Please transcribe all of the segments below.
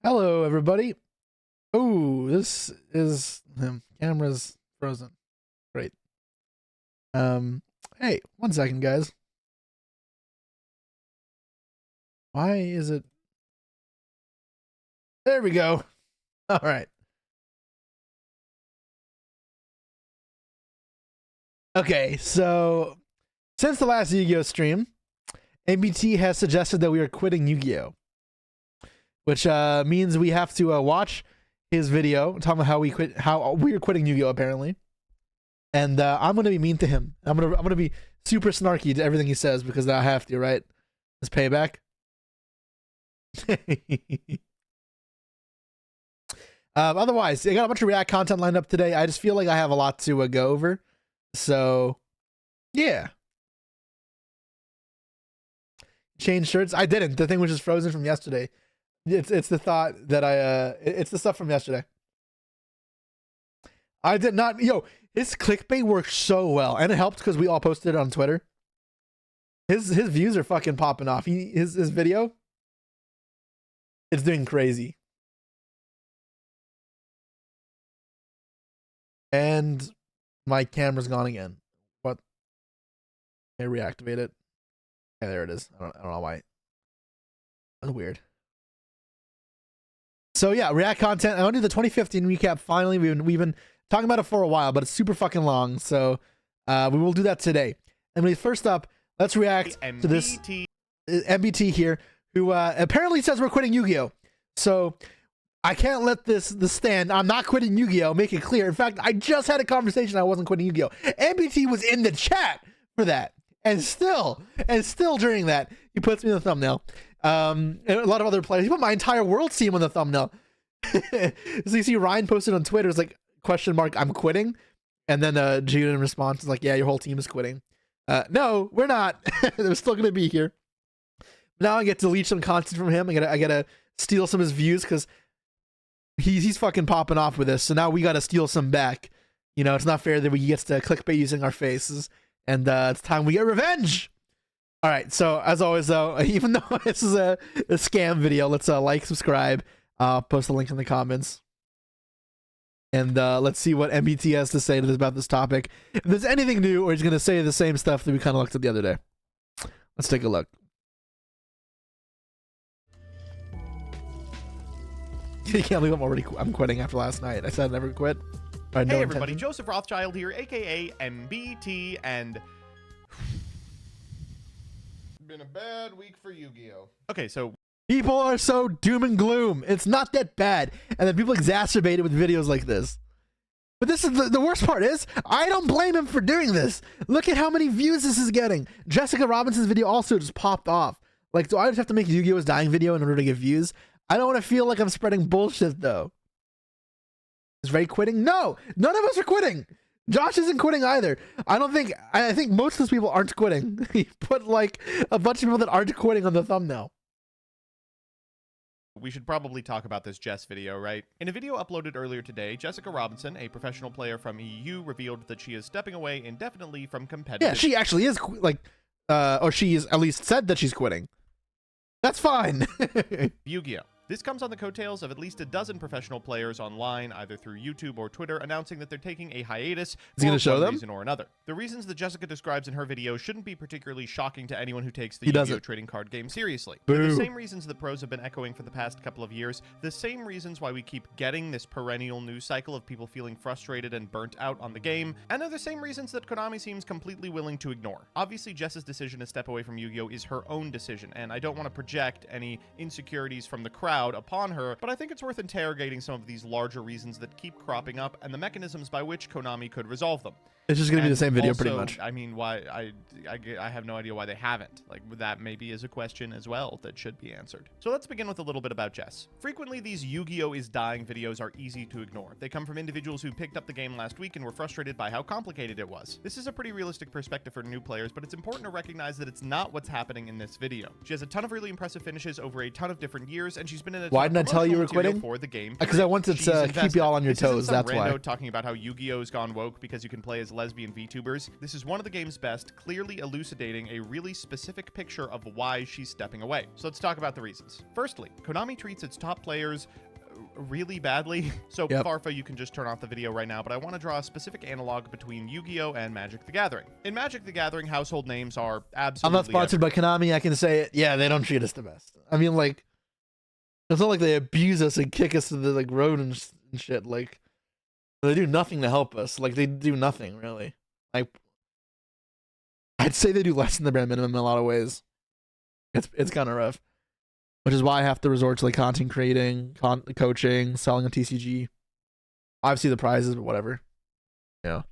Hello, everybody. Oh, this is camera's frozen. Great. Hey, 1 second, guys. Why is it? There we go. All right. Okay, so since the last Yu-Gi-Oh stream, MBT has suggested that we are quitting Yu-Gi-Oh, which means we have to watch his video talking about how we are quitting Yu-Gi-Oh apparently, and I'm gonna be mean to him. I'm gonna be super snarky to everything he says because I have to, right? It's payback. Otherwise, I got a bunch of React content lined up today. I just feel like I have a lot to go over. So, yeah. Change shirts. I didn't. The thing was just frozen from yesterday. It's the thought that it's the stuff from yesterday. I did not. Yo, his clickbait worked so well, and it helped because we all posted it on Twitter. His views are fucking popping off. His video, it's doing crazy. And my camera's gone again. What? I reactivate it. Yeah, there it is. I don't know why. That's weird. So yeah, React content. I want to do the 2015 recap. Finally, we've been talking about it for a while, but it's super fucking long. So We will do that today. And first up, let's react to this MBT here, who apparently says we're quitting Yu-Gi-Oh. So I can't let this stand. I'm not quitting Yu-Gi-Oh. Make it clear. In fact, I just had a conversation. I wasn't quitting Yu-Gi-Oh. MBT was in the chat for that, and still during that, he puts me in the thumbnail. And a lot of other players. He put my entire world team on the thumbnail. So you see Ryan posted on Twitter, it's like question mark, I'm quitting, and then Jude in response is like, yeah, your whole team is quitting. No, we're not. They're still gonna be here. Now I get to leech some content from him. I gotta steal some of his views because he's fucking popping off with this. So now we gotta steal some back. You know, it's not fair that he gets to clickbait using our faces, and it's time we get revenge. All right, so as always though, even though this is a scam video, let's like, subscribe, post a link in the comments, and let's see what MBT has to say to this about this topic. If there's anything new, or he's gonna say the same stuff that we kind of looked at the other day. Let's take a look. You can't believe I'm quitting after last night. I said I'd never quit. Hey everybody, Joseph Rothschild here, aka MBT, and been a bad week for Yu-Gi-Oh. Okay, so people are so doom and gloom. It's not that bad, and then people exacerbate it with videos like this. But this is the worst part is I don't blame him for doing this. Look at how many views this is getting. Jessica Robinson's video also just popped off. Like, do I just have to make Yu-Gi-Oh's dying video in order to get views? I don't want to feel like I'm spreading bullshit though. Is Ray quitting? No, none of us are quitting. Josh isn't quitting either. I think most of those people aren't quitting. He put like a bunch of people that aren't quitting on the thumbnail. we should probably talk about this Jess video, right? In a video uploaded earlier today, Jessica Robinson, a professional player from EU, revealed that she is stepping away indefinitely from competitive... Yeah, she actually is, or she's at least said that she's quitting. That's fine. Yugioh. This comes on the coattails of at least a dozen professional players online, either through YouTube or Twitter, announcing that they're taking a hiatus for one reason or another. The reasons that Jessica describes in her video shouldn't be particularly shocking to anyone who takes the Yu-Gi-Oh! Trading card game seriously. They're the same reasons that pros have been echoing for the past couple of years, the same reasons why we keep getting this perennial news cycle of people feeling frustrated and burnt out on the game, and they're the same reasons that Konami seems completely willing to ignore. Obviously, Jess's decision to step away from Yu-Gi-Oh! Is her own decision, and I don't want to project any insecurities from the crowd upon her, but I think it's worth interrogating some of these larger reasons that keep cropping up and the mechanisms by which Konami could resolve them. It's just going to be the same video, pretty much. I mean, why I have no idea why they haven't. Like, that maybe is a question as well that should be answered. So let's begin with a little bit about Jess. Frequently, these Yu-Gi-Oh! Is dying videos are easy to ignore. They come from individuals who picked up the game last week and were frustrated by how complicated it was. This is a pretty realistic perspective for new players, but it's important to recognize that it's not what's happening in this video. She has a ton of really impressive finishes over a ton of different years, and she's been in a Why didn't I tell you were quitting? For the game. Because I wanted to keep you all on your toes, that's why. Talking about how Yu-Gi-Oh's gone woke because you can play as lesbian VTubers. This is one of the game's best, clearly elucidating a really specific picture of why she's stepping away. So let's talk about the reasons. Firstly, Konami treats its top players really badly. So Farfa, you can just turn off the video right now, but I want to draw a specific analog between Yu-Gi-Oh! And Magic the Gathering. In Magic the Gathering, household names are absolutely... I'm not sponsored by Konami, I can say it. Yeah, they don't treat us the best. I mean, like, it's not like they abuse us and kick us to the like road and shit. Like, they do nothing to help us. Like, they do nothing, really. I'd say they do less than the bare minimum in a lot of ways. It's kind of rough, which is why I have to resort to like content creating, coaching, selling on TCG. Obviously the prizes, but whatever. Yeah.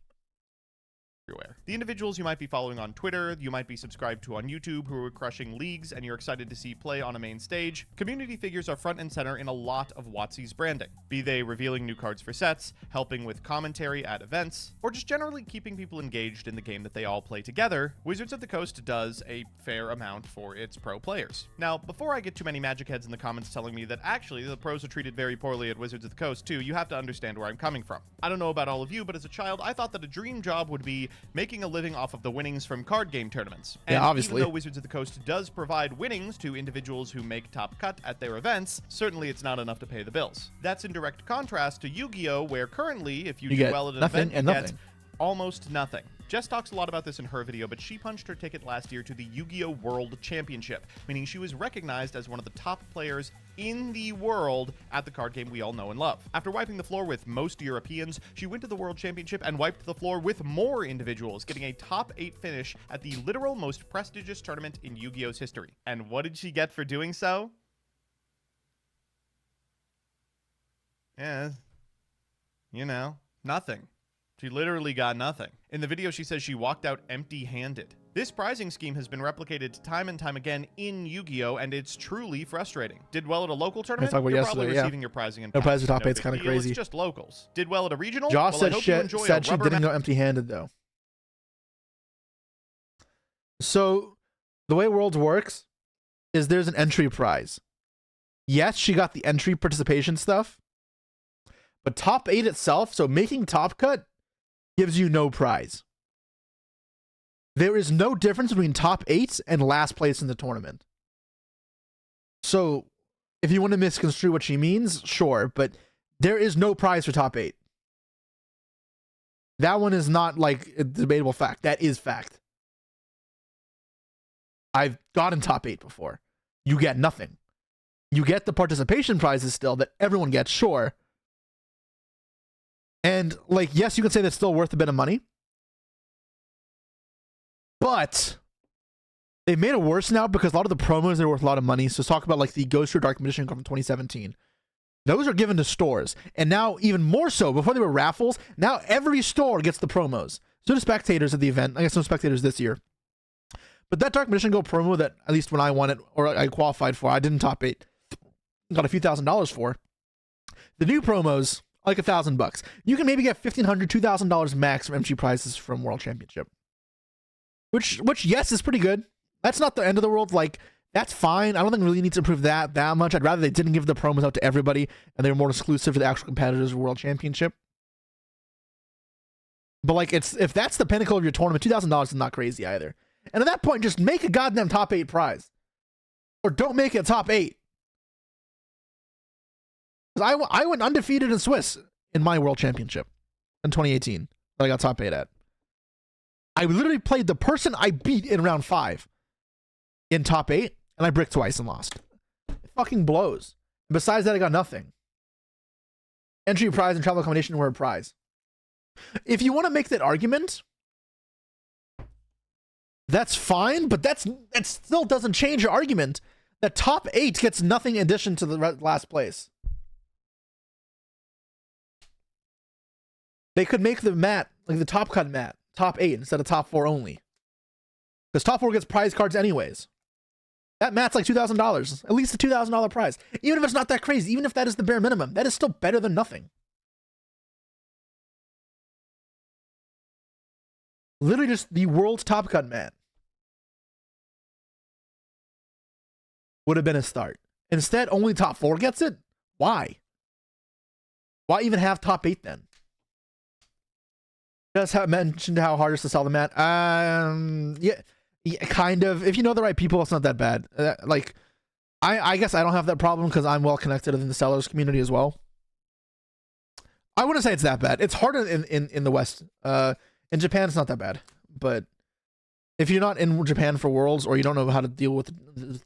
Everywhere. The individuals you might be following on Twitter, you might be subscribed to on YouTube, who are crushing leagues and you're excited to see play on a main stage, community figures are front and center in a lot of WotC's branding. Be they revealing new cards for sets, helping with commentary at events, or just generally keeping people engaged in the game that they all play together, Wizards of the Coast does a fair amount for its pro players. Now, before I get too many magic heads in the comments telling me that actually the pros are treated very poorly at Wizards of the Coast too, you have to understand where I'm coming from. I don't know about all of you, but as a child, I thought that a dream job would be making a living off of the winnings from card game tournaments. And yeah, obviously. Even though Wizards of the Coast does provide winnings to individuals who make top cut at their events, certainly it's not enough to pay the bills. That's in direct contrast to Yu-Gi-Oh! Where currently, if you do well at an event, you get almost nothing. Jess talks a lot about this in her video, but she punched her ticket last year to the Yu-Gi-Oh! World Championship, meaning she was recognized as one of the top players in the world at the card game we all know and love. After wiping the floor with most Europeans, she went to the World Championship and wiped the floor with more individuals, getting a top 8 finish at the literal most prestigious tournament in Yu-Gi-Oh's history. And what did she get for doing so? Yeah, you know, nothing. She literally got nothing. In the video, she says she walked out empty-handed. This prizing scheme has been replicated time and time again in Yu-Gi-Oh, and it's truly frustrating. Did well at a local tournament? You're probably receiving your prizing in no prize for top 8's big kind of deal, crazy. It's just locals. Did well at a regional? Josh Well, said she didn't go empty-handed though. So the way Worlds works is there's an entry prize. Yes, she got the entry participation stuff, but top 8 itself, so making top cut, gives you no prize. There is no difference between top 8 and last place in the tournament. So if you want to misconstrue what she means, sure, but there is no prize for top 8. That one is not like a debatable fact. That is fact. I've gotten top 8 before. You get nothing. You get the participation prizes still that everyone gets, sure. And like, yes, you can say that's still worth a bit of money. But they've made it worse now because a lot of the promos are worth a lot of money. So let's talk about like the Ghost or Dark Magician from 2017. Those are given to stores. And now even more so, before they were raffles, now every store gets the promos. So do spectators at the event. I guess no spectators this year. But that Dark Magician Go promo that, at least when I won it, or I qualified for, I didn't top 8, got a few $1,000s for. The new promos, like $1,000. You can maybe get $1,500, $2,000 max from MG prizes from World Championship. Which yes, is pretty good. That's not the end of the world. Like, that's fine. I don't think we really need to improve that much. I'd rather they didn't give the promos out to everybody and they were more exclusive to the actual competitors of World Championship. But like, if that's the pinnacle of your tournament, $2,000 is not crazy either. And at that point, just make a goddamn top 8 prize, or don't make it a top 8. Because I went undefeated in Swiss in my World Championship in 2018 that I got top 8 at. I literally played the person I beat in round 5 in top 8, and I bricked twice and lost. It fucking blows. And besides that, I got nothing. Entry prize and travel accommodation were a prize. If you want to make that argument, that's fine, but that still doesn't change your argument that top 8 gets nothing in addition to the last place. They could make the mat, like the top cut mat, top 8 instead of top 4 only. Because top 4 gets prize cards anyways. That mat's like $2,000. At least a $2,000 prize. Even if it's not that crazy, even if that is the bare minimum, that is still better than nothing. Literally just the world's top cut mat would have been a start. Instead, only top 4 gets it? Why? Why even have top 8 then? Just mentioned how hard it is to sell the mat. Yeah, kind of. If you know the right people, it's not that bad. Like, I guess I don't have that problem because I'm well connected in the sellers community as well. I wouldn't say it's that bad. It's harder in the West. In Japan, it's not that bad. But if you're not in Japan for Worlds, or you don't know how to deal with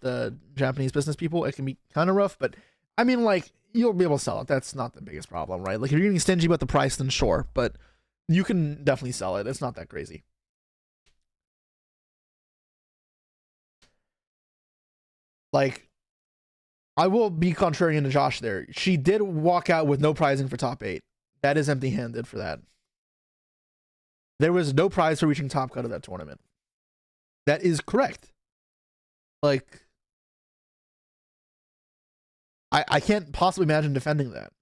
the Japanese business people, it can be kind of rough. But I mean, like, you'll be able to sell it. That's not the biggest problem, right? Like, if you're getting stingy about the price, then sure. But you can definitely sell it. It's not that crazy. Like, I will be contrarian to Josh there. She did walk out with no prizing for top 8. That is empty-handed for that. There was no prize for reaching top cut of that tournament. That is correct. Like, I can't possibly imagine defending that.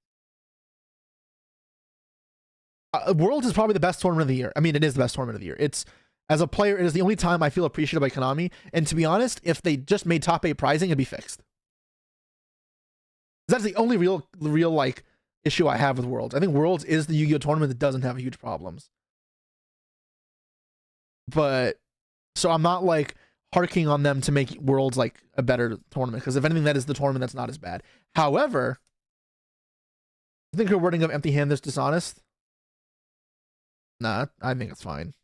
Worlds is probably the best tournament of the year. I mean, it is the best tournament of the year. It's, as a player, it is the only time I feel appreciated by Konami. And to be honest, if they just made top 8 prizing, it'd be fixed. That's the only real like issue I have with Worlds. I think Worlds is the Yu-Gi-Oh tournament that doesn't have huge problems. But so I'm not like harking on them to make Worlds like a better tournament, because if anything, that is the tournament that's not as bad. However, I think her wording of empty hand is dishonest. Nah, I think it's fine.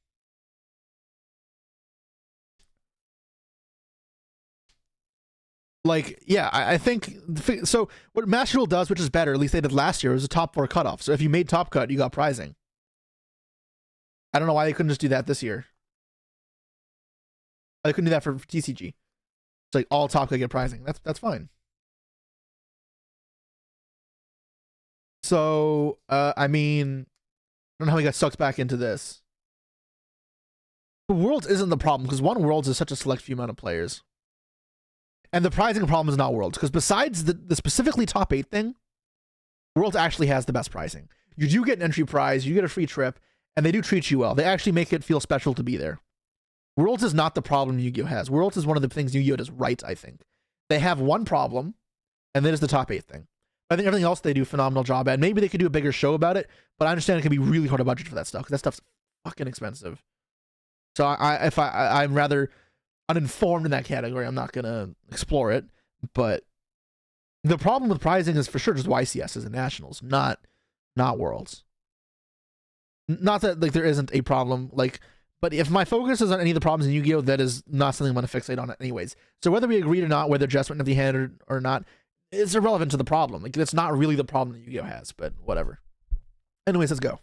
Like, yeah, I think so. What Master Duel does, which is better, at least they did last year, was a top 4 cutoff. So if you made top cut, you got prizing. I don't know why they couldn't just do that this year. They couldn't do that for TCG. It's like all top cut get prizing. That's fine. So I mean, I don't know how we got sucked back into this. But Worlds isn't the problem because Worlds is such a select few amount of players. And the prizing problem is not Worlds, because besides the specifically top 8 thing, Worlds actually has the best pricing. You do get an entry prize, you get a free trip, and they do treat you well. They actually make it feel special to be there. Worlds is not the problem Yu-Gi-Oh has. Worlds is one of the things Yu-Gi-Oh does right, I think. They have one problem, and that is the top 8 thing. I think everything else they do a phenomenal job at. Maybe they could do a bigger show about it, but I understand it can be really hard to budget for that stuff, because that stuff's fucking expensive. So I'm rather uninformed in that category. I'm not gonna explore it, but the problem with prizing is for sure just YCS and nationals, not Worlds. Not that like there isn't a problem, like, but if my focus is on any of the problems in Yu-Gi-Oh, that is not something I'm gonna fixate on anyways. So whether we agree or not, whether Jess went empty-handed or not, it's irrelevant to the problem. Like, it's not really the problem that Yu-Gi-Oh has, but whatever. Anyways, let's go.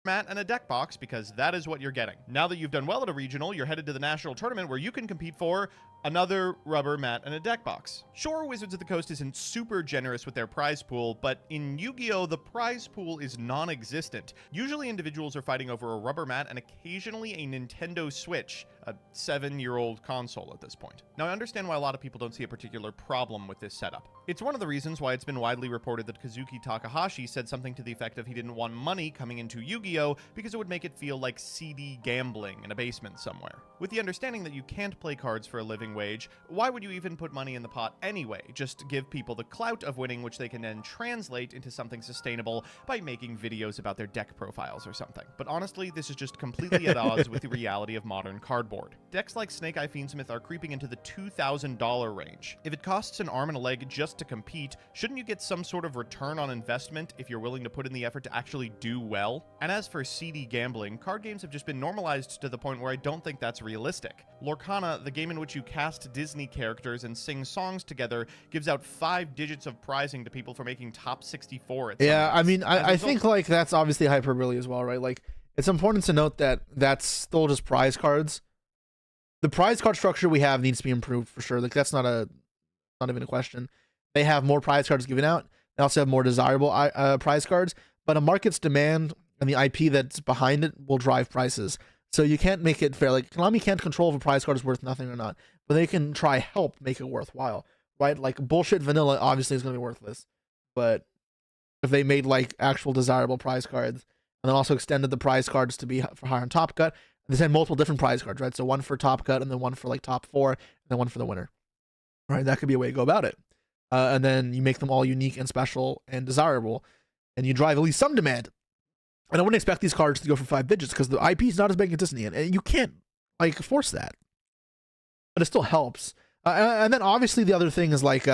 Mat and a deck box, because that is what you're getting. Now that you've done well at a regional, you're headed to the national tournament where you can compete for another rubber mat and a deck box. Sure, Wizards of the Coast isn't super generous with their prize pool, but in Yu-Gi-Oh, the prize pool is non-existent. Usually individuals are fighting over a rubber mat and occasionally a Nintendo Switch, a 7-year-old console at this point. Now, I understand why a lot of people don't see a particular problem with this setup. It's one of the reasons why it's been widely reported that Kazuki Takahashi said something to the effect of he didn't want money coming into Yu-Gi-Oh because it would make it feel like seedy gambling in a basement somewhere. With the understanding that you can't play cards for a living wage, why would you even put money in the pot anyway? Just give people the clout of winning, which they can then translate into something sustainable by making videos about their deck profiles or something. But honestly, this is just completely at odds with the reality of modern cardboard. Decks like Snake Eye Fiendsmith are creeping into the $2,000 range. If it costs an arm and a leg just to compete, shouldn't you get some sort of return on investment if you're willing to put in the effort to actually do well? And as for seedy gambling, card games have just been normalized to the point where I don't think that's realistic. Lorcana, the game in which you cast Disney characters and sing songs together, gives out 5 digits of prizing to people for making top 64 at Yeah, I mean, I think like that's obviously hyperbole as well, right? Like, it's important to note that that's still just prize cards. The prize card structure we have needs to be improved for sure. Like, that's not even a question. They have more prize cards given out. They also have more desirable prize cards, but a market's demand and the IP that's behind it will drive prices. So you can't make it fair. Like, Konami can't control if a prize card is worth nothing or not, but they can try help make it worthwhile, right? Like, bullshit vanilla obviously is going to be worthless, but if they made like actual desirable prize cards and then also extended the prize cards to be for higher on top cut, they had multiple different prize cards, right? So one for top cut and then one for like top 4 and then one for the winner, right? That could be a way to go about it. And then you make them all unique and special and desirable, and you drive at least some demand. And I wouldn't expect these cards to go for 5 digits because the IP is not as big as Disney, and you can't like force that. But it still helps. And then obviously the other thing is like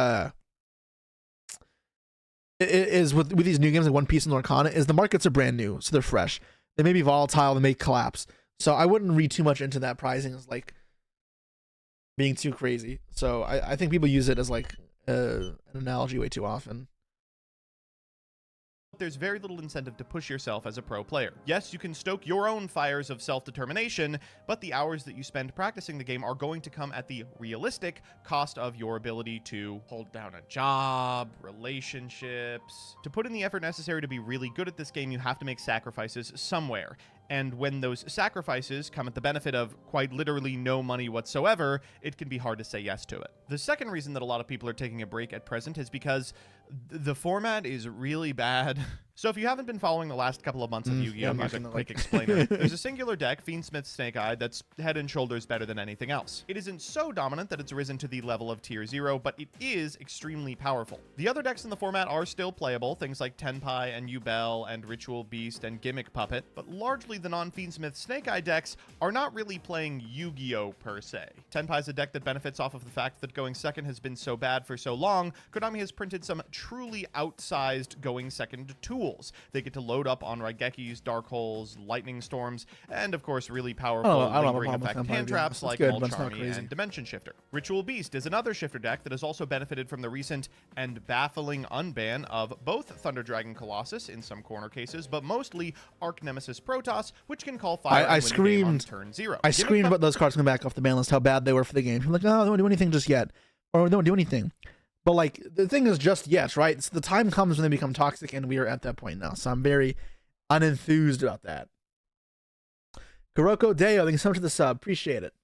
is with these new games like One Piece and Lorcana is the markets are brand new, so they're fresh. They may be volatile, they may collapse. So I wouldn't read too much into that pricing as like being too crazy. So I think people use it as like an analogy way too often. There's very little incentive to push yourself as a pro player. Yes, you can stoke your own fires of self-determination, but the hours that you spend practicing the game are going to come at the realistic cost of your ability to hold down a job, relationships. To put in the effort necessary to be really good at this game, you have to make sacrifices somewhere. And when those sacrifices come at the benefit of quite literally no money whatsoever, it can be hard to say yes to it. The second reason that a lot of people are taking a break at present is because the format is really bad. So if you haven't been following the last couple of months of Yu-Gi-Oh, here's a quick explainer. There's a singular deck, Fiendsmith Snake Eye, that's head and shoulders better than anything else. It isn't so dominant that it's risen to the level of Tier 0, but it is extremely powerful. The other decks in the format are still playable, things like Tenpai and Yubel and Ritual Beast and Gimmick Puppet, but largely the non-Fiendsmith Snake Eye decks are not really playing Yu-Gi-Oh per se. Tenpai is a deck that benefits off of the fact that going second has been so bad for so long, Konami has printed some truly outsized going second tools. tools. They get to load up on Raigekis, Dark Holes, Lightning Storms, and of course really powerful lingering effect hand traps like Mulcharmy and Dimension Shifter. Ritual Beast is another shifter deck that has also benefited from the recent and baffling unban of both Thunder Dragon Colossus in some corner cases, but mostly Arch Nemesis Protoss, which can call fire I screamed on turn 0. I screamed about those cards coming back off the ban list, how bad they were for the game. I'm like, oh, don't do anything just yet. Or don't do anything. But like the thing is just yes, right? So the time comes when they become toxic, and we are at that point now. So I'm very unenthused about that. Kuroko Deo, thank you so much for the sub. Appreciate it.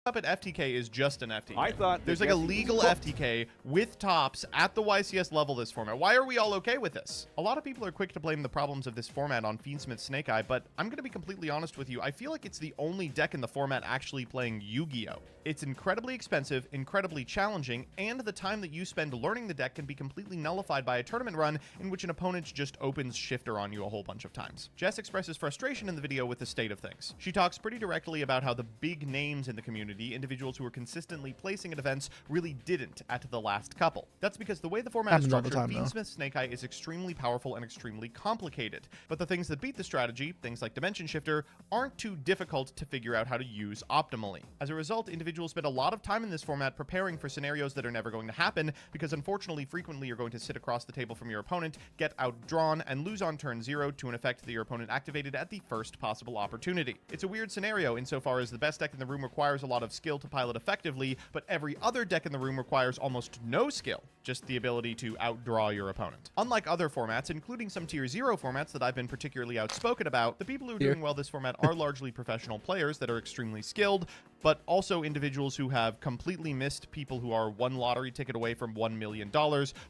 Up at FTK is just an FTK. I thought there's like a legal FTK with tops at the YCS level this format. Why are we all okay with this? A lot of people are quick to blame the problems of this format on Fiendsmith Snake Eye, but I'm going to be completely honest with you. I feel like it's the only deck in the format actually playing Yu-Gi-Oh! It's incredibly expensive, incredibly challenging, and the time that you spend learning the deck can be completely nullified by a tournament run in which an opponent just opens Shifter on you a whole bunch of times. Jess expresses frustration in the video with the state of things. She talks pretty directly about how the big names in the community, individuals who were consistently placing at events, really didn't at the last couple. That's because the way the format is structured, Fiendsmith Snake Eye is extremely powerful and extremely complicated. But the things that beat the strategy, things like Dimension Shifter, aren't too difficult to figure out how to use optimally. As a result, individuals spend a lot of time in this format preparing for scenarios that are never going to happen, because unfortunately, frequently you're going to sit across the table from your opponent, get outdrawn, and lose on turn 0 to an effect that your opponent activated at the first possible opportunity. It's a weird scenario insofar as the best deck in the room requires a lot of skill to pilot effectively, but every other deck in the room requires almost no skill, just the ability to outdraw your opponent. Unlike other formats, including some tier 0 formats that I've been particularly outspoken about, the people who are doing well this format are largely professional players that are extremely skilled, but also individuals who have completely missed people who are one lottery ticket away from $1 million,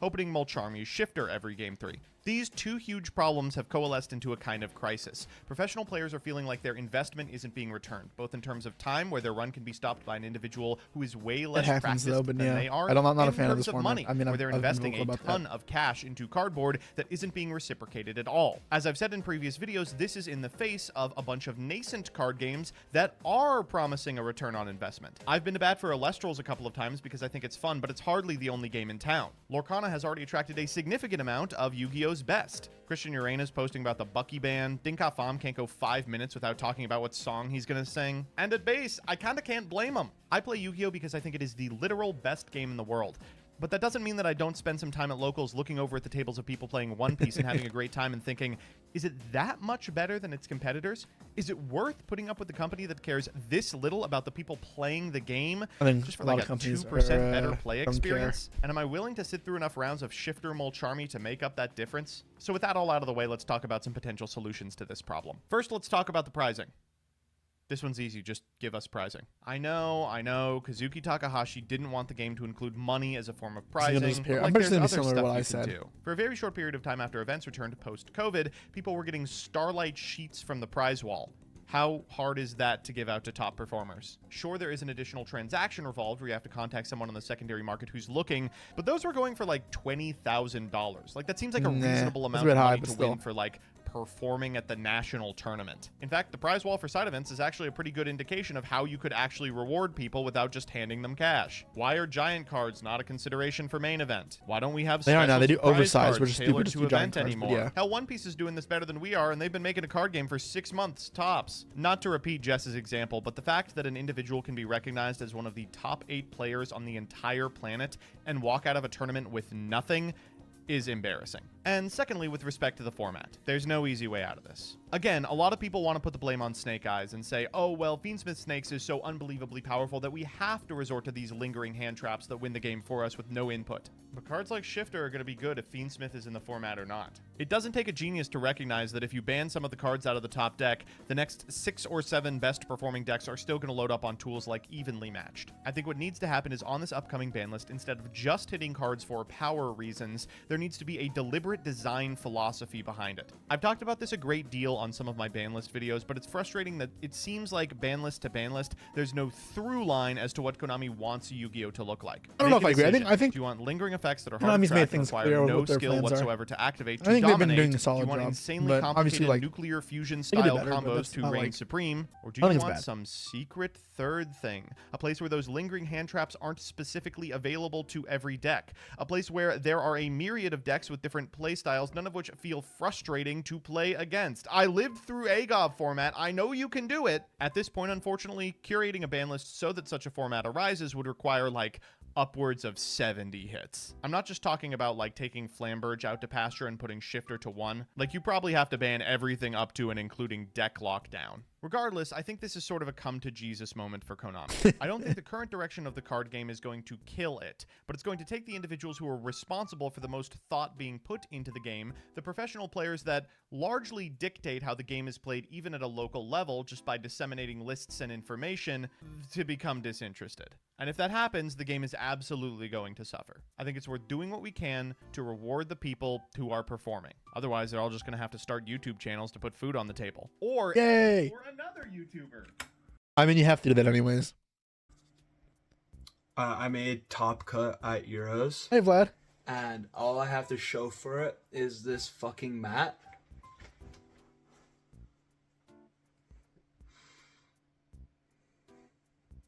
opening Mulcharmy's Shifter every game 3. These two huge problems have coalesced into a kind of crisis. Professional players are feeling like their investment isn't being returned, both in terms of time, where their run can be stopped by an individual who is way less practiced than they are, I'm not a and fan in of this terms of format. money, I mean, where they're investing a ton of cash into cardboard that isn't being reciprocated at all. As I've said in previous videos, this is in the face of a bunch of nascent card games that are promising a return on investment. I've been to bat for Alestrals a couple of times because I think it's fun, but it's hardly the only game in town. Lorcana has already attracted a significant amount of Yu-Gi-Oh's best. Christian Uranus posting about the Bucky ban. Dinka Pham can't go 5 minutes without talking about what song he's gonna sing. And at base, I kinda can't blame him. I play Yu-Gi-Oh! Because I think it is the literal best game in the world. But that doesn't mean that I don't spend some time at locals looking over at the tables of people playing One Piece and having a great time and thinking, is it that much better than its competitors? Is it worth putting up with the company that cares this little about the people playing the game just for like a 2% better play experience? And am I willing to sit through enough rounds of Shifter Mulcharmy to make up that difference? So with that all out of the way, let's talk about some potential solutions to this problem. First, let's talk about the prizing. This one's easy, just give us prizing. I know, Kazuki Takahashi didn't want the game to include money as a form of prizing. I'm pretty sure similar to what I said. For a very short period of time after events returned post-COVID, people were getting starlight sheets from the prize wall. How hard is that to give out to top performers? Sure, there is an additional transaction involved where you have to contact someone on the secondary market who's looking, but those were going for like $20,000. Like that seems like a reasonable amount of money to win for like performing at the national tournament. In fact, the prize wall for side events is actually a pretty good indication of how you could actually reward people without just handing them cash. Why are giant cards not a consideration for main event? Why don't we have they are now, they do oversized, which is stupid to event anymore? Yeah. Hell, One Piece is doing this better than we are, and they've been making a card game for 6 months tops. Not to repeat Jess's example, but the fact that an individual can be recognized as one of the top 8 players on the entire planet and walk out of a tournament with nothing is embarrassing. And secondly, with respect to the format, there's no easy way out of this. Again, a lot of people want to put the blame on Snake Eyes and say, oh, well, Fiendsmith Snakes is so unbelievably powerful that we have to resort to these lingering hand traps that win the game for us with no input. But cards like Shifter are going to be good if Fiendsmith is in the format or not. It doesn't take a genius to recognize that if you ban some of the cards out of the top deck, the next 6 or 7 best performing decks are still going to load up on tools like Evenly Matched. I think what needs to happen is on this upcoming ban list, instead of just hitting cards for power reasons, there needs to be a deliberate design philosophy behind it. I've talked about this a great deal on some of my ban list videos, but it's frustrating that it seems like ban list to ban list, there's no through line as to what Konami wants Yu-Gi-Oh! To look like. I don't know if I agree. I think do you want lingering effects that are hard to track and require no skill whatsoever to activate to dominate? They've been doing a solid do you want job, insanely complicated like, nuclear fusion style combos to reign supreme? Or do you want some secret third thing? A place where those lingering hand traps aren't specifically available to every deck. A place where there are a myriad of decks with different playstyles, none of which feel frustrating to play against. I lived through AGOV format. I know you can do it. At this point, unfortunately, curating a ban list so that such a format arises would require like upwards of 70 hits. I'm not just talking about like taking Flamberge out to pasture and putting Shifter to 1. Like, you probably have to ban everything up to and including deck lockdown. Regardless, I think this is sort of a come to Jesus moment for Konami. I don't think the current direction of the card game is going to kill it, but it's going to take the individuals who are responsible for the most thought being put into the game, the professional players that largely dictate how the game is played even at a local level just by disseminating lists and information, to become disinterested. And if that happens, the game is absolutely going to suffer. I think it's worth doing what we can to reward the people who are performing. Otherwise, they're all just going to have to start YouTube channels to put food on the table. Or yay! Or another YouTuber. I mean, you have to do that anyways. I made top cut at Euros. Hey, Vlad. And all I have to show for it is this fucking mat.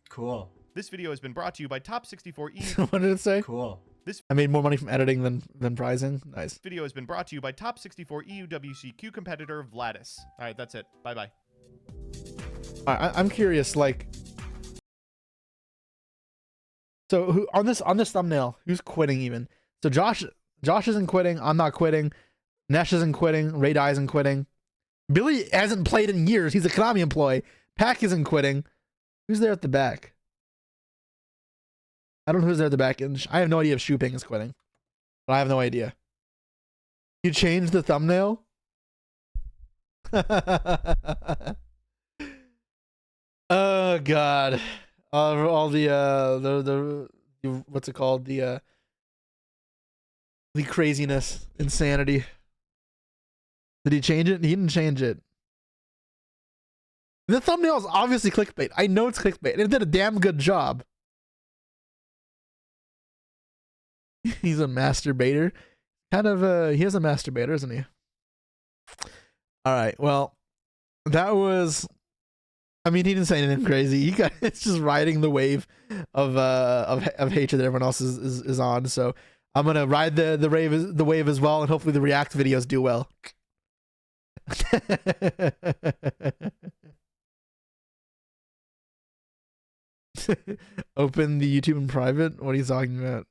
Cool. This video has been brought to you by Top 64E. What did it say? Cool. I made more money from editing than prizing. Nice. Video has been brought to you by Top 64 EUWCQ competitor Vladis. All right, that's it. Bye-bye. I'm curious, like, so who on this thumbnail, who's quitting even? So Josh isn't quitting. I'm not quitting. Nesh isn't quitting. Ray Dye isn't quitting. Billy hasn't played in years. He's a Konami employee. Pack isn't quitting. Who's there at the back? I don't know who's there at the back. And I have no idea if Shuping is quitting. But I have no idea. You changed the thumbnail? Oh God. All the what's it called? The craziness, insanity. Did he change it? He didn't change it. The thumbnail is obviously clickbait. I know it's clickbait. And it did a damn good job. He's a masturbator. Kind of he is a masturbator, isn't he? All right. Well, that was, I mean, he didn't say anything crazy. He got, it's just riding the wave of hatred that everyone else is on. So I'm gonna ride the wave as well, and hopefully the React videos do well. Open the YouTube in private. What are you talking about?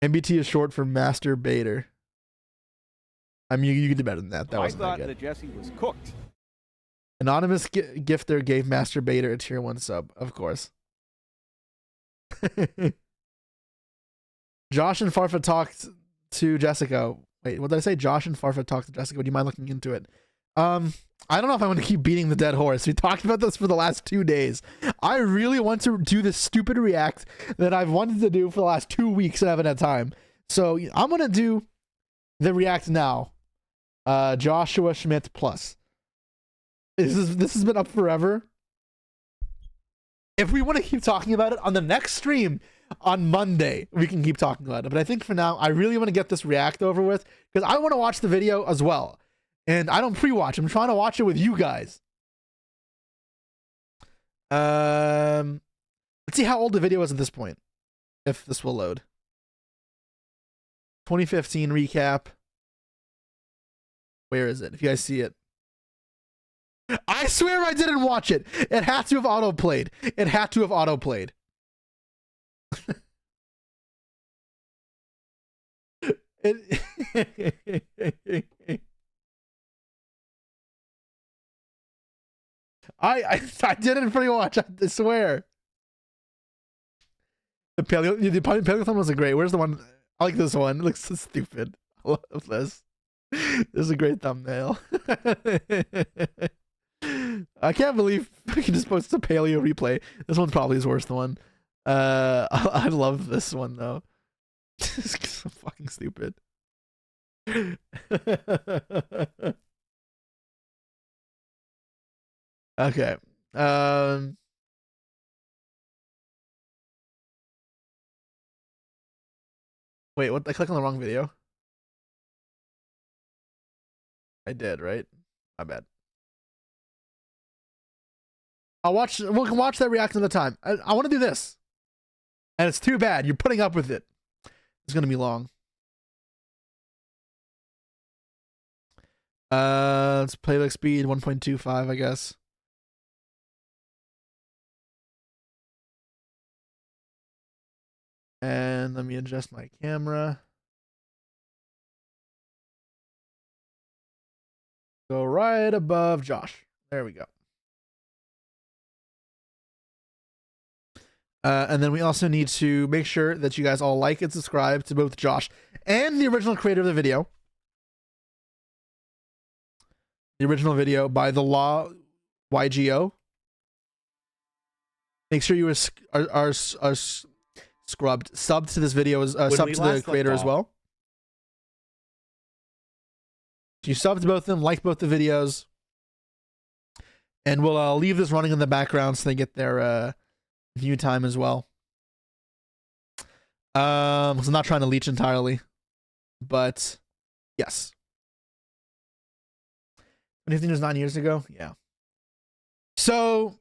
MBT is short for masturbator. I mean, you can do better than that. That wasn't that good. I thought that Jesse was cooked. Anonymous gifter gave masturbator a tier 1 sub, of course. Josh and Farfa talked to Jessica. Wait, what did I say? Josh and Farfa talked to Jessica. Would you mind looking into it? I don't know if I want to keep beating the dead horse. We talked about this for the last 2 days. I really want to do this stupid react that I've wanted to do for the last 2 weeks and I haven't had time. So I'm going to do the react now. Joshua Schmidt plus. This has been up forever. If we want to keep talking about it on the next stream on Monday, we can keep talking about it. But I think for now, I really want to get this react over with because I want to watch the video as well. And I don't pre-watch. I'm trying to watch it with you guys. Let's see how old the video is at this point. If this will load. 2015 recap. Where is it? If you guys see it. I swear I didn't watch it. It had to have autoplayed. It had to have autoplayed. I didn't pre-watch. I swear. The paleo was a great. Where's the one? I like this one. It looks so stupid. I love this. This is a great thumbnail. I can't believe I can just post a paleo replay. This one probably is worse than one. I love this one though. It's so fucking stupid. Okay. Wait, what? I clicked on the wrong video. I did, right? My bad. We can watch that reaction at the time. I want to do this. And it's too bad. You're putting up with it. It's going to be long. Let's playback speed 1.25, I guess. And let me adjust my camera. Go right above Josh. There we go. And then we also need to make sure that you guys all like and subscribe to both Josh and the original creator of the video. The original video by TheLawYGO. Make sure you are subbed to this video, sub to the creator as well. You sub to both of them, like both the videos, and we'll leave this running in the background so they get their view time as well. So I'm not trying to leech entirely, but yes. 2015 was 9 years ago. Yeah. So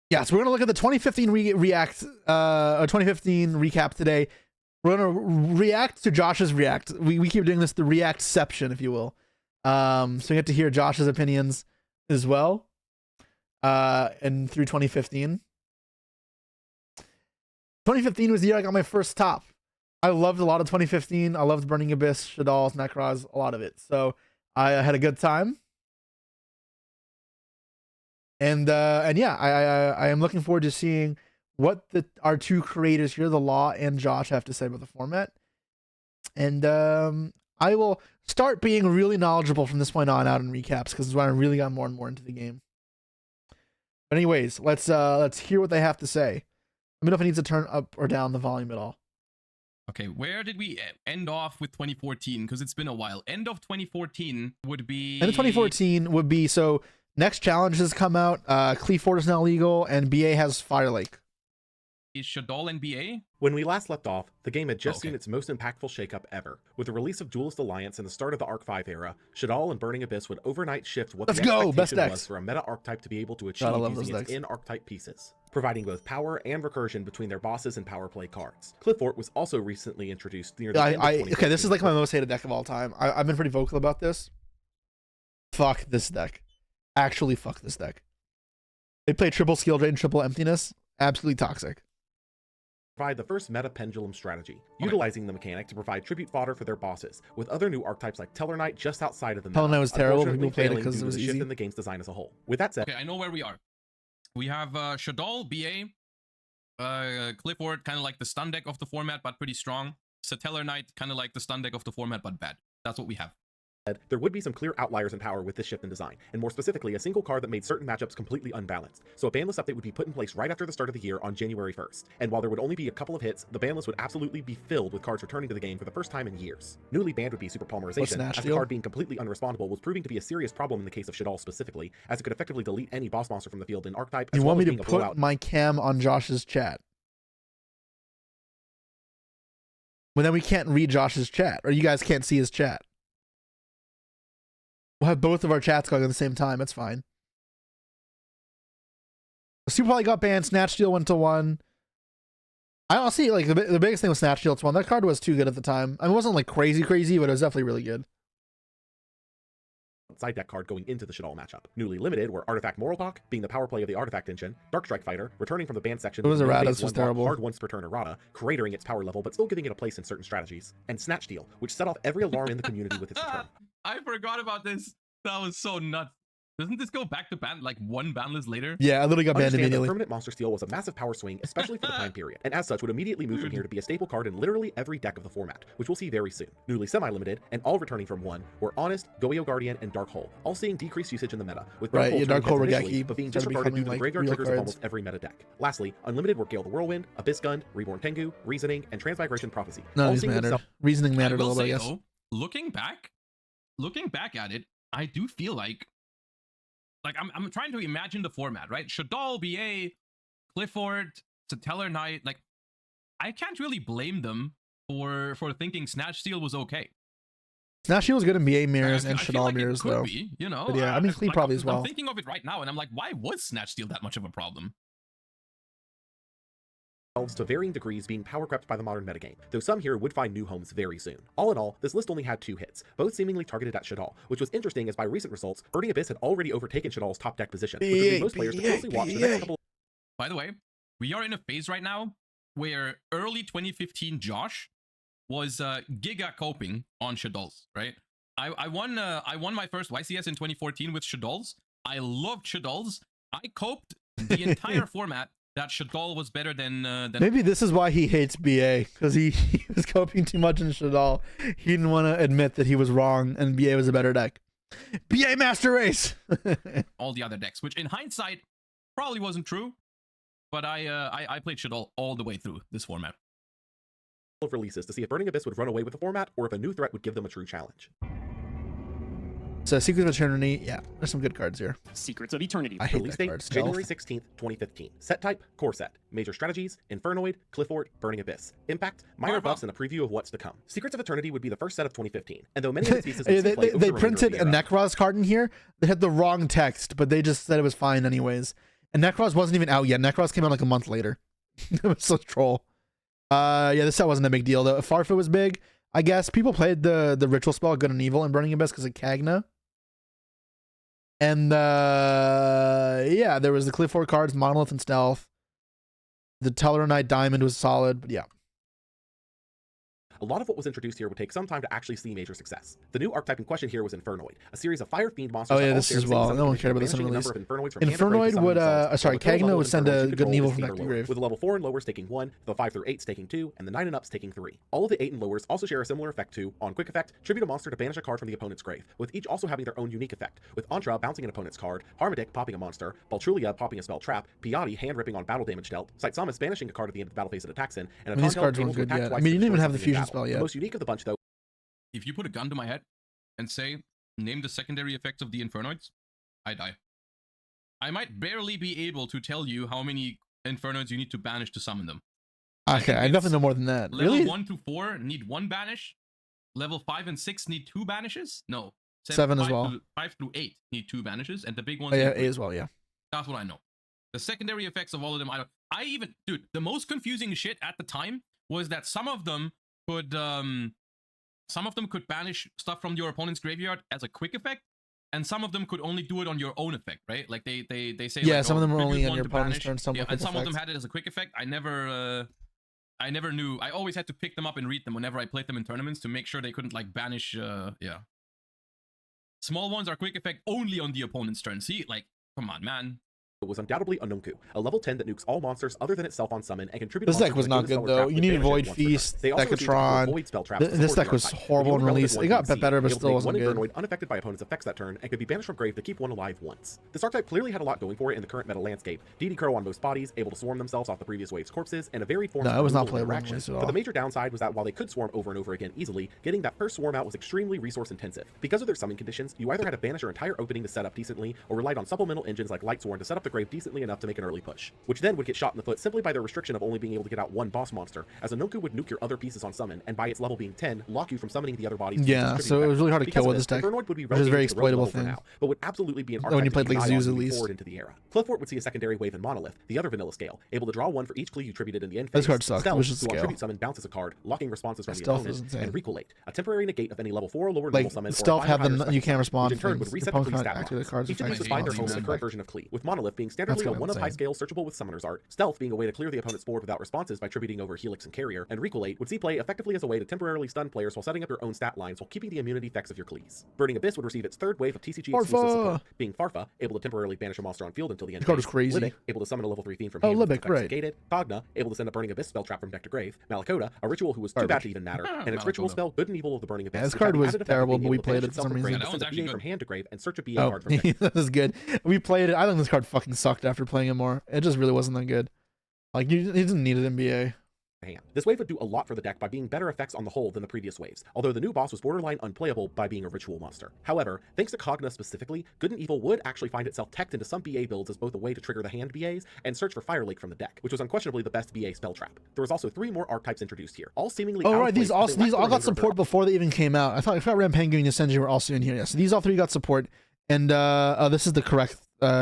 yeah, so we're gonna look at the 2015 react, 2015 recap today. We're gonna react to Josh's react. We keep doing this, the Reaception, if you will. So we get to hear Josh's opinions as well. And through 2015. 2015 was the year I got my first top. I loved a lot of 2015. I loved Burning Abyss, Shadal's, Necros, a lot of it. So I had a good time. And yeah, I am looking forward to seeing what our two creators here, The Law and Josh, have to say about the format. And I will start being really knowledgeable from this point on out in recaps, because it's when I really got more and more into the game. But anyways, let's hear what they have to say. Let me know if it needs to turn up or down the volume at all. Okay, where did we end off with 2014? Because it's been a while. End of 2014 would be... End of 2014 would be, so next challenge has come out. Preorder is now legal, and BA has Fire Lake. Is Shadal and BA? When we last left off, the game had just seen its most impactful shakeup ever. With the release of Duelist Alliance and the start of the Arc 5 era, Shadal and Burning Abyss would overnight shift what the expectation was for a meta archetype to be able to achieve using its in-archetype pieces, providing both power and recursion between their bosses and power play cards. Cliffort was also recently introduced near the end of 2014. Okay, this is like my most hated deck of all time. I've been pretty vocal about this. Fuck this deck. Actually, fuck this deck. They play triple skill drain, triple emptiness. Absolutely toxic. Provide the first meta pendulum strategy, utilizing the mechanic to provide tribute fodder for their bosses, with other new archetypes like Teller Knight just outside of the meta. Teller Knight was terrible. People played it because it was easy. easy. Shift in the game's design as a whole. With that said, okay, I know where we are. We have Shadal, BA, Clifford, kind of like the stun deck of the format, but pretty strong. Teller Knight, kind of like the stun deck of the format, but bad. That's what we have. there would be some clear outliers in power with this shift in design, and more specifically, a single card that made certain matchups completely unbalanced. So a ban list update would be put in place right after the start of the year on January 1st, and while there would only be a couple of hits, the ban list would absolutely be filled with cards returning to the game for the first time in years. Newly banned would be Super Palmerization, as the card being completely unrespondable was proving to be a serious problem in the case of Shadal specifically, as it could effectively delete any boss monster from the field in Archetype. You want me to put my cam on Josh's chat? Well, then we can't read Josh's chat, or you guys can't see his chat. We'll have both of our chats going at the same time. That's fine. Super probably got banned. Snatch Steal went to 1. I honestly, like, the biggest thing with Snatch Steal, it's 1. That card was too good at the time. I mean, it wasn't like crazy, but it was definitely really good. Side deck card going into the Shadal matchup. Newly limited were Artifact Moral Talk, being the power play of the Artifact engine, Dark Strike Fighter, returning from the ban section. It was errata, this was terrible. Hard once per turn errata, cratering its power level but still giving it a place in certain strategies. And Snatch Steal, which set off every alarm in the community with its return. I forgot about this. That was so nuts. Doesn't this go back to ban, like one ban list later? Yeah, I literally got banned immediately. Permanent Monster Steal was a massive power swing, especially for the time period, and as such would immediately move from here to be a staple card in literally every deck of the format, which we'll see very soon. Newly semi-limited, and all returning from 1, were Honest, Yugioh Guardian, and Dark Hole, all seeing decreased usage in the meta, with Dark Hole initially, but being disregarded due to the graveyard triggers of almost every meta deck. Lastly, unlimited were Gale the Whirlwind, Abyss Gun, Reborn Tengu, Reasoning, and Transmigration Prophecy. None of these mattered. Reasoning mattered a little bit, I guess. Though, looking back at it, I do feel like I'm trying to imagine the format, right? Shadal, BA, Clifford, Teller Knight, like, I can't really blame them for thinking Snatch Steal was okay. Snatch Steal was good in BA mirrors and Shadal like mirrors, though. Be, you know? But yeah, I mean, Clee probably as well. I'm thinking of it right now, and I'm like, why was Snatch Steal that much of a problem? to varying degrees being power crept by the modern metagame, though some here would find new homes very soon. All in all, this list only had 2 hits, both seemingly targeted at Shaddoll, which was interesting as by recent results, Burning Abyss had already overtaken Shaddoll's top deck position, which would lead most players to closely watch the next couple. By the way, we are in a phase right now where early 2015 Josh was giga coping on Shaddolls, right? I won my first YCS in 2014 with Shaddolls. I loved Shaddolls. I coped the entire format that Shaddoll was better than Maybe this is why he hates BA, because he was coping too much in Shaddoll. He didn't want to admit that he was wrong and BA was a better deck. BA Master Race! all the other decks, which in hindsight probably wasn't true, but I played Shaddoll all the way through this format. Of releases to see if Burning Abyss would run away with the format or if a new threat would give them a true challenge. So Secrets of Eternity, yeah, there's some good cards here. Secrets of Eternity. I hate Release that date, card. January 16th, 2015. Set type, core set. Major strategies, Infernoid, Clifford, Burning Abyss. Impact, minor buffs, and a preview of what's to come. Secrets of Eternity would be the first set of 2015, and though many of its pieces would see play over they the remainder printed of a the era, Necroz card in here. They had the wrong text, but they just said it was fine anyways. And Necroz wasn't even out yet. Necroz came out like a month later. It was such a troll. Yeah, this set wasn't a big deal though. Farfa was big. I guess people played the ritual spell Good and Evil in Burning Abyss because of Kagna. And yeah, there was the Clifford cards, Monolith and Stealth. The Tellarknight Diamond was solid, but yeah. a lot of what was introduced here would take some time to actually see major success. The new archetype in question here was Infernoid, a series of Fire Fiend monsters. Oh yeah, this as well. No one cared about this in release. Infernoid would, sorry, Kagna would send a Good and Evil from back to grave. With the level 4 and lowers taking 1, the 5 through 8s taking 2, and the 9 and ups taking 3. All of the 8 and lowers also share a similar effect to, on quick effect, tribute a monster to banish a card from the opponent's grave, with each also having their own unique effect, with Antra bouncing an opponent's card, Harmadic popping a monster, Baltrulia popping a spell trap, Piatti hand ripping on battle damage dealt, Saitsamus banishing a card at the end of the battle phase it attacks in, and these cards weren't good yet. I mean, you didn't even have the fusion spell yet. The most unique of the bunch, though. If you put a gun to my head and say, name the secondary effects of the Infernoids, I die. I might barely be able to tell you how many Infernoids you need to banish to summon them. Okay, I definitely know more than that. Level Really? 1 to 4 need 1 banish. Level 5 and 6 need 2 banishes. No. 7 as well. 5 through 8 need 2 banishes, and the big ones Oh, yeah, need 8 as well, yeah. That's what I know. The secondary effects of all of them, I even, dude, the most confusing shit at the time was that some of them could banish stuff from your opponent's graveyard as a quick effect, and some of them could only do it on your own effect, right? Like they say, Yeah, like, some of them are only on one your to opponent's banish. turn, some Yeah, with and quick some of them effects. had it as a quick effect. I never knew. I always had to pick them up and read them whenever I played them in tournaments to make sure they couldn't like banish. Yeah. Small ones are quick effect only on the opponent's turn. See, like, come on, man. Was undoubtedly Ununku, a level 10 that nukes all monsters other than itself on summon and contributes. This deck was not good though. You needed Void Feast, Decatron. This deck was horrible in release. It got better, but still wasn't good. Infernoid unaffected by opponent's effects that turn and could be banished from grave to keep one alive once. This archetype clearly had a lot going for it in the current meta landscape. DD Crow on most bodies, able to swarm themselves off the previous wave's corpses, and a varied form of it was not removal playable in interaction. release at all. But the major downside was that while they could swarm over and over again easily, getting that first swarm out was extremely resource intensive. Because of their summon conditions, you either had to banish your entire opening to set up decently, or relied on supplemental engines like Light Sworn to set up the grave decently enough to make an early push, which then would get shot in the foot simply by their restriction of only being able to get out one boss monster, as Ununku would nuke your other pieces on summon, and by its level being 10, lock you from summoning the other bodies. Yeah, so it was really hard to kill with this deck, Infernoid would be which is a very exploitable thing. now, but would absolutely be an when you played like Zeus at least. Forward into the era. Clifford would see a secondary wave in Monolith, the other vanilla scale, able to draw one for each clue you attributed in the end phase. This card sucks. Stealth, Which is who on scale. tribute summon bounces a card, locking responses from the Stealth opponent, is insane. and Recolate, a temporary negate of any level 4 or lower Like level summon. Stealth had them the you can't respond. which in turn things. would reset The the opponent Klee can't stat activate the cards. Each of these would find their home in the current version of Klee, with Monolith being standardly a going 1 of high insane. scale searchable with Summoner's Art, Stealth being a way to clear the opponent's board without responses by tributing over Helix and Carrier, and Recolate would see play effectively as a way to temporarily stun players while setting up your own stat lines while keeping the immunity effects of your Klees. Burning Abyss would receive its third wave of TCG exclusive support, being Farfa, able to temporarily banish a monster on field until the end. The card was crazy. Libic, able to summon a level 3 fiend from Oh, hand with Libic, effects right. negated. Kogna, able to send a Burning Abyss spell trap from deck to grave. Malakota, a ritual who was too bad to even matter, and its ritual Malakota. spell Good and Evil of the Burning Abyss. Yeah, this which card had the was added effect of terrible, being but we able to played banish it for some itself from reason. grave That to one's send a actually BA good. from hand to grave and search a BA Oh, card from deck. that was good. We played it. I think this card fucking sucked after playing it more. It just really wasn't that good. Like you didn't need it in NBA. hand. This wave would do a lot for the deck by being better effects on the whole than the previous waves, although the new boss was borderline unplayable by being a ritual monster. However, thanks to Kogna specifically, Good and Evil would actually find itself teched into some BA builds as both a way to trigger the hand BAs and search for Fire Lake from the deck, which was unquestionably the best BA spell trap. There was also 3 more archetypes introduced here, all seemingly Oh out of right, these place, but they all lacked the got remainder of their support before they even came out. I thought Rampengu and Yasenji were also in here. Yeah, so these all 3 got support, and this is the correct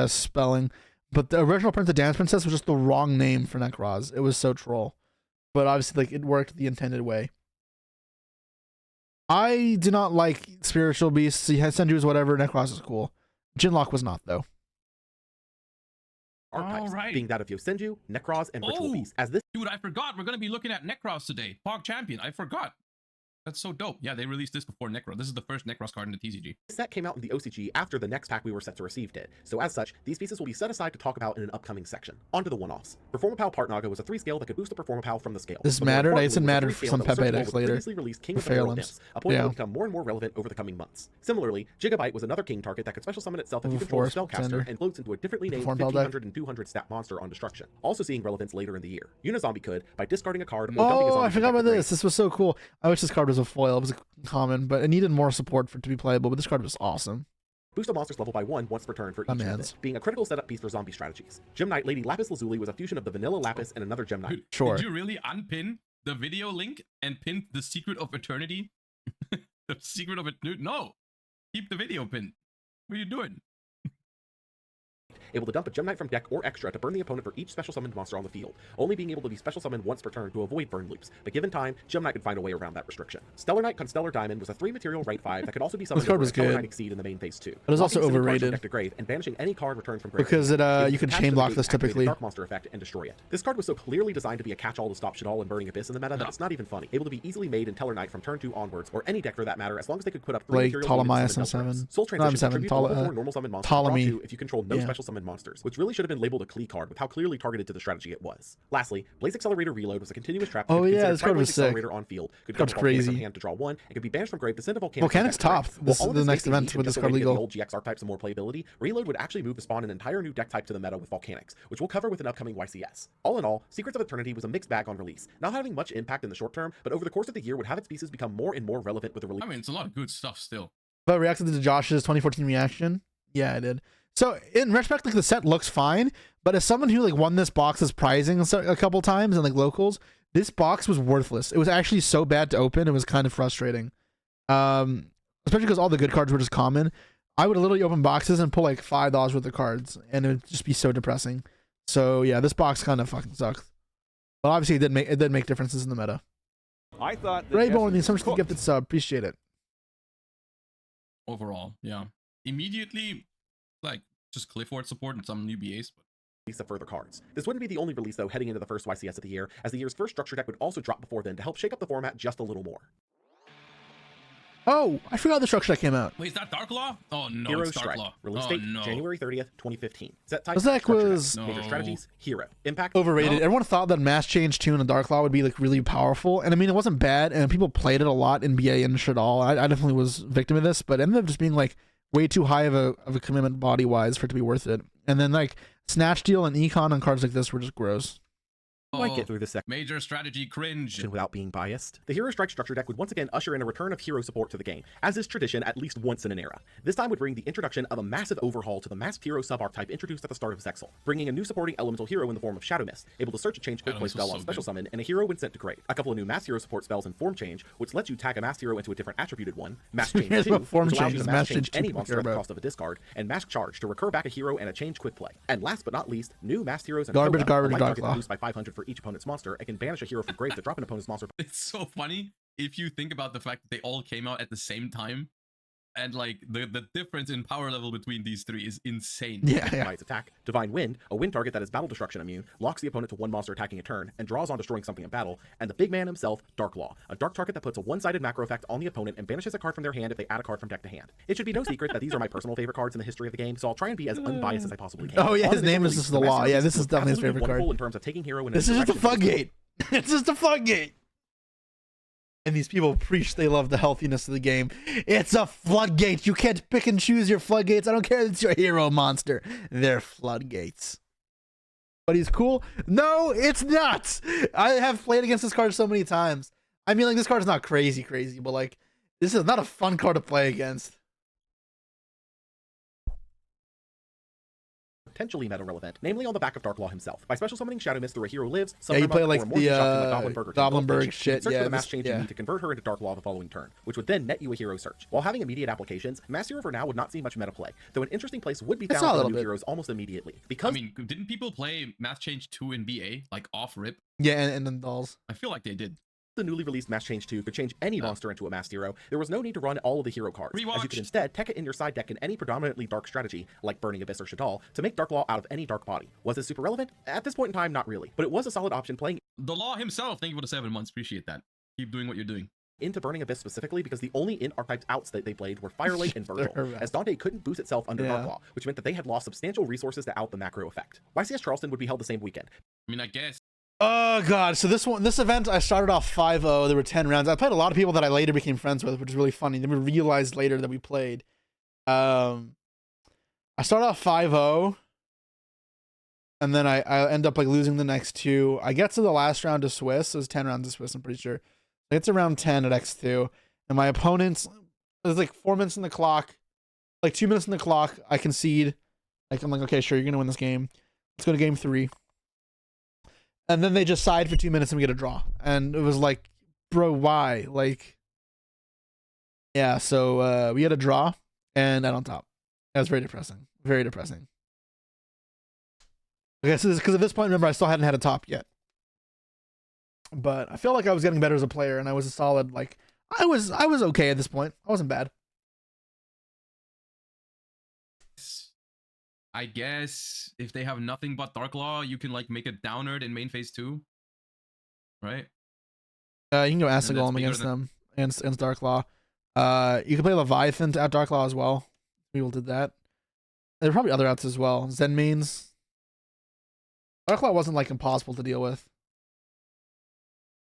spelling. But the original Prince of Dance Princess was just the wrong name for Necroz. It was so troll. But obviously, like, it worked the intended way. I do not like spiritual beasts. Senju's whatever. Necroz is cool. Jinlock was not, though. Archetypes, being that of Yosenju, Necroz, and Ritual Beast. As this Dude, I forgot. We're going to be looking at Necroz today. Pog Champion. I forgot. That's so dope. Yeah, they released this before Necro. This is the first Necroz card in the TCG. set came out in the OCG after the next pack we were set to receive did, so as such, these pieces will be set aside to talk about in an upcoming section. On to the one-offs. Performapal Part Naga was a 3-scale that could boost the Performapal from the scale. This But more mattered. I importantly, said was a mattered 3-scale for some that was Pepe searchable decks with later. previously released King of the Fail World imps. Nymphs, a point that Yeah. will become more and more relevant over the coming months. Similarly, Gigabyte was another king target that could special summon itself if you control a Force spellcaster Pretender. and floats into a differently named Performapal 1500 and 200 stat monster on destruction. Also seeing relevance later in the year. Unizombie could, by discarding a card or dumping a zombie Oh, I forgot from about deck to this. This was so cool. I wish this card was a foil. It was a common, but it needed more support for it to be playable. But this card was awesome. boost a monster's level by 1 once per turn for each Dumb method, hands. being a critical setup piece for zombie strategies. Gem Knight Lady Lapis Lazuli was a fusion of the vanilla Lapis and another Gem Knight. Dude, Sure. Did you really unpin the video link and pin the Secret of Eternity? The Secret of it? No. Keep the video pin. What are you doing? Able to dump a Gem Knight from deck or extra to burn the opponent for each special summoned monster on the field, only being able to be special summoned once per turn to avoid burn loops, but given time, Gem Knight could find a way around that restriction. Stellar Knight Constellar Diamond was a 3-material right 5 that could also be summoned card over was a Stellar good. Knight Exceed in the main phase 2. It was also Blocking city cards from overrated. deck to grave and banishing any card returned from grave. Because it, Able you to can attach chain to the block gate, this activate a typically. Dark Monster effect and destroy it. This card was so clearly designed to be a catch-all to stop Shaddoll and Burning Abyss in the meta that it's not even funny. Able to be easily made in Teller Knight from turn 2 onwards, or any deck for that matter, as long as they could put up 3 Like material Ptolemy units and SM7. summon Soul No, I'm Transition 7. contributes level 4 normal summon monsters, Ptolemy. draw 2 if you control no Yeah. special summon monsters, which really should have been labeled a Klee card with how clearly targeted to the strategy it was. Lastly, Blaze Accelerator Reload was a continuous trap. Oh, that could yeah, consider this card Tri-Blaze was sick. Accelerator on field, could Card's come Volcanics crazy. in hand to draw 1, and could be banished from grave to send a Volcanics. Volcanics topped. While This all is of the this next makes event each with just this a card way to give the legal. old GX archetype some more playability, Reload would actually move to spawn an entire new deck type to the meta with Volcanics, which we'll cover with an upcoming YCS. All in all, Secrets of Eternity was a mixed bag on release, not having much impact in the short term, but over the course of the year would have its pieces become more and more relevant with the release. I mean, it's a lot of good stuff still. But reacted to Josh's 2014 reaction? Yeah, I did. So in retrospect, like the set looks fine, but as someone who like won this box as prizing a couple times in like locals, this box was worthless. It was actually so bad to open. It was kind of frustrating. Especially because all the good cards were just common. I would literally open boxes and pull like $5 worth of cards, and it would just be so depressing. So yeah, this box kind of fucking sucks. But obviously, it did make differences in the meta. I thought Rainbow and so much for the gifted sub. Appreciate it. Overall, yeah. Immediately, like, just Clifford support and some new BAs. But Of further cards. This wouldn't be the only release though heading into the first YCS of the year, as the year's first structure deck would also drop before then to help shake up the format just a little more. Oh, I forgot the structure that came out. wait, is that Dark Law? Oh no, Hero it's Dark Strike. Law. Release Oh date no. January 30th, 2015. Set type This deck structure was- Major No. strategies Hero. Impact Overrated. No. Everyone thought that Mass Change 2 and the Dark Law would be like really powerful, and I mean it wasn't bad, and people played it a lot in BA and Shaddoll. I definitely was victim of this, but it ended up just being like way too high of a commitment body wise for it to be worth it. And then like Snatch Deal and Econ on cards like this were just gross. might Oh, get through this section major strategy cringe. without being biased. The Hero Strike structure deck would once again usher in a return of hero support to the game, as is tradition at least once in an era. This time would bring the introduction of a massive overhaul to the masked hero sub-archetype introduced at the start of Zexal, bringing a new supporting elemental hero in the form of Shadow Mist, able to search and change quick Shadow play Mist was spell so on special good. summon, and a hero when sent to grave. A couple of new mass hero support spells and form change, which lets you tag a masked hero into a different attributed one, mass change Here's 2, what form which allows change you is. to Mass mass change change 2 any people monster care at the about. cost of a discard, and mask charge to recur back a hero and a change quick play. And last but not least, new masked heroes and Garbage, Koga, garbage, a light Dark target Law. reduced by 500 for each opponent's monster, and can banish a hero from grave to drop an opponent's monster. It's so funny if you think about the fact that they all came out at the same time, and like the difference in power level between these three is insane. Yeah. By its attack, Divine Wind, a wind target that is battle destruction immune, locks the opponent to one monster attacking a turn, and draws on destroying something in battle, and the big man himself, Dark Law, a dark target that puts a one-sided macro effect on the opponent and banishes a card from their hand if they add a card from deck to hand. It should be no secret that these are my personal favorite cards in the history of the game, so I'll try and be as unbiased as I possibly can. Oh, yeah, On his initial name is release, just the Master Law. Yeah, Release this is was definitely his absolutely favorite card. wonderful in terms of taking hero in a This is just a direction. floodgate. It's just a floodgate. And these people preach they love the healthiness of the game. It's a floodgate. You can't pick and choose your floodgates. I don't care if it's your hero monster. They're floodgates. But he's cool? No, it's not. I have played against this card so many times. I mean, like, this card's not crazy, but like, this is not a fun card to play against. potentially meta-relevant, namely on the back of Darklaw himself. By special summoning Shadow Mist through a hero lives, Yeah, you play like the Goblinberg shit. Search Yeah, for the mass change you need to convert her into Darklaw the following turn, which would then net you a hero search. While having immediate applications, Mass Hero for now would not see much meta play, though an interesting place would be found for the new heroes almost immediately. Because I mean, didn't people play Mass Change 2 in BA like off rip? Yeah, and then dolls. I feel like they did. the newly released Mass Change 2 could change any monster into a masked hero, there was no need to run all of the hero cards, as you could instead tech it in your side deck in any predominantly dark strategy, like Burning Abyss or Shadal, to make Darklaw out of any dark body. Was this super relevant? At this point in time, not really, but it was a solid option playing The Law himself, thank you for the 7 months, appreciate that. Keep doing what you're doing. into Burning Abyss specifically because the only in-archetyped outs that they played were Firelake and Virgil, as Dante couldn't boost itself under Darklaw, which meant that they had lost substantial resources to out the macro effect. YCS Charleston would be held the same weekend. I mean, I guess. Oh god, so this event I started off 5-0, there were 10 rounds. I played a lot of people that I later became friends with, which is really funny. Then we realized later that we played. I started off 5-0, and then I end up like losing the next two. I get to the last round of Swiss. It was 10 rounds of Swiss, I'm pretty sure. I get to round 10 at X2, and my opponent's, there's like 4 minutes in the clock, like 2 minutes in the clock, I concede. Like I'm like, okay, sure, you're gonna win this game. Let's go to game 3. And then they just side for 2 minutes and we get a draw. And it was like, bro, why? Like, yeah, so we had a draw and out on top. That was very depressing. Very depressing. Okay, so because at this point, remember, I still hadn't had a top yet. But I feel like I was getting better as a player and I was a solid, like, I was okay at this point. I wasn't bad. I guess if they have nothing but Darklaw, you can like make a downerd in main phase 2, right? You can go Acid Golem against them and Darklaw. You can play Leviathan at Darklaw as well. People did that. There were probably other outs as well. Zen mains. Darklaw wasn't like impossible to deal with.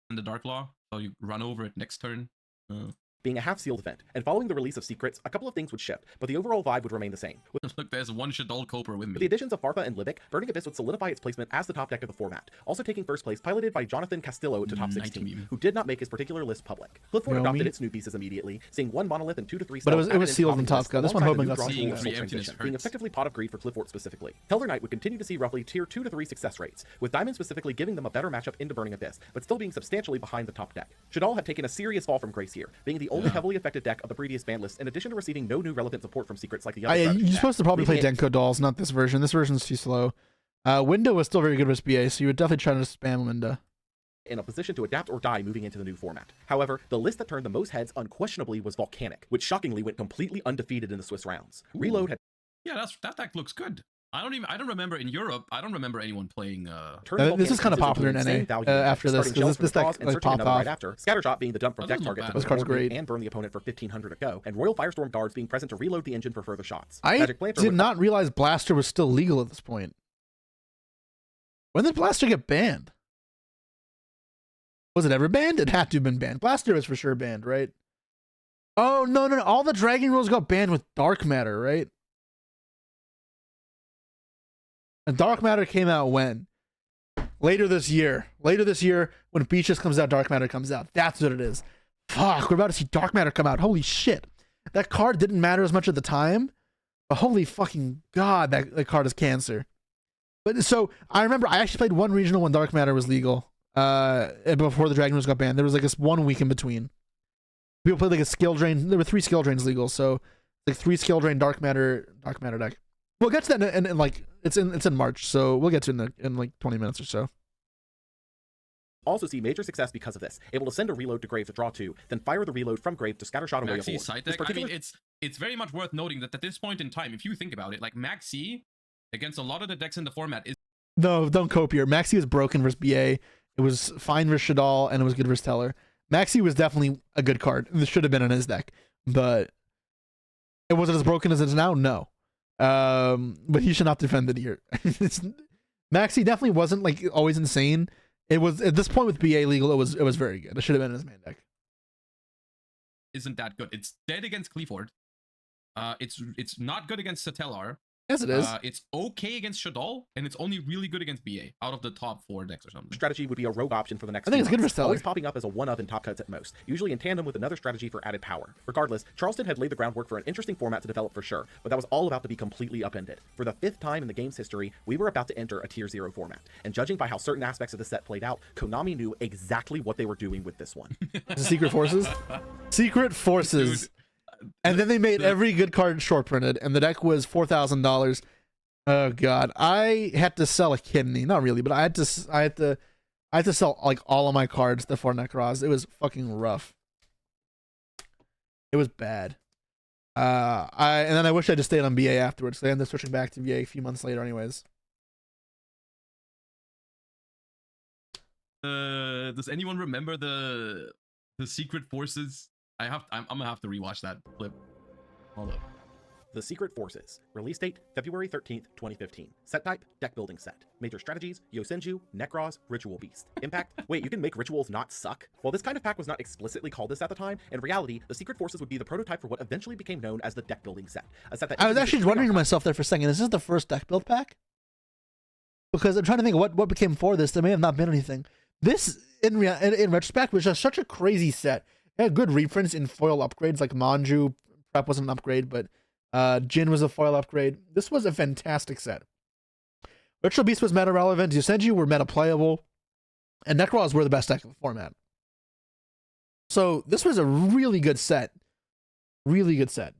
And the Darklaw, so you run over it next turn. Being a half-sealed event, and following the release of Secrets, a couple of things would shift, but the overall vibe would remain the same. Look, there's one Shadal Coper with me. With the additions of Fartha and Libic, Burning Abyss would solidify its placement as the top deck of the format, also taking first place piloted by Jonathan Castillo to top 16, who did not make his particular list public. Clifford adopted its new pieces immediately, seeing 1 monolith and 2 to 3 spells. But it was sealed in top. This one hoping got being effectively Pot of Greed for Clifford specifically. Telder Knight would continue to see roughly tier 2 to 3 success rates, with Diamond specifically giving them a better matchup into Burning Abyss, but still being substantially behind the top deck. Shadal had taken a serious fall from grace here, being the only heavily affected deck of the previous ban list, in addition to receiving no new relevant support from Secrets like the other. You're supposed to probably play Denko dolls, not this version. This version's too slow. Window was still very good with BA, so you would definitely try to spam Window. In a position to adapt or die moving into the new format. However, the list that turned the most heads unquestionably was Volcanic, which shockingly went completely undefeated in the Swiss rounds. Ooh. Reload had that deck looks good. I don't remember in Europe. I don't remember anyone playing. This is kind of popular in NA after this because this deck like popped off. Right after Scattershot being the dump from deck target to this card's great and burn the opponent for 1500 a go, and Royal Firestorm guards being present to reload the engine for further shots. I did not realize Blaster was still legal at this point. When did Blaster get banned? Was it ever banned? It had to have been banned. Blaster was for sure banned, right? Oh no! All the Dragon rules got banned with Dark Matter, right? And Dark Matter came out when? Later this year. Later this year, when Beaches comes out, Dark Matter comes out. That's what it is. Fuck, we're about to see Dark Matter come out. Holy shit. That card didn't matter as much at the time, but holy fucking god, that card is cancer. But so, I remember I actually played one regional when Dark Matter was legal, before the Dragon Rules got banned. There was like this 1 week in between. People played like a skill drain. There were 3 skill drains legal, so like 3 skill drain Dark Matter deck. We'll get to that in like it's in March, so we'll get to it in like 20 minutes or so. Also see major success because of this. Able to send a reload to grave to draw 2, then fire the reload from grave to scattershot away a board. Side deck. I mean, it's very much worth noting that at this point in time, if you think about it, like Maxi against a lot of the decks in the format is no, don't cope here. Maxi was broken versus BA. It was fine versus Shadal, and it was good versus Teller. Maxi was definitely a good card. This should have been in his deck, but it wasn't as broken as it is now. No. But he should not defend it here. Maxi definitely wasn't like always insane. It was at this point with BA legal. It was very good. It should have been in his main deck. Isn't that good? It's dead against Clifford. It's not good against Satellar. Yes, it is. It's okay against Shaddoll, and it's only really good against BA out of the top 4 decks or something. Strategy would be a rogue option for the next I think few it's good months, for Stellar. always popping up as a one-of in top cuts at most, usually in tandem with another strategy for added power. Regardless, Charleston had laid the groundwork for an interesting format to develop for sure, but that was all about to be completely upended. For the 5th time in the game's history, we were about to enter a Tier 0 format, and judging by how certain aspects of the set played out, Konami knew exactly what they were doing with this one. The Secret Forces? Secret Forces. Dude, and then they made every good card short printed, and the deck was $4,000. Oh god, I had to sell a kidney. Not really, but I had to sell like all of my cards to 4 Necros. It was fucking rough. It was bad. And then I wish I just stayed on BA afterwards. So I ended up switching back to BA a few months later, anyways. Does anyone remember the Secret Forces? I'm gonna have to rewatch that clip. Hold up. The Secret Forces. Release date, February 13th, 2015. Set type, deck building set. Major strategies, Yosenju, Necros, Ritual Beast. Impact, wait, you can make rituals not suck? While this kind of pack was not explicitly called this at the time, in reality, the Secret Forces would be the prototype for what eventually became known as the deck building set. A set that I was actually wondering to myself there for a second, is this the first deck build pack? Because I'm trying to think of what became before this. There may have not been anything. This, in retrospect, was just such a crazy set. It had good reprints in foil upgrades, like Manju. Prep wasn't an upgrade, but Jin was a foil upgrade. This was a fantastic set. Ritual Beast was meta relevant. Yosenju were meta playable, and Necros were the best deck of the format. So this was a really good set. Really good set.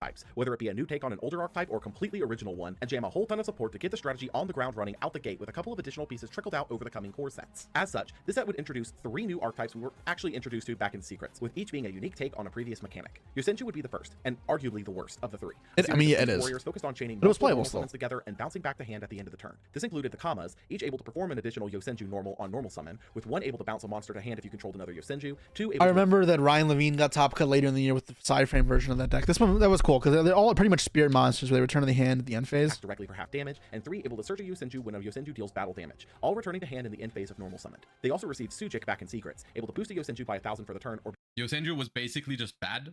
Types, whether it be a new take on an older archetype or a completely original one, and jam a whole ton of support to get the strategy on the ground running out the gate with a couple of additional pieces trickled out over the coming core sets. As such, this set would introduce 3 new archetypes we were actually introduced to back in Secrets, with each being a unique take on a previous mechanic. Yosenju would be the first, and arguably the worst of the 3. It is. Warriors focused on chaining but it was playable normal still. summons together and bouncing back to hand at the end of the turn. This included the Kamas, each able to perform an additional Yosenju normal on normal summon, with 1 able to bounce a monster to hand if you controlled another Yosenju, 2 able I remember that Ryan Levine got top cut later in the year with the side frame version of that deck. This one, that was cool, because they're all pretty much spirit monsters where they return to the hand at the end phase. Directly for half damage, and 3 able to search a Yosenju when a Yosenju deals battle damage, all returning to hand in the end phase of normal summoned. They also received Sujik back in Secrets, able to boost a Yosenju by 1,000 for the turn, or Yosenju was basically just bad.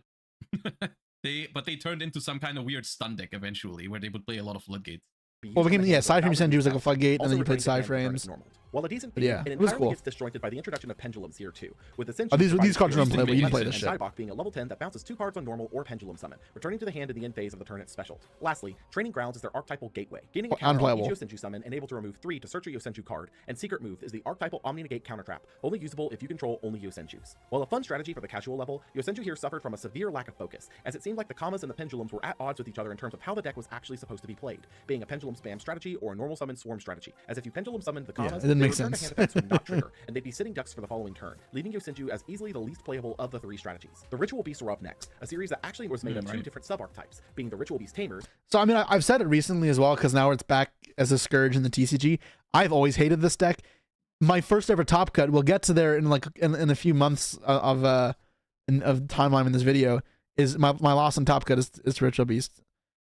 But they turned into some kind of weird stun deck eventually, where they would play a lot of floodgates. Well, side frame Yosenju was like a floodgate, and also then you played returning to side hand when the turn frames. is normal. While a decent But piece, yeah, it it was entirely cool. gets disjointed by the introduction of Pendulums here too, with These cards are unplayable. You can play this and shit. Dybok being a level 10 that bounces 2 cards on normal or Pendulum summon, returning to the hand in the end phase of the turn at special. Lastly, Training Grounds is their archetypal gateway, gaining a counter on each Yosenju summon and able to remove 3 to search a Yosenju card, and Secret Move is the archetypal Omni-Negate counter trap, only usable if you control only Yosenjus. While a fun strategy for the casual level, Yosenju here suffered from a severe lack of focus, as it seemed like the Kamas and the Pendulums were at odds with each other in terms of how the deck was actually supposed to be played, being a Pendulum spam strategy or a normal summon swarm strategy, as if you Pendulum summoned the Kamas, it didn't make return to sense. hand effects would not trigger, and they'd be sitting ducks for the following turn, leaving Yosenju as easily the least playable of the 3 strategies. The Ritual Beasts were up next, a series that actually was made of 2 different sub-archetypes, being the Ritual Beast Tamers. So I mean, I've said it recently as well, because now it's back as a scourge in the TCG. I've always hated this deck. My first ever top cut, we'll get to there in like in a few months of timeline in this video, is my loss on top cut is Ritual Beast,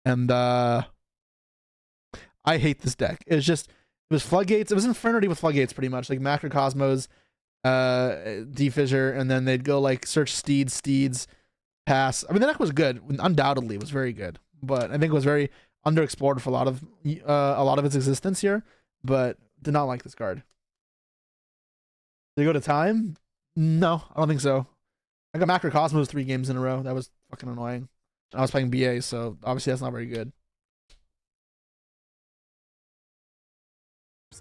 and I hate this deck. It was floodgates. It was Infernity with floodgates pretty much, like Macrocosmos, Defissure, and then they'd go like search steeds, pass. I mean, the deck was good. Undoubtedly, it was very good, but I think it was very underexplored for a lot of its existence here. But did not like this card. Did it go to time? No, I don't think so. I got Macrocosmos 3 games in a row. That was fucking annoying. I was playing BA, so obviously that's not very good.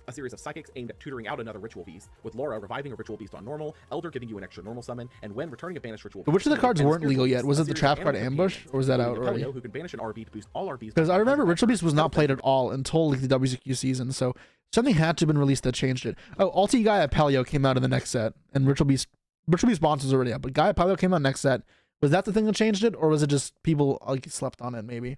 A series of psychics aimed at tutoring out another Ritual Beast, with Laura reviving a Ritual Beast on normal, Elder giving you an extra normal summon, and when returning a banished Ritual Beast. But which of the cards and weren't legal yet? Was it the trap card series of Ambush, or was that out already? Pelio, who can banish an RB to boost all RBs. Because I remember Ritual Beast was not played at all until like the WCQ season, so something had to have been released that changed it. Oh, Ulti Gaia Paleo came out in the next set, and Ritual Beast Bonds was already out, but Gaia Paleo came out next set. Was that the thing that changed it, or was it just people like slept on it maybe?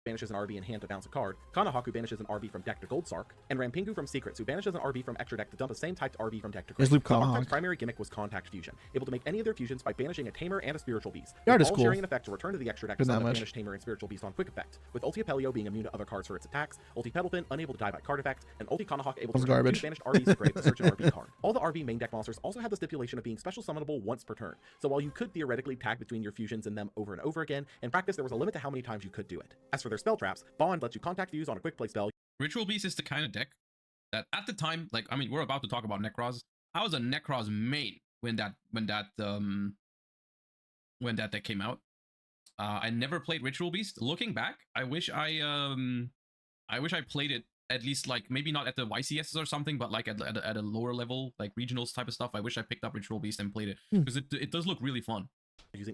banishes an RB in hand to bounce a card, Kanahaku banishes an RB from deck to Gold Sark, and Rampingu from Secrets, who banishes an RB from extra deck to dump a same typed RB from deck to grave. Loop Kanahaku's primary gimmick was Contact Fusion, able to make any of their fusions by banishing a Tamer and a Spiritual Beast, Yard with is all cool. sharing an effect to return to the extra deck to summon a banished Tamer and Spiritual Beast on quick effect, with Ulti Apelio being immune to other cards for its attacks, Ulti Pedalpin unable to die by card effect, and Ulti Kanahak able to return 2 banished RBs to grave to search an RB card. All the RB main deck monsters also have the stipulation of being special summonable once per turn, so while you could theoretically tag between your fusions and them over and over again, in practice there was a limit to how many times you could do it. As for their spell traps, Bond lets you contact fuse on a quick play spell. Ritual Beast is the kind of deck that at the time, like, I mean, we're about to talk about Necros. I was a Necros main when that deck came out. I never played Ritual Beast. Looking back, I wish I played it at least, like, maybe not at the YCSs or something, but like at a lower level, like regionals type of stuff. I wish I picked up Ritual Beast and played it, because it does look really fun.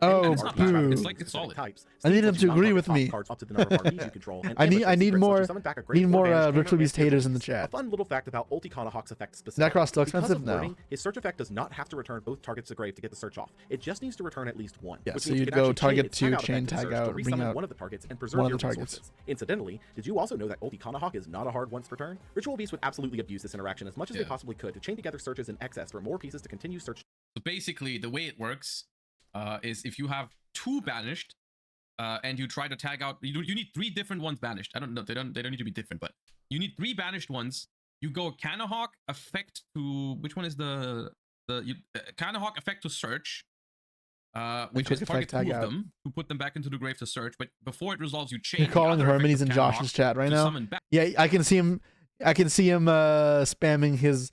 Oh, it's not boo. bad. It's solid. I need him to agree with me. I need more Ritual Beast haters in the chat. A fun little fact about Ulti Kanahak's effect specifically. Necros still expensive now. Wording, his search effect does not have to return both targets to grave to get the search off. It just needs to return at least one. Yeah, which so means you you'd can go actually target chain 2, its chain tag tag out, out, to bring resummon out one of the targets and preserve one of your the targets. resources. Incidentally, did you also know that Ulti Kanahak is not a hard once per turn? Ritual Beast would absolutely abuse this interaction as much as they possibly could to chain together searches in excess for more pieces to continue search. So basically, the way it works is if you have 2 banished, and you try to tag out, you need 3 different ones banished. I don't know, they don't need to be different, but you need 3 banished ones. You go Kanahak effect to, which one is Kanahak effect to search, which is target 2 of them, who put them back into the grave to search. But before it resolves, you change. You're calling Hermes in Josh's chat right now. Yeah, I can see him spamming his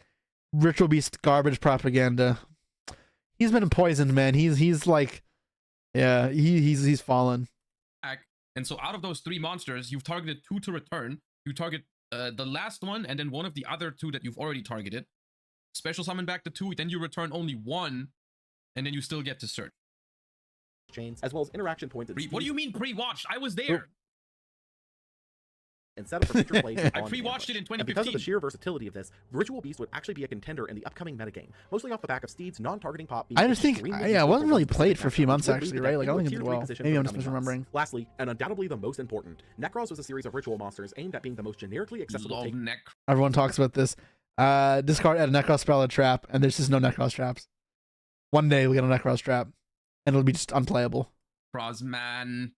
Ritual Beast garbage propaganda. He's been poisoned, man. He's like, yeah, he's fallen. And so out of those 3 monsters, you've targeted 2 to return. You target the last one, and then one of the other 2 that you've already targeted. Special summon back the 2, then you return only 1, and then you still get to search. Chains, as well as interaction points. What do you mean pre-watched? I was there. And set up for future plays. I pre-watched it in 2015. And because of the sheer versatility of this, Ritual Beast would actually be a contender in the upcoming metagame, mostly off the back of Steed's non-targeting pop. I just think, yeah, it wasn't really played for a few months actually, right? Like, I don't think it did well. Maybe I'm just misremembering. Lastly, and undoubtedly the most important, Necros was a series of ritual monsters aimed at being the most generically accessible. Everyone talks about this. Discard add a Necros spell or trap, and there's just no Necros traps. One day we get a Necros trap, and it'll be just unplayable. Necros, man.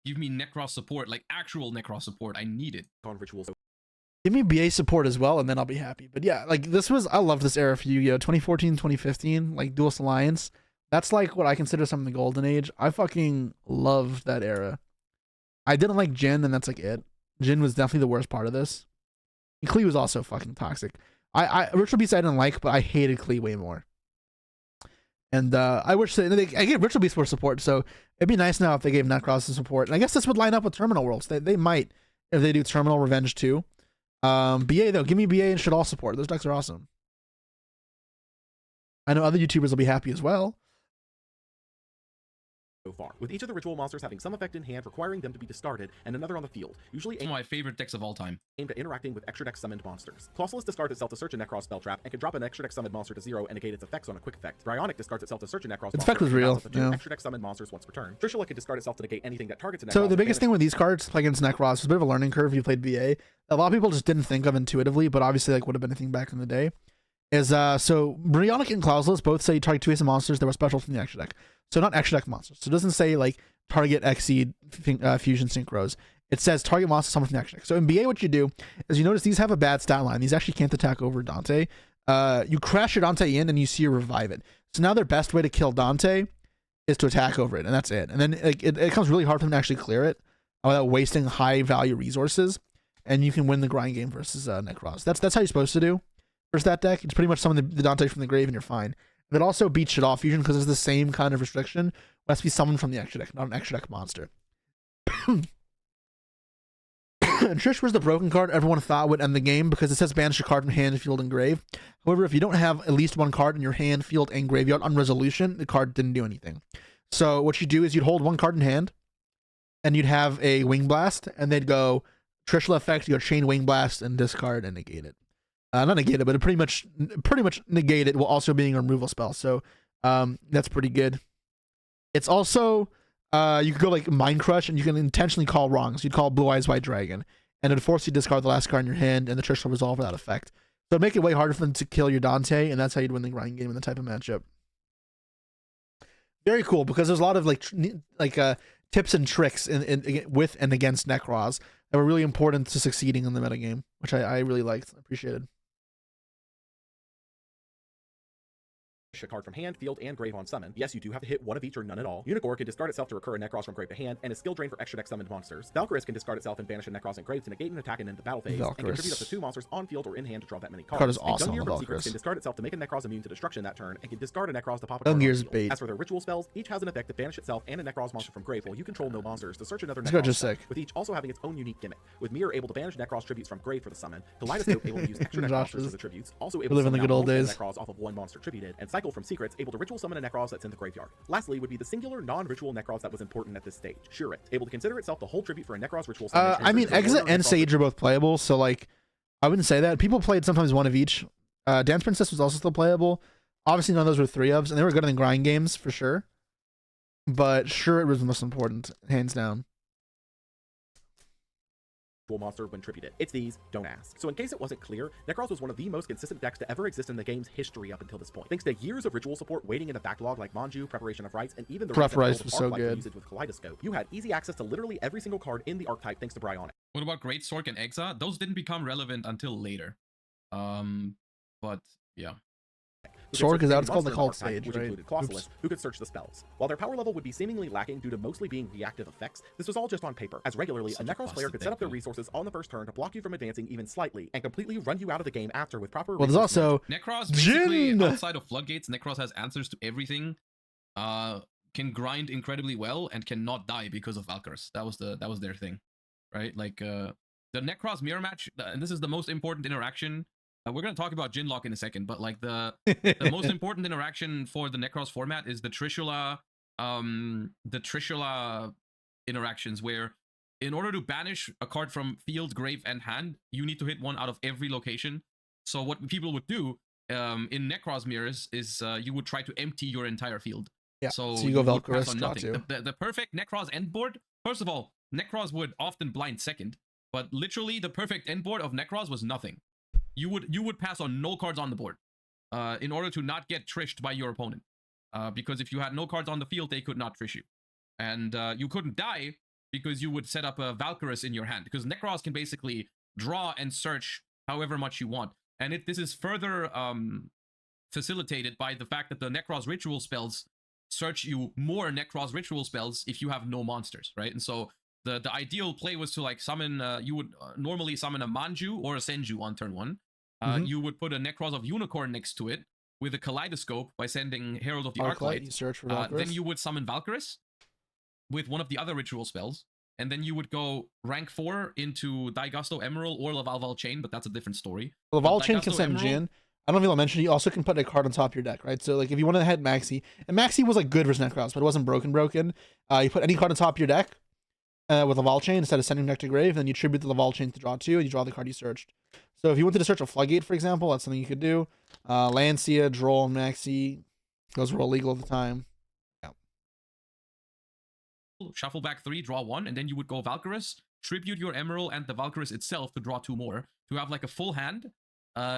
Give me Necros support, like actual Necros support. I need it. On rituals. Give me BA support as well, and then I'll be happy. But yeah, like I love this era for Yu-Gi-Oh! 2014, 2015, like Duelist Alliance. That's like what I consider some of the golden age. I fucking loved that era. I didn't like Jin, and that's like it. Jin was definitely the worst part of this. And Klee was also fucking toxic. Ritual Beast I didn't like, but I hated Klee way more. And I wish I gave Ritual Beast more support, so it'd be nice now if they gave Necros some support. And I guess this would line up with Terminal Worlds. They might if they do Terminal Revenge 2. BA though, give me BA and Shaddoll support. Those decks are awesome. I know other YouTubers will be happy as well. So far, with each of the ritual monsters having some effect in hand requiring them to be discarded and another on the field, usually one of my favorite decks of all time, aimed at interacting with extra deck summoned monsters. Colossalus discards itself to search a Necros spell trap and can drop an extra deck summoned monster to 0 and negate its effects on a quick effect. Bryonic discards itself to search a Necros monster. Its effect was real. Yeah. Extra deck summoned monsters once per turn. Trishula can discard itself to negate anything that targets a Necros. So the biggest thing with these cards like against Necros was a bit of a learning curve. You played BA. A lot of people just didn't think of intuitively, but obviously like would have been a thing back in the day. Is so Bryonic and Clauselus both say you target 2 ace monsters that were special from the extra deck. So not extra deck monsters. So it doesn't say like target Exceed Fusion Synchros. It says target monster summon from the extra deck. So in BA what you do is you notice these have a bad stat line. These actually can't attack over Dante. You crash your Dante in and you see you revive it. So now their best way to kill Dante is to attack over it, and that's it. And then like, it becomes really hard for them to actually clear it without wasting high value resources. And you can win the grind game versus Necros. That's how you're supposed to do versus that deck. It's pretty much summon the Dante from the grave and you're fine. It also beats Shaddoll Fusion because it's the same kind of restriction. It has to be summoned from the extra deck, not an extra deck monster. Trish was the broken card everyone thought would end the game because it says banish a card from hand, field, and grave. However, if you don't have at least one card in your hand, field, and graveyard on resolution, the card didn't do anything. So what you do is you'd hold one card in hand, and you'd have a Wing Blast, and they'd go Trishula effect, you go Chain Wing Blast, and discard and negate it. Not negate it, but it pretty much negate it while also being a removal spell. So that's pretty good. It's also you could go like Mind Crush, and you can intentionally call wrong. So you'd call Blue Eyes White Dragon, and it'd force you to discard the last card in your hand, and the Trish will resolve without effect. So it'd make it way harder for them to kill your Dante, and that's how you'd win the grind game in the type of matchup. Very cool, because there's a lot of tips and tricks in with and against Necroz that were really important to succeeding in the metagame, which I really liked, appreciated. A card from hand, field, and grave on summon. Yes, you do have to hit one of each or none at all. Yugioh can discard itself to recur a Necroz from grave to hand, and is skill drain for extra deck summoned monsters. Valkyrie can discard itself and banish a Necroz in grave to negate an attack and end the battle phase, and contribute up to 2 monsters on field or in hand to draw that many cards. Card is awesome. Gungnir can discard itself to make a Necroz immune to destruction that turn, and can discard a Necroz to pop a card Gungnir's on field. bait. As for their ritual spells, each has an effect to banish itself and a Necroz monster from grave, while you control no monsters to search another This card Necroz just spell, sick. with each also having its own unique gimmick. With Mirror able to banish Necroz tributes from grave for the summon, Kaleidoscope able to use extra Necroz monsters for the tributes, also able to live in the summon good old days. Necroz off of one monster tributed, and Cycle from Secrets able to ritual summon a Necroz that's in the graveyard. Lastly would be the singular non-ritual Necroz that was important at this stage, Shurit, able to consider itself the whole tribute for a Necroz ritual summon. I mean, Exit and Sage are both playable, so like, I wouldn't say that. People played sometimes one of each. Dance Princess was also still playable. Obviously, none of those were 3-ofs, and they were good in grind games for sure. But Shurit was the most important, hands down. Monster when tributed. It's these, don't ask. So in case it wasn't clear, Necroz was one of the most consistent decks to ever exist in the game's history up until this point. Thanks to years of ritual support waiting in the backlog like Manju, Preparation of Rites, and even the Prep Rites was so good. Usage with Kaleidoscope, you had easy access to literally every single card in the archetype thanks to Bryonic. What about Great Sork and Exa? Those didn't become relevant until later. But yeah. Sork is out, it's called the Cult Stage, which right? included Clausulus, who could search the spells. While their power level would be seemingly lacking due to mostly being reactive effects, this was all just on paper, as regularly a Necroz player could set up their resources on the first turn to block you from advancing even slightly, and completely run you out of the game after with proper Well, there's also Necroz, basically, outside of Floodgates, Necroz has answers to everything, can grind incredibly well, and cannot die because of Valkyrs. That was their thing, right? Like, the Necroz mirror match, and this is the most important interaction. We're going to talk about Jinlock in a second, but like the most important interaction for the Necroz format is the Trishula interactions, where in order to banish a card from field, grave, and hand, you need to hit one out of every location. So what people would do in Necroz mirrors is you would try to empty your entire field. Yeah. So you go would pass Valkyris, on draw nothing. 2. The perfect Necroz end board. First of all, Necroz would often blind second, but literally the perfect end board of Necroz was nothing. You would pass on no cards on the board in order to not get trished by your opponent. Because if you had no cards on the field, they could not trish you. And you couldn't die because you would set up a Valkyris in your hand. Because Necroz can basically draw and search however much you want. And this is further facilitated by the fact that the Necroz ritual spells search you more Necroz ritual spells if you have no monsters, right? And so the ideal play was to like summon, you would normally summon a Manju or a Senju on turn 1. You would put a Necroz of Unicorn next to it with a Kaleidoscope by sending Herald of the Arclight. You search for Valkyris. Then you would summon Valkyris with one of the other ritual spells. And then you would go rank 4 into Daigusto Emerald or Laval Chain, but that's a different story. Laval Chain can send Jin. I don't know if you'll mention, you also can put a card on top of your deck, right? So like if you want to head Maxi, and Maxi was like good versus Necroz, but it wasn't broken. You put any card on top of your deck with Laval Chain instead of sending deck to grave, then you tribute the Laval Chain to draw 2, and you draw the card you searched. So if you wanted to search a Floodgate, for example, that's something you could do. Lancia, Droll, Maxi, those were illegal at the time. Yeah. Shuffle back 3, draw 1, and then you would go Valkyris, tribute your Emerald and the Valkyris itself to draw 2 more, to have like a full hand.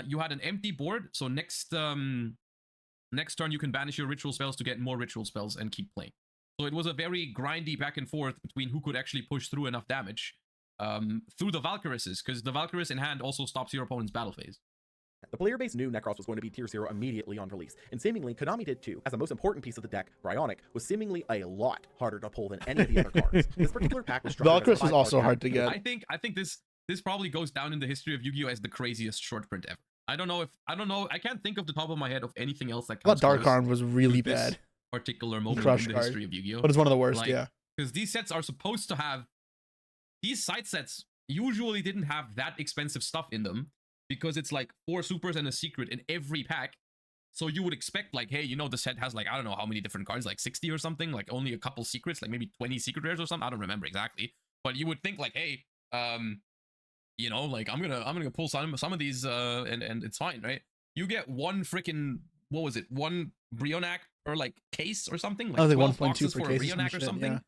You had an empty board, so next turn you can banish your ritual spells to get more ritual spells and keep playing. So it was a very grindy back and forth between who could actually push through enough damage through the Valkyrises, because the Valkyris in hand also stops your opponent's battle phase. The player base knew Necroz was going to be tier 0 immediately on release, and seemingly Konami did too, as the most important piece of the deck, Bryonic, was seemingly a lot harder to pull than any of the other cards. This particular pack was Valkyris was also hard to get. I think this probably goes down in the history of Yu-Gi-Oh! As the craziest short print ever. I don't know, I can't think of the top of my head of anything else that comes Dark Arm was really bad. Particular moment in the history of Yu-Gi-Oh! But it's one of the worst, like, yeah. Because these sets are supposed to have, these side sets usually didn't have that expensive stuff in them, because it's like 4 supers and a secret in every pack. So you would expect like, hey, you know, the set has like, I don't know how many different cards, like 60 or something, like only a couple secrets, like maybe 20 secret rares or something. I don't remember exactly, but you would think like, hey, you know, like I'm gonna pull some of these and it's fine, right? You get one freaking, what was it, one Brionac or like case or something, like 12 1.2 boxes for a cases Brionac or something. Yeah.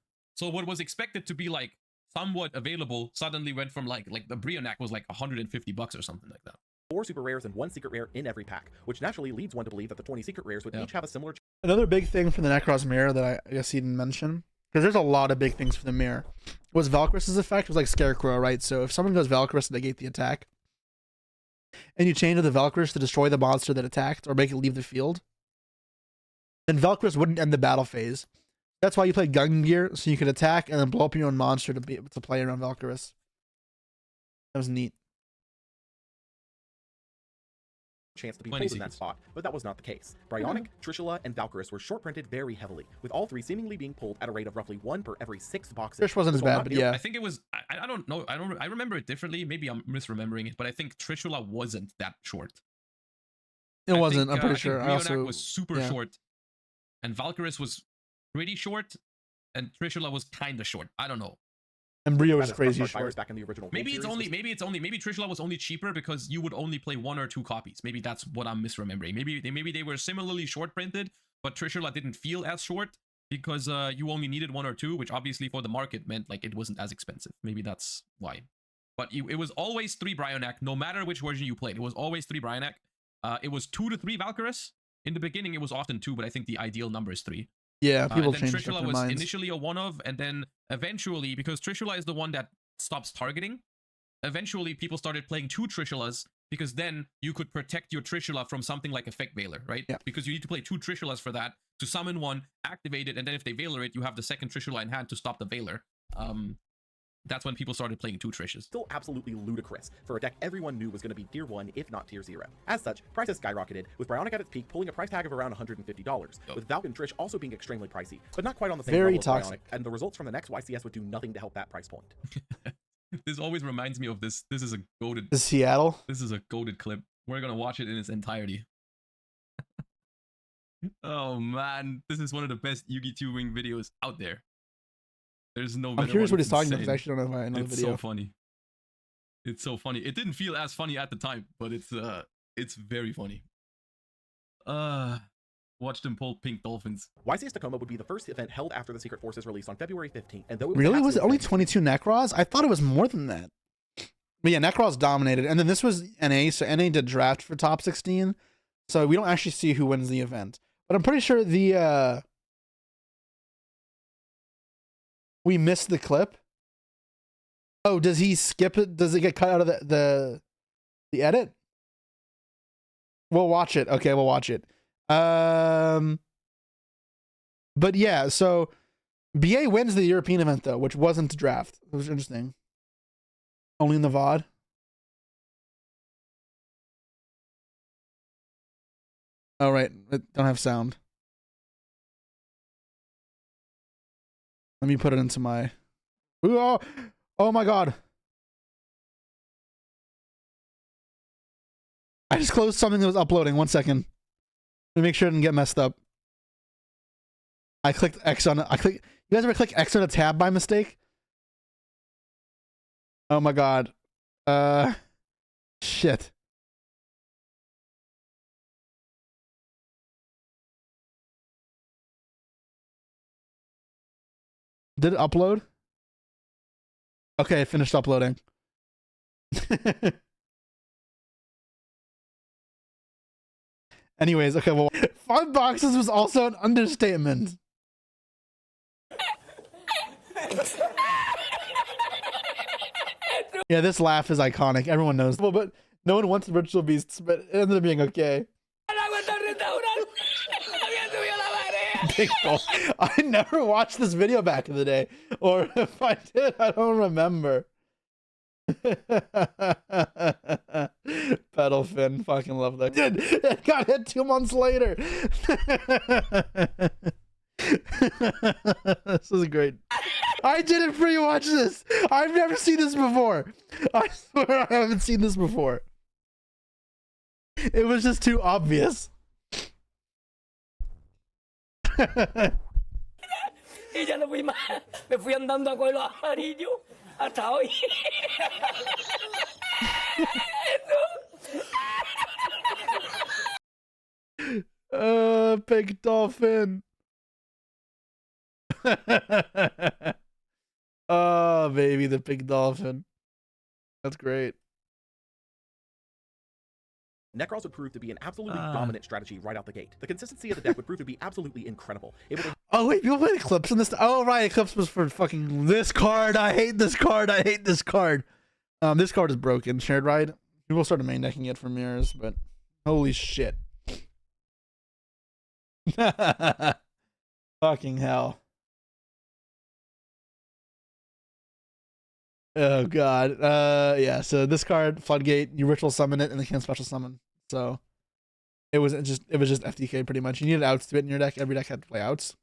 So what was expected to be like somewhat available suddenly went from like the Brionac was like $150 or something like that. 4 super rares and 1 secret rare in every pack, which naturally leads one to believe that the 20 secret rares would each have a similar. Another big thing from the Necros mirror that I guess he didn't mention, because there's a lot of big things for the mirror, was Valkyrus's effect. It was like Scarecrow, right? So if someone goes Valkyrus to negate the attack, and you change the Valkyrus to destroy the monster that attacked or make it leave the field, then Valkyrus wouldn't end the battle phase. That's why you play Gun Gear, so you could attack and then blow up your own monster to be able to play around Valkyrus. That was neat. Chance to be pulled in that spot, but that was not the case. Bryonic, Trishula, and Valkyrus were short printed very heavily, with all 3 seemingly being pulled at a rate of roughly 1 per every 6 boxes. Trish wasn't as bad, but yeah. I think it was, I don't know, I remember it differently, maybe I'm misremembering it, but I think Trishula wasn't that short. It wasn't, I'm pretty sure. I also was super short, and Valkyrus was pretty short, and Trishula was kind of short. I don't know. And Brio was crazy short. Back in the original maybe Trishula was only cheaper because you would only play 1 or 2 copies. Maybe that's what I'm misremembering. Maybe they were similarly short printed, but Trishula didn't feel as short because you only needed 1 or 2, which obviously for the market meant like it wasn't as expensive. Maybe that's why. But it was always 3 Brionac, no matter which version you played. It was always 3 Brionac. It was 2 to 3 Valkyrus. In the beginning, it was often 2, but I think the ideal number is 3. Yeah, people changed. Trishula was minds. initially a 1-of, and then eventually, because Trishula is the one that stops targeting, eventually people started playing 2 Trishulas, because then you could protect your Trishula from something like Effect Veiler, right? Yeah. Because you need to play 2 Trishulas for that, to summon 1, activate it, and then if they Veiler it, you have the second Trishula in hand to stop the Veiler. That's when people started playing 2 Trishes. Still absolutely ludicrous for a deck everyone knew was going to be tier 1, if not tier 0. As such, prices skyrocketed, with Bryonic at its peak pulling a price tag of around $150, with Valk and Trish also being extremely pricey, but not quite on the same level as Bryonic, and the results from the next YCS would do nothing to help that price point. This always reminds me of this. This is a goated... Seattle? This is a goated clip. We're gonna watch it in its entirety. Oh man, this is one of the best Yugi tubing videos out there. There's no. I'm curious what he's talking about because I actually don't know if I know the video. It's so funny. It's so funny. It didn't feel as funny at the time, but it's very funny. Watch them pull pink dolphins. YCS Tacoma would be the first event held after the Secret Forces released on February 15th, and though it really was it only 22 Necros? I thought it was more than that. But yeah, Necros dominated, and then this was NA, so NA did draft for top 16, so we don't actually see who wins the event. But I'm pretty sure the we missed the clip. Oh, does he skip it? Does it get cut out of the edit? We'll watch it. Okay, we'll watch it. But yeah, so BA wins the European event though, which wasn't the draft. It was interesting. Only in the VOD. Oh right, it don't have sound. Let me put it into my... Oh my god. I just closed something that was uploading. 1 second. Let me make sure it didn't get messed up. I clicked X on it. You guys ever click X on a tab by mistake? Oh my god. Shit. Did it upload? Okay, it finished uploading. Anyways, okay, well, 5 boxes was also an understatement. Yeah, this laugh is iconic. Everyone knows. Well, but no one wants virtual beasts, but it ended up being okay. Big ball. I never watched this video back in the day, or if I did, I don't remember. Pedalfin, fucking love that. It got hit 2 months later. This is great. I didn't pre-watch this. I've never seen this before. I swear I haven't seen this before. It was just too obvious. Y ya no fui más, me fui andando a Coelho Amarillo hasta hoy. Big dolphin. Oh, baby, the big dolphin. That's great. Necros would prove to be an absolutely dominant strategy right out the gate. The consistency of the deck would prove to be absolutely incredible. Able to Oh, wait, people played Eclipse in this. Oh, right. Eclipse was for fucking this card. I hate this card. I hate this card. This card is broken. Shared Ride. People started main decking it for mirrors, but holy shit. Fucking hell. Oh god. Yeah, so this card, Floodgate, you ritual summon it and then can special summon. So it was just FTK pretty much. You needed outs to it in your deck. Every deck had to play outs.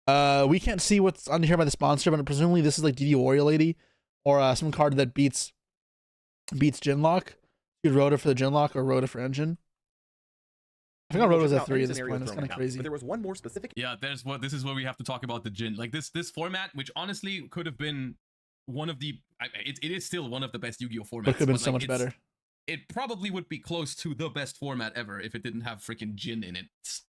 We can't see what's under here by the sponsor, but presumably this is like DD Warrior Lady or some card that beats Ginlock. You could Rhoda for the Ginlock or Rhoda for Engine. I think Rhoda was at 3 at this point. It's kind of crazy. But there was one more specific. Yeah, this is where we have to talk about the Jin. Like this format, which honestly could have been one of the it is still one of the best Yu-Gi-Oh formats. It could have been so much better. It probably would be close to the best format ever if it didn't have freaking Jin in it.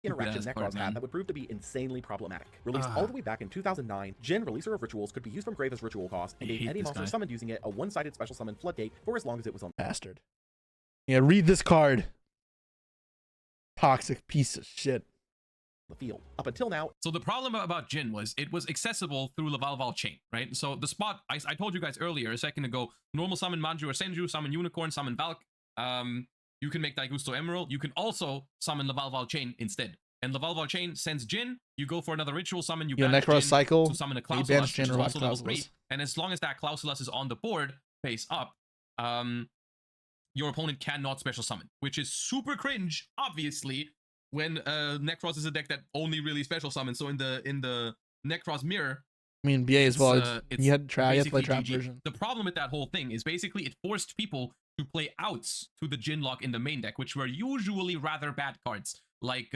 Interaction Necros had that would prove to be insanely problematic. Released all the way back in 2009, Jin, Releaser of Rituals, could be used from grave as ritual cost and gave any monster summoned using it a one-sided special summon Floodgate for as long as it was on. Bastard. Yeah, read this card. Toxic piece of shit. The field. Up until now. So the problem about Jin was it was accessible through Lavalval chain, right? So the spot I told you guys earlier a second ago, normal summon Manju or Senju, summon Unicorn, summon Valk. You can make Daigusto Emerald. You can also summon Lavalval chain instead. And Lavalval chain sends Jin. You go for another ritual summon. You banish Necros Jin cycle. to summon a Klausulus, which is also level 3. And as long as that Klausulus is on the board, face up, your opponent cannot special summon, which is super cringe, obviously, when Necros is a deck that only really special summons. So in the Necros mirror, I mean BA as well. You had to play trap GG. version. The problem with that whole thing is basically it forced people to play outs to the Jinlock in the main deck, which were usually rather bad cards. Like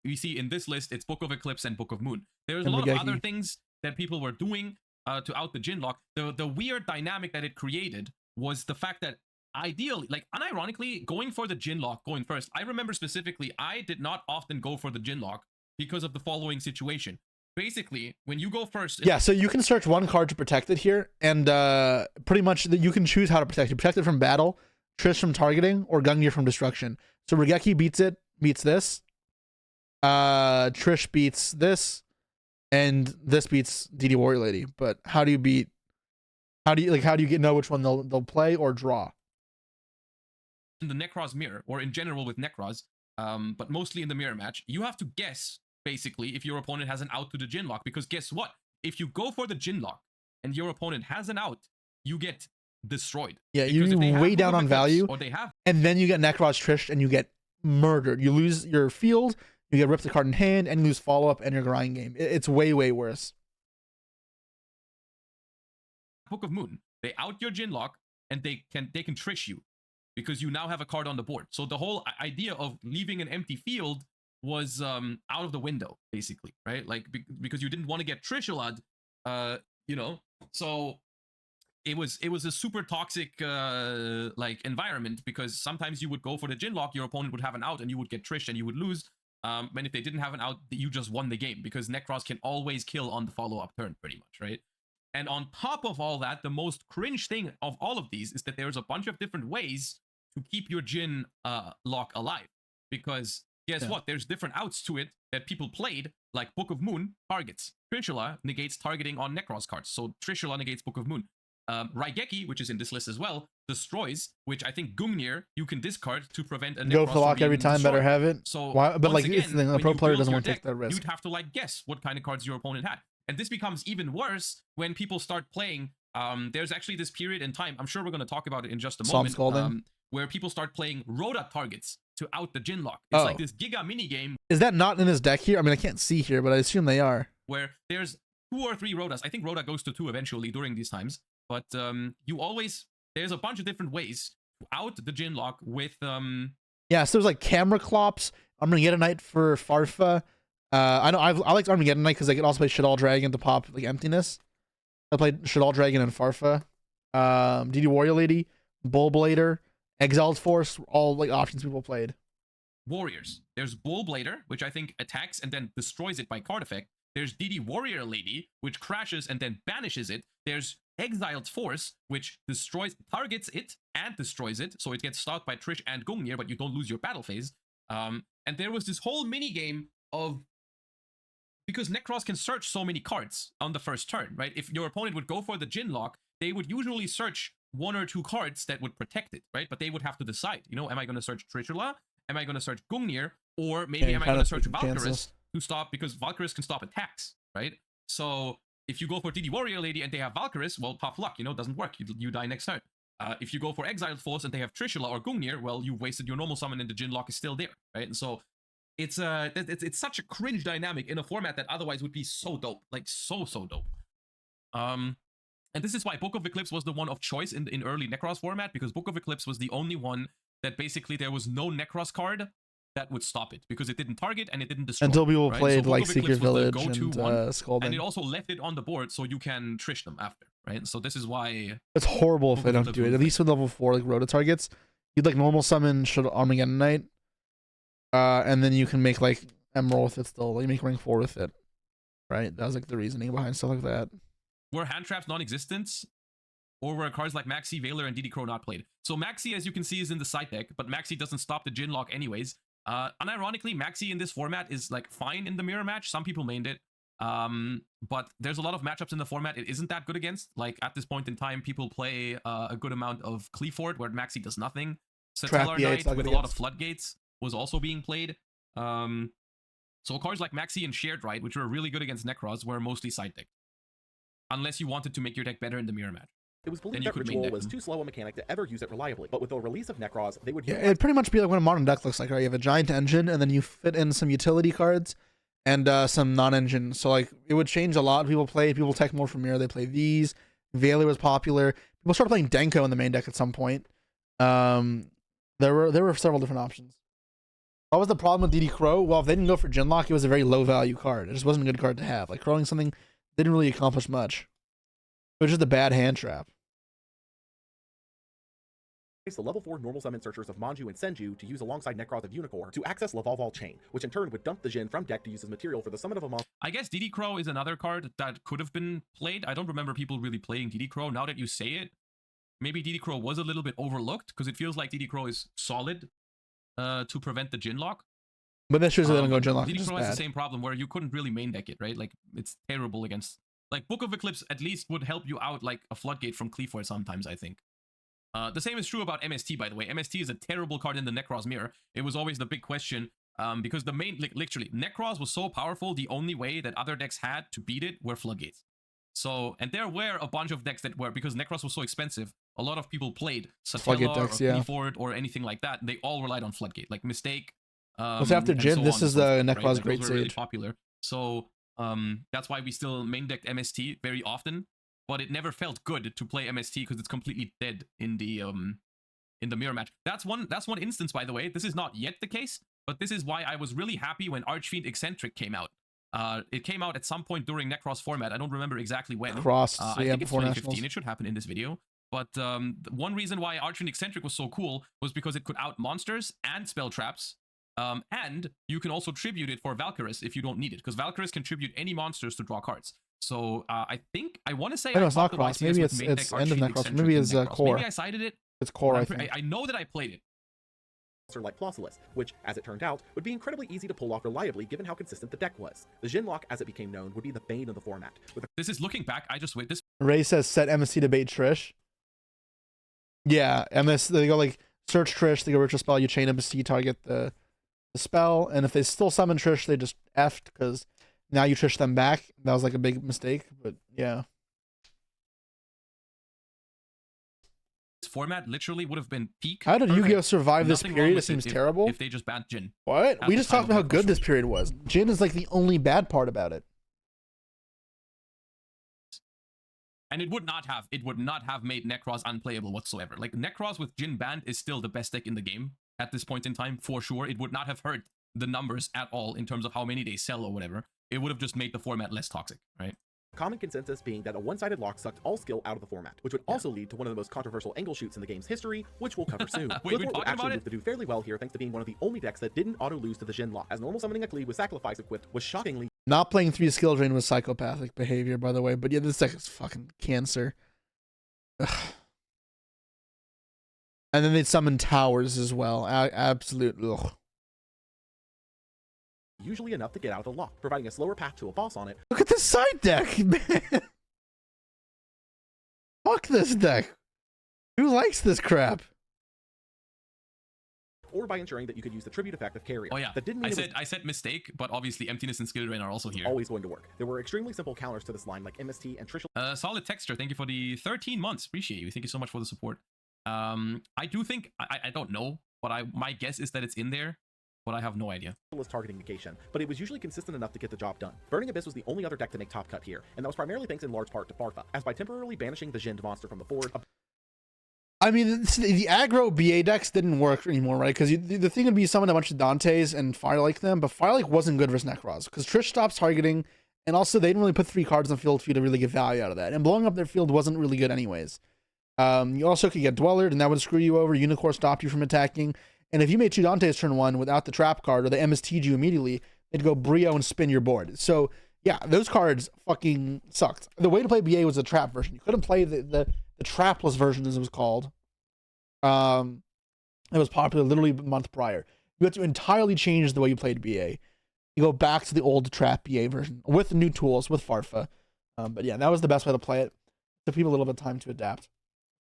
we see in this list, it's Book of Eclipse and Book of Moon. There's a lot of other things that people were doing to out the Jinlock. The weird dynamic that it created was the fact that ideally, like unironically, going for the Jinlock going first. I remember specifically, I did not often go for the Jinlock because of the following situation. Basically, when you go first, yeah, so you can search one card to protect it here, and pretty much you can choose how to protect it. Protect it from battle, Trish from targeting, or Gungnir from destruction. So Regeki beats this. Trish beats this, and this beats DD Warrior Lady. But how do you know which one they'll play or draw? In the Necros mirror, or in general with Necros, but mostly in the mirror match, you have to guess, basically, if your opponent has an out to the Jinlock, because guess what? If you go for the Jinlock and your opponent has an out, you get destroyed. Yeah, you way down on value, or they have, and then you get Necros Trish and you get murdered. You lose your field, you get ripped the card in hand, and you lose follow-up and your grind game. It's way, way worse. Book of Moon, they out your Jinlock, and they can Trish you, because you now have a card on the board. So the whole idea of leaving an empty field was out of the window, basically, right? Like because you didn't want to get Trishalad, you know. So it was a super toxic like environment, because sometimes you would go for the Jinlock, your opponent would have an out, and you would get Trish and you would lose. And if they didn't have an out, you just won the game, because Necros can always kill on the follow-up turn, pretty much, right? And on top of all that, the most cringe thing of all of these is that there's a bunch of different ways to keep your Jin lock alive. Because guess what? There's different outs to it that people played, like Book of Moon targets. Trishula negates targeting on Necros cards. So Trishula negates Book of Moon. Raigeki, which is in this list as well, destroys, which I think Gungnir you can discard to prevent a Necros go for the lock every time, destroyed. Better have it. So, but like again, the pro player doesn't want to take that risk. You'd have to like guess what kind of cards your opponent had. And this becomes even worse when people start playing. There's actually this period in time, I'm sure we're going to talk about it in just a moment, where people start playing Rhoda targets to out the Jinlock. It's like this Giga minigame. Is that not in his deck here? I mean, I can't see here, but I assume they are. Where there's 2 or 3 Rhodas. I think Rhoda goes to 2 eventually during these times. But there's a bunch of different ways to out the Jinlock with... Yeah, so there's like Camera Clops. I'm going to get a Knight for Farfa. I know I like Armageddon Knight because I can also play Shadal Dragon to pop like emptiness. I played Shadal Dragon and Farfa. DD Warrior Lady, Bull Blader, Exiled Force, all like options people played. Warriors. There's Bull Blader, which I think attacks and then destroys it by card effect. There's DD Warrior Lady, which crashes and then banishes it. There's Exiled Force, which targets it and destroys it, so it gets stopped by Trish and Gungnir, but you don't lose your battle phase. And there was this whole mini game of, because Necros can search so many cards on the first turn, right? If your opponent would go for the Jin lock, they would usually search 1 or 2 cards that would protect it, right? But they would have to decide, you know, am I going to search Trishula? Am I going to search Gungnir? Or maybe am I going to search Valkyris to stop, because Valkyris can stop attacks, right? So if you go for DD Warrior Lady and they have Valkyris, well, tough luck, you know, doesn't work. You die next turn. If you go for Exiled Force and they have Trishula or Gungnir, well, you've wasted your normal summon and the Jin lock is still there, right? And so it's such a cringe dynamic in a format that otherwise would be so dope, like so dope. And this is why Book of Eclipse was the one of choice in early Necros format, because Book of Eclipse was the only one that basically there was no Necros card that would stop it, because it didn't target and it didn't destroy. Until people right? played so like Secret Village and Scalding. And it also left it on the board so you can Trish them after, right? So this is why... It's horrible if they don't do it. At least with level 4 like Rota targets, you'd like normal summon should Armageddon Knight, and then you can make like Emerald with it still. You make Ring 4 with it, right? That was like the reasoning behind stuff like that. Were hand traps non-existent? Or were cards like Maxi, Veiler, and DD Crow not played? So Maxi, as you can see, is in the side deck, but Maxi doesn't stop the Jin lock anyways. Unironically, Maxi in this format is like fine in the mirror match. Some people mained it. But there's a lot of matchups in the format it isn't that good against. Like at this point in time, people play a good amount of Clifford where Maxi does nothing. Satellar Knight with a lot of Floodgates was also being played. So cards like Maxi and Shared Right, which were really good against Necros, were mostly side deck. Unless you wanted to make your deck better in the mirror match. It was believed that Ritual was too slow a mechanic to ever use it reliably, but with the release of Necros, they would... Yeah, it'd pretty much be like what a modern deck looks like, right? You have a giant engine, and then you fit in some utility cards, and some non-engine. So, like, it would change a lot. People tech more from mirror, they play these. Veiler was popular. People started playing Denko in the main deck at some point. There were several different options. What was the problem with DD Crow? Well, if they didn't go for Genlock, it was a very low-value card. It just wasn't a good card to have. Like, crowing something didn't really accomplish much. It was just a bad hand trap. The level 4 normal summon searchers of Manju and Senju to use alongside Necros of Unicorn to access Lavalval Chain, which in turn would dump the Jin from deck to use as material for the summon of a monster. I guess DD Crow is another card that could have been played. I don't remember people really playing DD Crow. Now that you say it, maybe DD Crow was a little bit overlooked, because it feels like DD Crow is solid to prevent the Jin lock. But that's usually they don't go Jin lock. DD Crow has the same problem where you couldn't really main deck it, right? Like, it's terrible against... Like, Book of Eclipse at least would help you out like a Floodgate from Clifford sometimes, I think. The same is true about MST, by the way. MST is a terrible card in the Necros mirror. It was always the big question, because the main... literally, Necros was so powerful, the only way that other decks had to beat it were Floodgates. So, and there were a bunch of decks that were, because Necros was so expensive, a lot of people played Satella or Clifford or anything like that. They all relied on Floodgate, like Mistake. So after Jin, this is the Necros right? Great Sage. Really popular. So... that's why we still main decked MST very often, but it never felt good to play MST because it's completely dead in the mirror match. That's one instance, by the way. This is not yet the case, but this is why I was really happy when Archfiend Eccentric came out. It came out at some point during Necros format. I don't remember exactly when. I think it's 2015. It should happen in this video. But one reason why Archfiend Eccentric was so cool was because it could out monsters and spell traps. And you can also tribute it for Valkyris if you don't need it, because Valkyris can tribute any monsters to draw cards. So I want to say it's not cross. Maybe it's end of Necros. Maybe it's core. Maybe I cited it. It's core. I think. I know that I played it. Like Flossilus, which, as it turned out, would be incredibly easy to pull off reliably given how consistent the deck was. The Jin lock, as it became known, would be the bane of the format. This is looking back. I just wait. This Ray says set MSC to bait Trish. Yeah, MS. They go like search Trish. They go ritual spell. You chain MSC, target the spell, and if they still summon Trish, they just effed because now you Trish them back. That was like a big mistake, but yeah. This format literally would have been peak. How did Yu-Gi-Oh survive this period? It seems terrible. If they just banned Jin. What? We just talked about how good this period was. Jin is like the only bad part about it. And it would not have made Necros unplayable whatsoever. Like, Necros with Jin banned is still the best deck in the game at this point in time, for sure. It would not have hurt the numbers at all in terms of how many they sell or whatever. It would have just made the format less toxic, right? Common consensus being that a one-sided lock sucked all skill out of the format, which would also lead to one of the most controversial angle shoots in the game's history, which we'll cover soon. Wait, Clifford would actually move to do fairly well here thanks to being one of the only decks that didn't auto-lose to the Jin lock, as normal summoning a Klee with Sacrifice equipped was shockingly Not playing 3 skill drain was psychopathic behavior, by the way. But yeah, this deck is fucking cancer. Ugh. And then they summon towers as well. Absolute. Ugh. Usually enough to get out of the lock, providing a slower path to a boss on it. Look at this side deck, man. Fuck this deck. Who likes this crap? Or by ensuring that you could use the tribute effect of Carrier. Oh yeah, that didn't mean I said mistake, but obviously emptiness and skill drain are also here. Always going to work. There were extremely simple counters to this line like MST and Trishul. Solid Texture, thank you for the 13 months. Appreciate you. Thank you so much for the support. I do think I don't know, but my guess is that it's in there, but I have no idea. Was targeting negation, but it was usually consistent enough to get the job done. Burning Abyss was the only other deck to make top cut here, and that was primarily thanks in large part to Farfa, as by temporarily banishing the Jind monster from the board. I mean, the aggro BA decks didn't work anymore, right? Because the thing would be summon a bunch of Dantes and Firelink them, but Firelink wasn't good versus Necros, because Trish stops targeting, and also they didn't really put 3 cards on the field for you to really get value out of that, and blowing up their field wasn't really good anyways. You also could get Dwellered, and that would screw you over. Unicorn stopped you from attacking, and if you made 2 Dantes turn 1 without the trap card, or they MST'd you immediately, they'd go Brio and spin your board. So, yeah, those cards fucking sucked. The way to play BA was the trap version. You couldn't play the trapless version, as it was called. It was popular literally a month prior. You had to entirely change the way you played BA. You go back to the old trap BA version with new tools, with Farfa. But yeah, that was the best way to play it. It took people a little bit of time to adapt.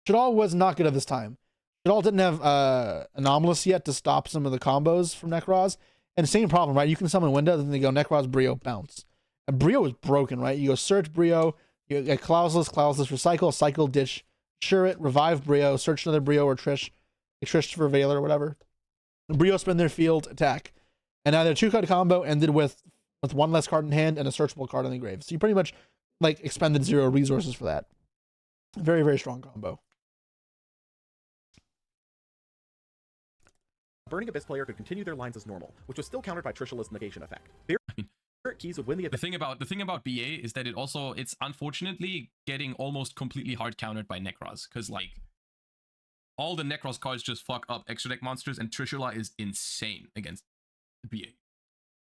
Shadal was not good at this time. Shadal didn't have Anomalous yet to stop some of the combos from Necros. And same problem, right? You can summon Windows, and then they go Necros, Brio, bounce. And Brio is broken, right? You go search Brio, you get Clouseless, recycle, cycle, ditch, sure it, revive Brio, search another Brio or Trish for Veiler or whatever. Brio spin their field, attack. And now their 2-card combo ended with 1 less card in hand and a searchable card in the grave. So you pretty much like expended 0 resources for that. Very, very strong combo. Burning Abyss player could continue their lines as normal, which was still countered by Trishula's negation effect. Barrett Keys would win the thing about BA is that it's unfortunately getting almost completely hard countered by Necros, because like all the Necros cards just fuck up extra deck monsters, and Trishula is insane against BA.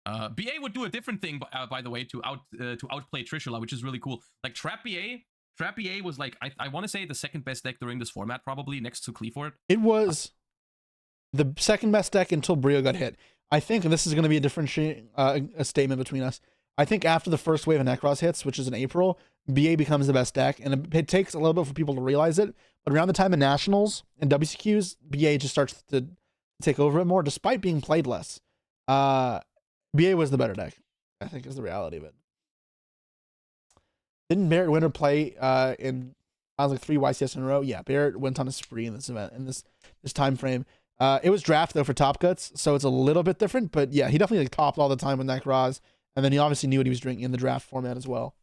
BA would do a different thing, by the way, to outplay Trishula, which is really cool. Like Trap BA was like I want to say the second best deck during this format, probably next to Cleaford. It was the second best deck until Brio got hit. I think, and this is going to be a differentiating a statement between us, I think after the first wave of Necros hits, which is in April, BA becomes the best deck, and it takes a little bit for people to realize it, but around the time of Nationals and WCQs, BA just starts to take over it more, despite being played less. BA was the better deck, I think, is the reality of it. Didn't Barrett Winter play in, I was like 3 YCS in a row? Yeah, Barrett went on a spree in this event, in this time frame. It was draft though for top cuts, so it's a little bit different, but yeah, he definitely like topped all the time with Necros, and then he obviously knew what he was doing in the draft format as well.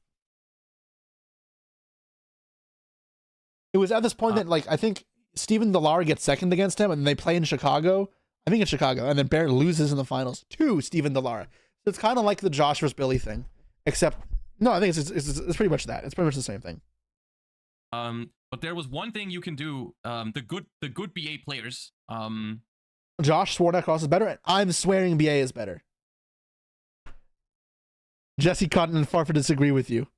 It was at this point that like I think Steven Delar gets second against him, and they play in Chicago. I think it's Chicago, and then Barrett loses in the finals to Steven Delar. So it's kind of like the Josh vs. Billy thing, except no, I think it's pretty much that. It's pretty much the same thing. But there was one thing you can do. The good BA players. Josh swore Necros is better, and I'm swearing BA is better. Jesse Cotton and Farfa disagree with you.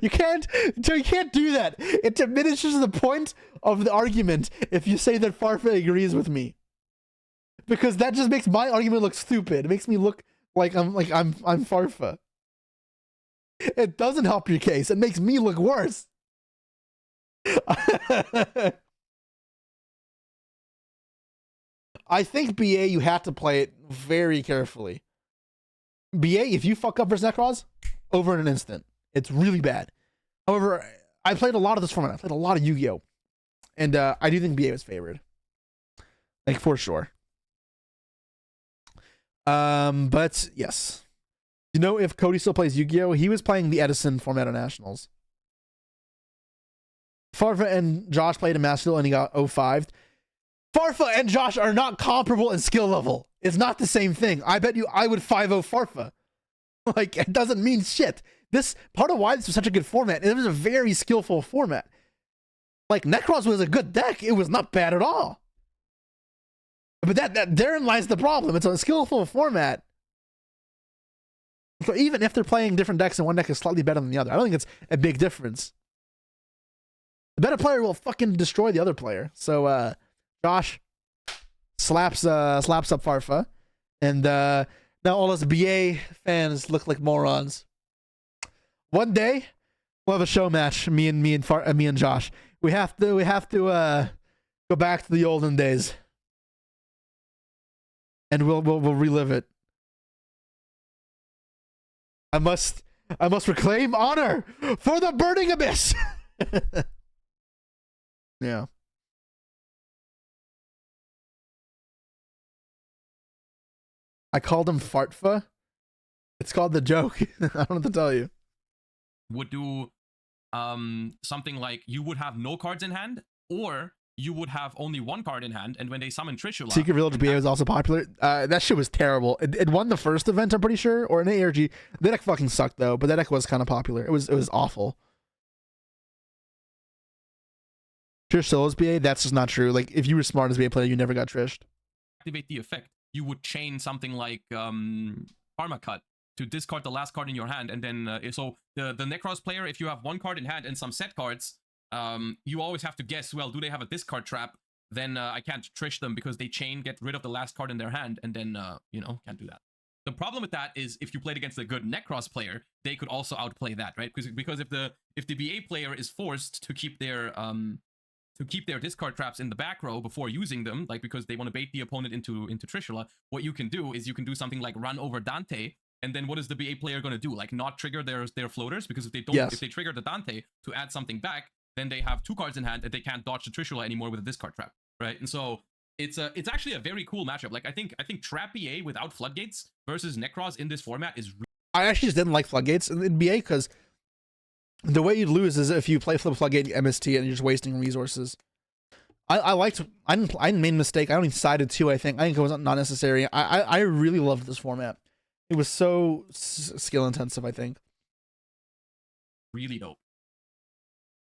You can't do that. It diminishes the point of the argument if you say that Farfa agrees with me, because that just makes my argument look stupid. It makes me look like I'm Farfa. It doesn't help your case. It makes me look worse. I think BA, you have to play it very carefully. BA, if you fuck up versus Necros, over in an instant. It's really bad. However, I played a lot of this format. I played a lot of Yu-Gi-Oh! And I do think BA was favored. Like, for sure. But, yes. You know, if Cody still plays Yu-Gi-Oh!, he was playing the Edison format of Nationals. Farfa and Josh played in Master and he got 05. Farfa and Josh are not comparable in skill level. It's not the same thing. I bet you I would 5-0 Farfa. Like, it doesn't mean shit. This part of why this was such a good format, it was a very skillful format. Like, Necros was a good deck. It was not bad at all. But that therein lies the problem. It's a skillful format. So even if they're playing different decks and one deck is slightly better than the other, I don't think it's a big difference. The better player will fucking destroy the other player. So Josh slaps up Farfa, and now all us BA fans look like morons. One day we'll have a show match. Me and Josh. We have to go back to the olden days, and we'll relive it. I must reclaim honor for the burning abyss. Yeah. I called him Fartfa. It's called the joke. I don't know what to tell you. Would do something like you would have no cards in hand, or you would have only one card in hand, and when they summon Trishula... Secret Village BA was also popular. That shit was terrible. It won the first event, I'm pretty sure, or an ARG. That deck fucking sucked, though, but that deck was kind of popular. It was awful. Trish Solos BA, that's just not true. Like, if you were smart as BA player, you never got trished. Activate the effect. You would chain something like Karma Cut to discard the last card in your hand, and then so the Necros player, if you have one card in hand and some set cards, you always have to guess, well, do they have a discard trap? Then I can't trish them because they chain, get rid of the last card in their hand, and then can't do that. The problem with that is if you played against a good Necros player, they could also outplay that, right? Because if the BA player is forced to keep their discard traps in the back row before using them, like because they want to bait the opponent into Trishula, what you can do is you can do something like run over Dante, and then what is the BA player going to do? Like not trigger their floaters? Because if they don't, if they trigger the Dante to add something back, then they have two cards in hand and they can't dodge the Trishula anymore with a discard trap, right? And so it's actually a very cool matchup. Like I think Trap BA without Floodgates versus Necros in this format is. I actually just didn't like Floodgates in BA because the way you'd lose is if you play Flip Floodgate MST and you're just wasting resources. I didn't make a mistake. I only sided 2, I think it was not necessary. I really loved this format. It was so skill intensive, I think. Really dope.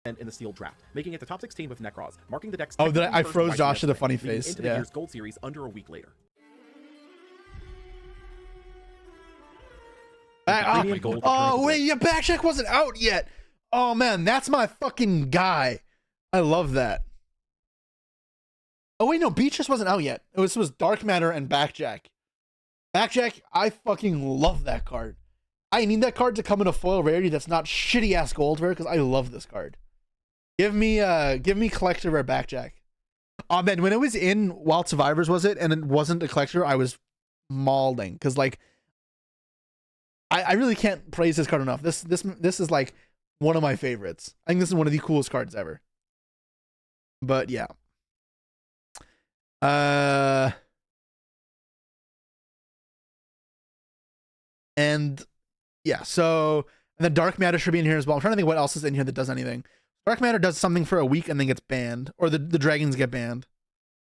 And in the sealed draft, making it the top 16 with Necros, marking the deck's... Oh, I froze Josh to the funny face. Into the year's Gold Series under a week later. Oh, wait, your back check wasn't out yet. Oh, man, that's my fucking guy. I love that. Oh, wait, no, Beatrice wasn't out yet. This was Dark Matter and Backjack. Backjack, I fucking love that card. I need that card to come in a foil rarity that's not shitty-ass gold rare, because I love this card. Give me Collector Rare Backjack. Oh, man, when it was in Wild Survivors, was it? And it wasn't a Collector, I was mauling, because, like, I really can't praise this card enough. This is, like, one of my favorites. I think this is one of the coolest cards ever. But, yeah. And yeah, so and the Dark Matter should be in here as well. I'm trying to think what else is in here that does anything. Dark Matter does something for a week and then gets banned, or the dragons get banned.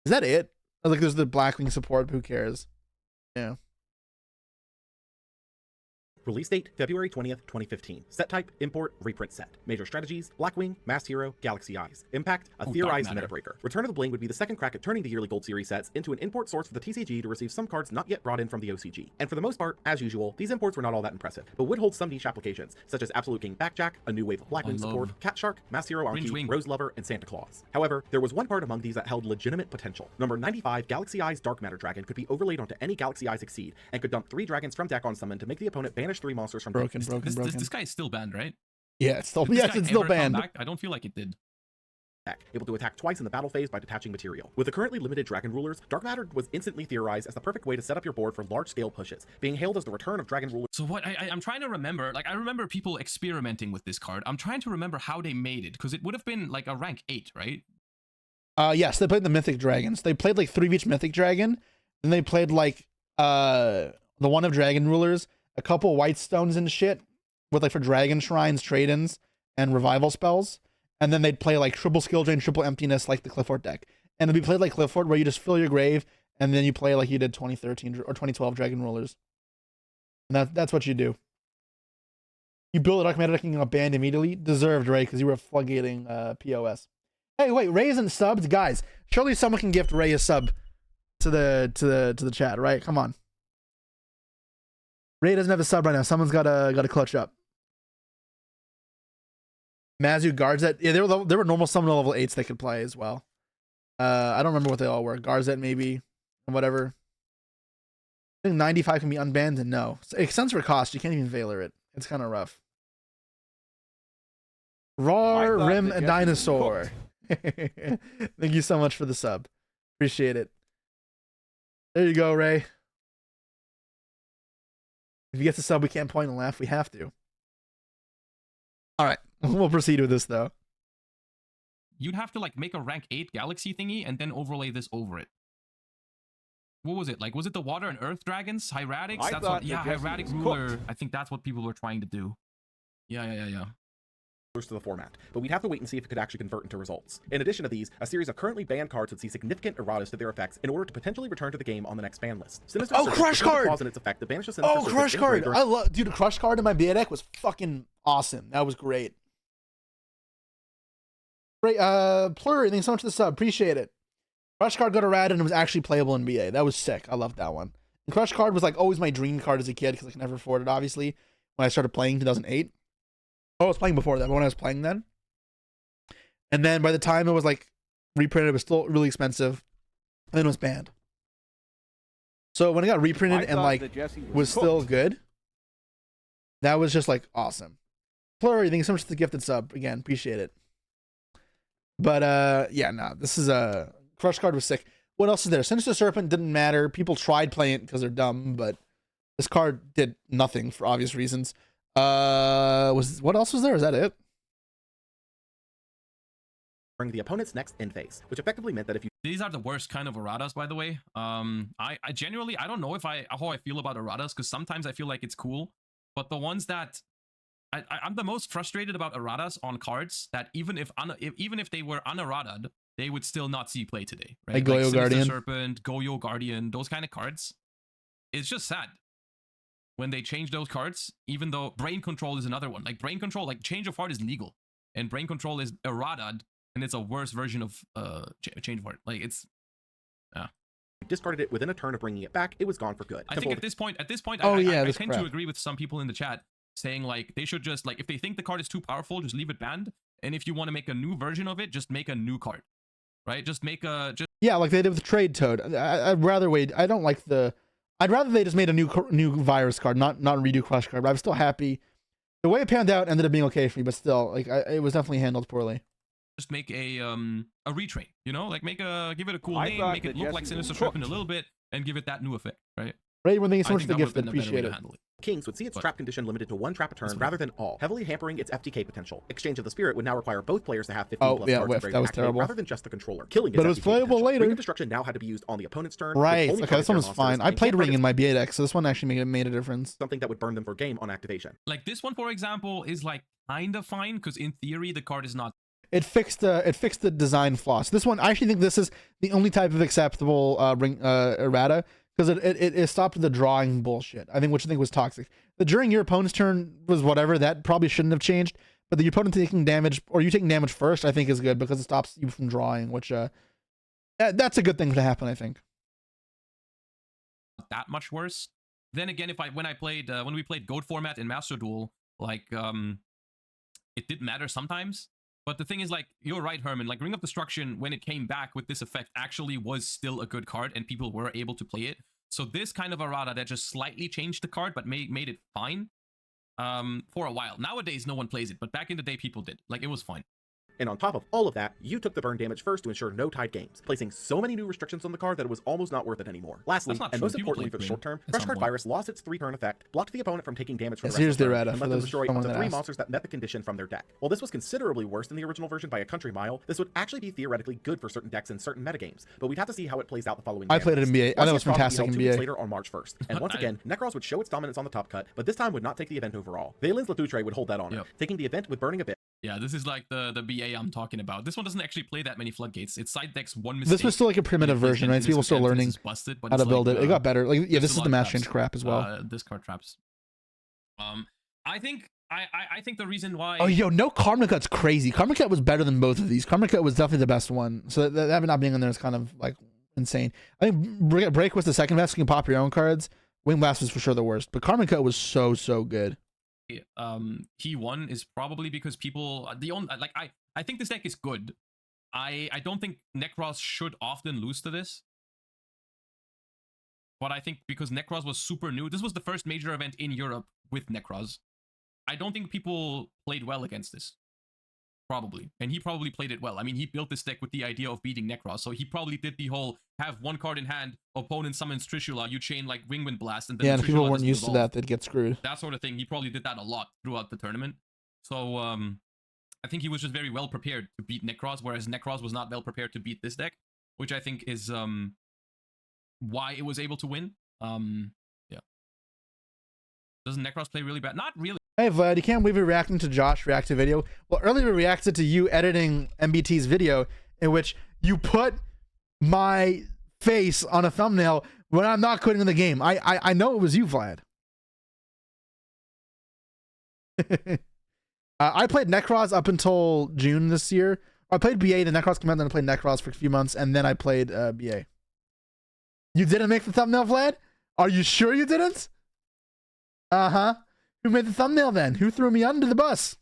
Is that it? Like there's the Blackwing support, but who cares? Yeah. Release date, February 20th, 2015. Set type, import, reprint set. Major strategies, Blackwing, Masked Hero, Galaxy Eyes. Impact, a theorized meta breaker. Return of the Bling would be the second crack at turning the yearly Gold Series sets into an import source for the TCG to receive some cards not yet brought in from the OCG. And for the most part, as usual, these imports were not all that impressive, but would hold some niche applications, such as Absolute King Backjack, a new wave of Blackwing support, Cat Shark, Masked Hero Anki, Rose Lover, and Santa Claus. However, there was one card among these that held legitimate potential. Number 95, Galaxy Eyes Dark Matter Dragon could be overlaid onto any Galaxy Eyes Exceed, and could dump 3 dragons from deck on summon to make the opponent banish 3 monsters from deck. This guy is still banned, right? Yeah, it's still banned. I don't feel like it did. Able to attack twice in the battle phase by detaching material. With the currently limited Dragon Rulers, Dark Matter was instantly theorized as the perfect way to set up your board for large-scale pushes, being hailed as the return of Dragon Rulers. So what I'm trying to remember, like I remember people experimenting with this card. I'm trying to remember how they made it, because it would have been like a rank 8, right? Yes, they played the Mythic Dragons. They played like 3 of each Mythic Dragon, then they played like the one of Dragon Rulers, a couple White Stones and shit, with like for Dragon Shrines, Trade-ins, and Revival spells. And then they'd play like triple Skill Drain, triple Emptiness, like the Clifford deck. And it'd be played like Clifford, where you just fill your grave, and then you play like you did 2013 or 2012 Dragon Rulers. And that's what you do. You build a Dark Matter deck and a band immediately. Deserved, right? Because you were floodgating POS. Hey, wait, Ray isn't subbed? Guys, surely someone can gift Ray a sub to the chat, right? Come on. Ray doesn't have a sub right now. Someone's gotta clutch up. Mazu Garzet. Yeah, there were normal summon level 8s they could play as well. I don't remember what they all were. Garzet maybe, and whatever. I think 95 can be unbanned, and no. It extends for cost. You can't even Veiler it. It's kind of rough. Roar Rim Dinosaur. Thank you so much for the sub. Appreciate it. There you go, Ray. If you get the sub, we can't point and laugh. We have to. All right. We'll proceed with this, though. You'd have to like make a rank 8 galaxy thingy and then overlay this over it. What was it? Like, was it the water and earth dragons? Hieratics? That's what, yeah, hieratic ruler. I think that's what people were trying to do. Yeah. To the format, but we'd have to wait and see if it could actually convert into results. In addition to these, a series of currently banned cards would see significant erratas to their effects in order to potentially return to the game on the next ban list. Sinister oh, Crush card! In its effect, the banish of Sinister Crush card! I love, dude, a Crush card in my BA deck was fucking awesome. That was great. Great, Plur, thanks so much for the sub. Appreciate it. Crush card got errata and it was actually playable in BA. That was sick. I loved that one. And Crush card was like always my dream card as a kid because I could never afford it, obviously, when I started playing in 2008. Oh, I was playing before that, but when I was playing then. And then by the time it was like reprinted, it was still really expensive. And then it was banned. So when it got reprinted and like was still good, that was just like awesome. Flurry, thank you so much for the gifted sub. Again, appreciate it. But yeah, no, this is a Crush card was sick. What else is there? Sinister Serpent didn't matter. People tried playing it because they're dumb, but this card did nothing for obvious reasons. What else was there? Is that it? The opponent's next end phase, which effectively meant that if you these are the worst kind of erratas, by the way. I genuinely I don't know if how I feel about erratas because sometimes I feel like it's cool, but the ones that I'm the most frustrated about erratas on cards that even if they were unerrata'd, they would still not see play today. Right? Like Goyo Guardian, Serpent, Goyo Guardian, those kind of cards. It's just sad when they change those cards. Even though Brain Control is another one. Like Brain Control, like Change of Heart is legal, and Brain Control is errata'd. And it's a worse version of Change of Heart. Like it's, discarded it within a turn of bringing it back, it was gone for good. I think at this point, oh, I tend to agree with some people in the chat saying like they should just like if they think the card is too powerful, just leave it banned. And if you want to make a new version of it, just make a new card, right? Just make a yeah, like they did with Trade Toad. I'd rather wait. I don't like the. I'd rather they just made a new virus card, not redo Crush card. But I'm still happy. The way it panned out ended up being okay for me, but still, like it was definitely handled poorly. Just make a retrain, you know, like give it a cool name, make it look like Sinister Serpent a little bit, and give it that new effect, right? Right, when thank you so much for the gift, appreciate it. Kings would see its trap condition limited to 1 trap a turn rather than all, heavily hampering its FTK potential. Exchange of the Spirit would now require both players to have 15 plus cards that was terrible. rather than just the controller, killing its but it was playable later. Ring of Destruction now had to be used on the opponent's turn. Right, okay, this one was fine. I played Ring in my BA deck, so this one actually made a difference. Something that would burn them for game on activation. Like this one, for example, is like kind of fine, because in theory, the card is not. It fixed the design flaws. This one, I actually think this is the only type of acceptable errata, because it stopped the drawing bullshit. Which I think was toxic. The during your opponent's turn was whatever. That probably shouldn't have changed. But the opponent taking damage or you taking damage first, I think is good because it stops you from drawing. Which that's a good thing to happen. I think. That much worse. Then again, when we played Goat format in Master Duel, like it didn't matter sometimes. But the thing is, like, you're right, Herman, like, Ring of Destruction, when it came back with this effect, actually was still a good card, and people were able to play it. So this kind of errata that just slightly changed the card, but made it fine for a while. Nowadays, no one plays it, but back in the day, people did. Like, it was fine. And on top of all of that, you took the burn damage first to ensure no tied games, placing so many new restrictions on the card that it was almost not worth it anymore. Lastly, and most importantly for the short term, Crush Card Virus lost its 3-turn effect, blocked the opponent from taking damage from the rest of the turn, and let them destroy up to 3 monsters that met the condition from their deck. While this was considerably worse than the original version by a country mile, this would actually be theoretically good for certain decks in certain metagames, but we'd have to see how it plays out the following I played it in BA. I know it was fantastic in BA. Later on March 1st, and once again, Necros would show its dominance on the top cut, but this time would not take the event overall. Valen's Latoutre would hold that honor, taking the event with burning a bit. Yeah, this is like the BA I'm talking about. This one doesn't actually play that many floodgates. It side decks one mistake. This was still like a primitive version, right? So people still learning how to build it. It got better. Like, yeah, this is the mass change crap as well. Discard traps. I think the reason why. Oh, yo, no Karma Cut's crazy. Karma Cut was better than both of these. Karma Cut was definitely the best one. So that not being in there is kind of like insane. I think Break was the second best. You can pop your own cards. Wing Blast was for sure the worst, but Carbon Cut was so good. He won is probably because people I think this deck is good. I don't think Necros should often lose to this. But I think because Necros was super new, this was the first major event in Europe with Necros. I don't think people played well against this. Probably. And he probably played it well. I mean, he built this deck with the idea of beating Necros. So he probably did the whole have one card in hand, opponent summons Trishula, you chain like Wingwind Blast, and then yeah, and people weren't used to that, they'd get screwed. That sort of thing. He probably did that a lot throughout the tournament. So I think he was just very well prepared to beat Necros, whereas Necros was not well prepared to beat this deck, which I think is why it was able to win. Yeah. Doesn't Necros play really bad? Not really. Hey Vlad, you can't believe you're reacting to Josh react to video. Well, earlier we reacted to you editing MBT's video in which you put my face on a thumbnail when I'm not quitting the game. I know it was you, Vlad. I played Necros up until June this year. I played BA, the Necros came out, then I played Necros for a few months, and then I played BA. You didn't make the thumbnail, Vlad? Are you sure you didn't? Uh-huh. Who made the thumbnail then? Who threw me under the bus?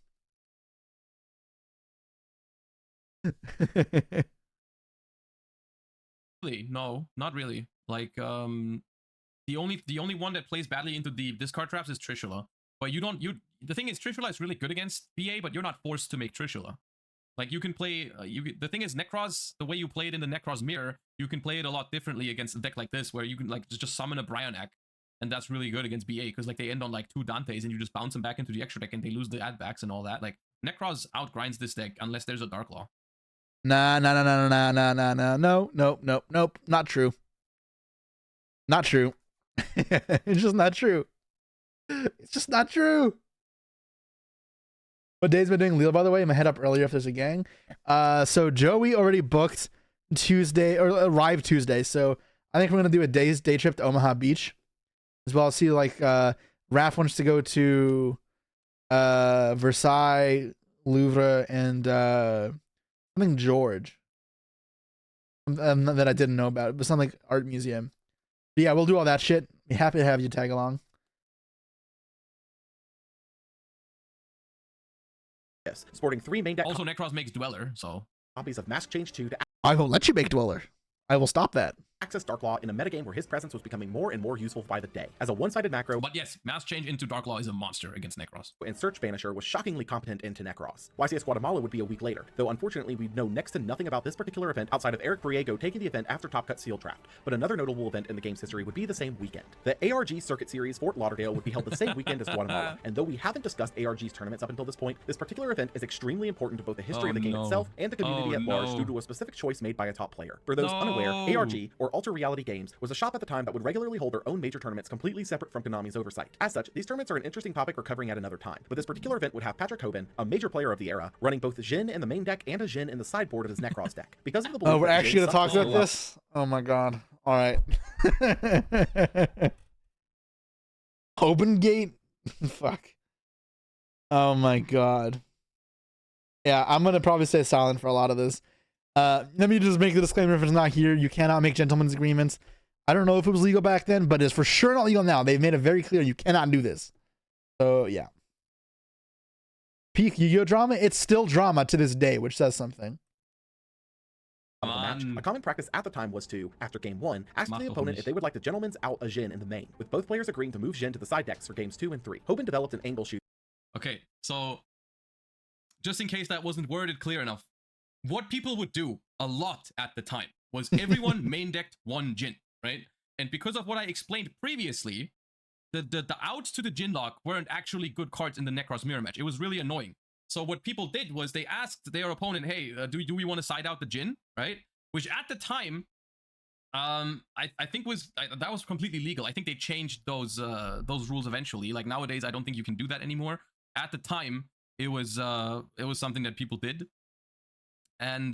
Really? No, not really. Like, the only one that plays badly into the discard traps is Trishula. But the thing is, Trishula is really good against BA, but you're not forced to make Trishula. Like, you can play, the thing is, Necros, the way you play it in the Necros mirror, you can play it a lot differently against a deck like this, where you can, like, just summon a Brionac. And that's really good against BA, because, like, they end on, like, 2 Dantes, and you just bounce them back into the extra deck, and they lose the add-backs and all that. Like, Necros outgrinds this deck, unless there's a Dark Law. Nah. Nope. Not true. Not true. It's just not true. It's just not true. What day's been doing Leo, by the way? I'm gonna head up earlier if there's a gang. So Joey already booked Tuesday, or arrived Tuesday. So I think we're gonna do a day trip to Omaha Beach. As well as see, like, Raph wants to go to Versailles, Louvre, and something George that I didn't know about, but something like art museum. But yeah, we'll do all that shit. Be happy to have you tag along. Yes, sporting 3 main deck Also, Necros makes Dweller, so copies of Mask Change 2 to I won't let you make Dweller. I will stop that. access Darklaw in a metagame where his presence was becoming more and more useful by the day. As a one-sided macro, but yes, Mass Change into Darklaw is a monster against Necros. And Search Banisher was shockingly competent into Necros. YCS Guatemala would be a week later, though unfortunately we know next to nothing about this particular event outside of Eric Briego taking the event after Top Cut Seal Draft. But another notable event in the game's history would be the same weekend. The ARG Circuit Series Fort Lauderdale would be held the same weekend as Guatemala, and though we haven't discussed ARG's tournaments up until this point, this particular event is extremely important to both the history of the game itself and the community at large due to a specific choice made by a top player. For those unaware, ARG, or Alter Reality Games, was a shop at the time that would regularly hold their own major tournaments completely separate from Konami's oversight. As such, these tournaments are an interesting topic we're covering at another time, but this particular event would have Patrick Hoban, a major player of the era, running both Jhin in the main deck and a Jhin in the sideboard of his Necros deck. Because of the belief we're that actually Jhin gonna talk sucks about this? Oh my god. Alright. Hoban Gate? Fuck. Oh my god. Yeah, I'm gonna probably stay silent for a lot of this. Let me just make the disclaimer, if it's not here, you cannot make gentlemen's agreements. I don't know if it was legal back then, but it's for sure not legal now. They've made it very clear you cannot do this. So yeah. Peak Yu-Gi-Oh drama, it's still drama to this day, which says something. A common practice at the time was to, after game 1, ask the opponent if they would like to gentleman's out a Jhin in the main, with both players agreeing to move Jhin to the side decks for games 2 and 3. Hoban developed an angle shoot. Okay, so just in case that wasn't worded clear enough, what people would do a lot at the time was everyone main decked one Jhin, right? And because of what I explained previously, the outs to the Jhin lock weren't actually good cards in the Necros mirror match. It was really annoying. So what people did was they asked their opponent, hey, do we want to side out the Jhin, right? Which at the time, I think that was completely legal. I think they changed those rules eventually. Like nowadays, I don't think you can do that anymore. At the time, it was something that people did. And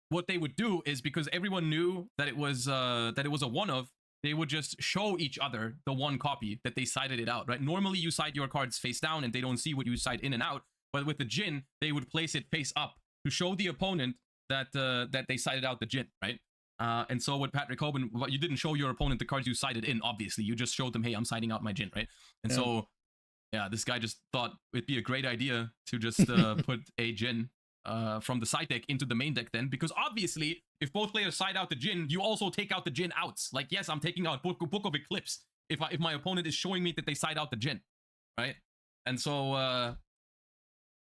what they would do is, because everyone knew that it was a one of, they would just show each other the one copy that they sided it out, right? Normally you side your cards face down and they don't see what you side in and out. But with the Jhin, they would place it face up to show the opponent that that they sided out the Jhin, right? And so with Patrick Hoban, you didn't show your opponent the cards you sided in, obviously. You just showed them, hey, I'm siding out my Jin, right? And so, yeah, this guy just thought it'd be a great idea to just put a Jin from the side deck into the main deck then, because obviously, if both players side out the Jin, you also take out the Jin outs. Like, yes, I'm taking out Book of Eclipse if my opponent is showing me that they side out the Jin, right? And so,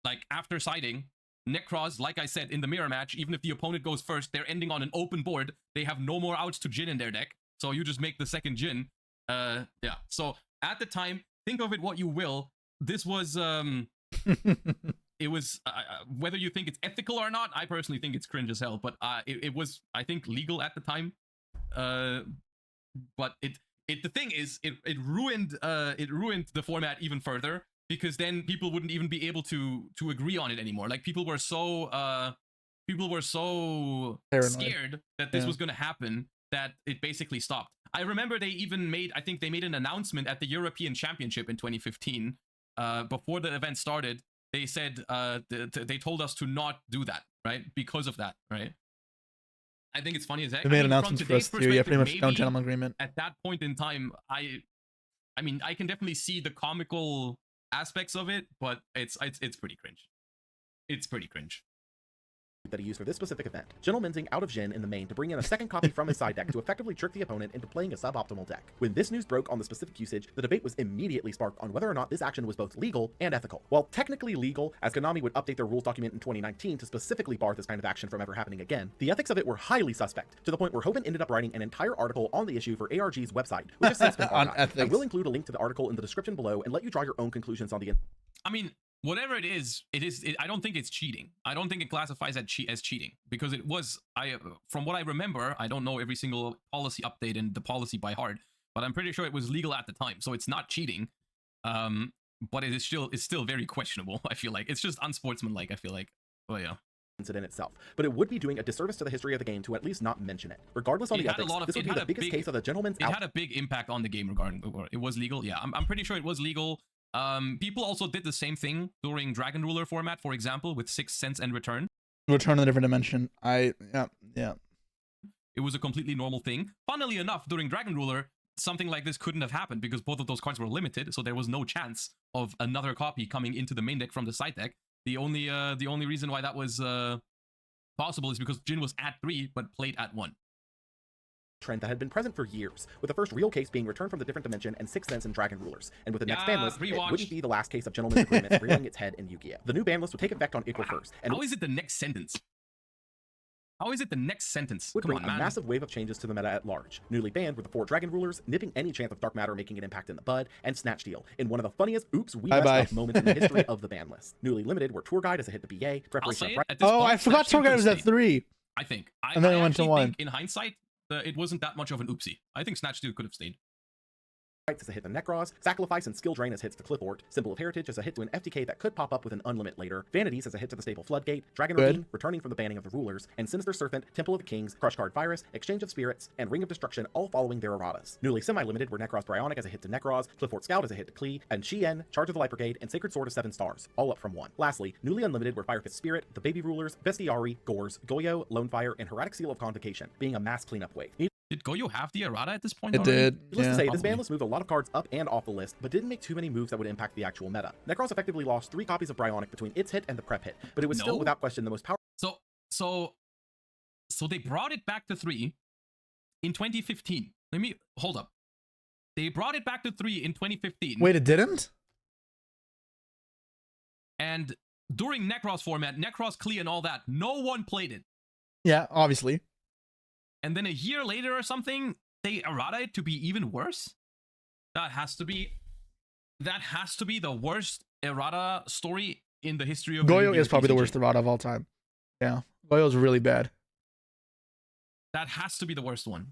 like, after siding, Necros, like I said, in the mirror match, even if the opponent goes first, they're ending on an open board. They have no more outs to Jin in their deck, so you just make the second Jin. Yeah, so at the time, think of it what you will. This was, it was, whether you think it's ethical or not, I personally think it's cringe as hell, but it was, I think, legal at the time. But the thing is, it ruined the format even further, because then people wouldn't even be able to agree on it anymore. Like, people were so Paranoid. scared that this was going to happen that it basically stopped. I remember they even made an announcement at the European Championship in 2015. Before the event started, they said they told us to not do that, right? Because of that, right? I think it's funny as heck. They made announcements for us too. Yeah, pretty much no gentleman agreement. At that point in time, I mean, I can definitely see the comical aspects of it, but it's pretty cringe. It's pretty cringe. That he used for this specific event. Gentlemanzing out of Jin in the main to bring in a second copy from his side deck to effectively trick the opponent into playing a suboptimal deck. When this news broke on the specific usage, the debate was immediately sparked on whether or not this action was both legal and ethical. While technically legal, as Konami would update their rules document in 2019 to specifically bar this kind of action from ever happening again, the ethics of it were highly suspect, to the point where Hoban ended up writing an entire article on the issue for ARG's website, which has since been archived. I will include a link to the article in the description below and let you draw your own conclusions on the I mean, whatever it is, I don't think it's cheating. I don't think it classifies as cheating, because it was, from what I remember, I don't know every single policy update and the policy by heart, but I'm pretty sure it was legal at the time, so it's not cheating. But it's still very questionable. I feel like it's just unsportsmanlike. I feel like, oh yeah. Incident itself, but it would be doing a disservice to the history of the game to at least not mention it. Regardless on the ethics, this would be the biggest case of the gentleman's out. It had a big impact on the game regarding it was legal. Yeah, I'm pretty sure it was legal. People also did the same thing during Dragon Ruler format, for example, with 6 cents and return. Return in a different dimension. Yeah. It was a completely normal thing. Funnily enough, during Dragon Ruler, something like this couldn't have happened because both of those cards were limited, so there was no chance of another copy coming into the main deck from the side deck. The only reason why that was possible is because Jin was at 3 but played at 1. Trend that had been present for years, with the first real case being Return from the Different Dimension and 6 Cents in Dragon Rulers. And with the next ban list, it wouldn't be the last case of Gentleman's Agreements rearing its head in Yugioh. The new ban list would take effect on April 1st. And how is it the next sentence? How is it the next sentence? Would bring a massive wave of changes to the meta at large. Newly banned were the 4 Dragon Rulers, nipping any chance of dark matter making an impact in the bud, and Snatch Deal, in one of the funniest oops we messed up moments in the history of the ban list. Newly limited were Tour Guide as a hit to BA, preparation of I forgot Tour Guide was at 3. I think. And then it went to 1. In hindsight, it wasn't that much of an oopsie. I think Snatch Deal could have stayed. As a hit to Necros, Sacrifice and Skill Drain as hits to Cliffort, Symbol of Heritage as a hit to an FTK that could pop up with an Unlimit later, Vanities as a hit to the staple Floodgate, Dragon Ravine, returning from the banning of the Rulers, and Sinister Serpent, Temple of the Kings, Crush Card Virus, Exchange of Spirits, and Ring of Destruction all following their erratas. Newly semi-limited were Necros Bryonic as a hit to Necros, Cliffort Scout as a hit to Klee, and Shien, Charge of the Light Brigade, and Sacred Sword of 7 stars, all up from 1. Lastly, newly unlimited were Fire Fist Spirit, the Baby Rulers, Bestiari, Gores, Goyo, Lonefire, and Heretic Seal of Convocation, being a mass cleanup wave. Did Goyo have the errata at this point? It did. Needless to say, this ban list moved a lot of cards up and off the list, but didn't make too many moves that would impact the actual meta. Necros effectively lost 3 copies of Bryonic between its hit and the prep hit, but it was still without question the most powerful. So they brought it back to 3 in 2015. Let me hold up. They brought it back to 3 in 2015. Wait, it didn't? And during Necros format, Necros Klee and all that, no one played it. Yeah, obviously. And then a year later or something, they errata it to be even worse? That has to be the worst errata story in the history of Goyo is probably the worst errata of all time. Yeah, Goyo's really bad. That has to be the worst one.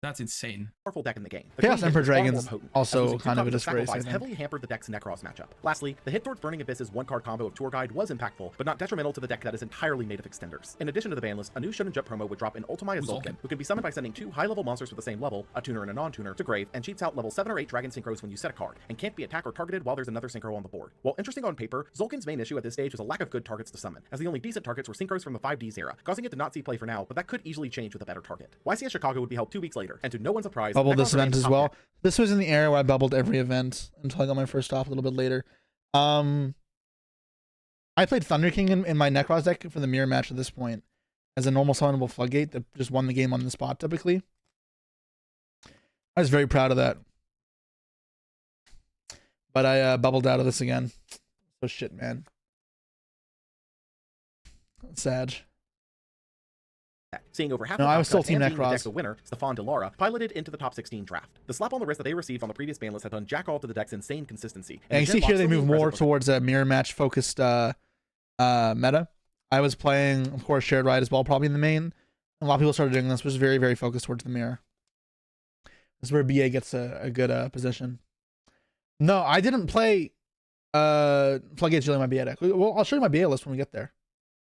That's insane. Powerful deck in the game. Chaos Emperor Dragon's as also losing two kind of a copies disgrace, I Sacrifice think. heavily hampered the deck's Necros matchup. Lastly, the hit towards Burning Abyss's one-card combo of Tour Guide was impactful, but not detrimental to the deck that is entirely made of extenders. In addition to the ban list, a new Shonen Jump promo would drop an Ultimaya Zulkin, who can be summoned by sending 2 high-level monsters with the same level, a tuner and a non-tuner, to grave, and cheats out level 7 or 8 Dragon Synchros when you set a card, and can't be attacked or targeted while there's another Synchro on the board. While interesting on paper, Zulkin's main issue at this stage was a lack of good targets to summon, as the only decent targets were Synchros from the 5Ds era, causing it to not see play for now, but that could easily change with a better target. YCS Chicago would be held 2 weeks later, and to no one's surprise, Bubble this Necros event remains as top well. deck. This was in the era where I bubbled every event until I got my first off a little bit later. I played Thunder King in my Necros deck for the mirror match at this point as a normal summonable floodgate that just won the game on the spot typically. I was very proud of that. But I bubbled out of this again. So shit, man. Sad. Seeing over half No, the I top was still cut Team and being the Necros. deck's winner, Stefan Delara, piloted into the top 16 draft. The slap on the wrist that they received on the previous ban list had done jack all to the deck's insane consistency. And you see here they move more towards a mirror match focused meta. I was playing, of course, Shared Ride as well, probably in the main. A lot of people started doing this, which is very, very focused towards the mirror. This is where BA gets a good position. No, I didn't play Floodgates really in my BA deck. Well, I'll show you my BA list when we get there.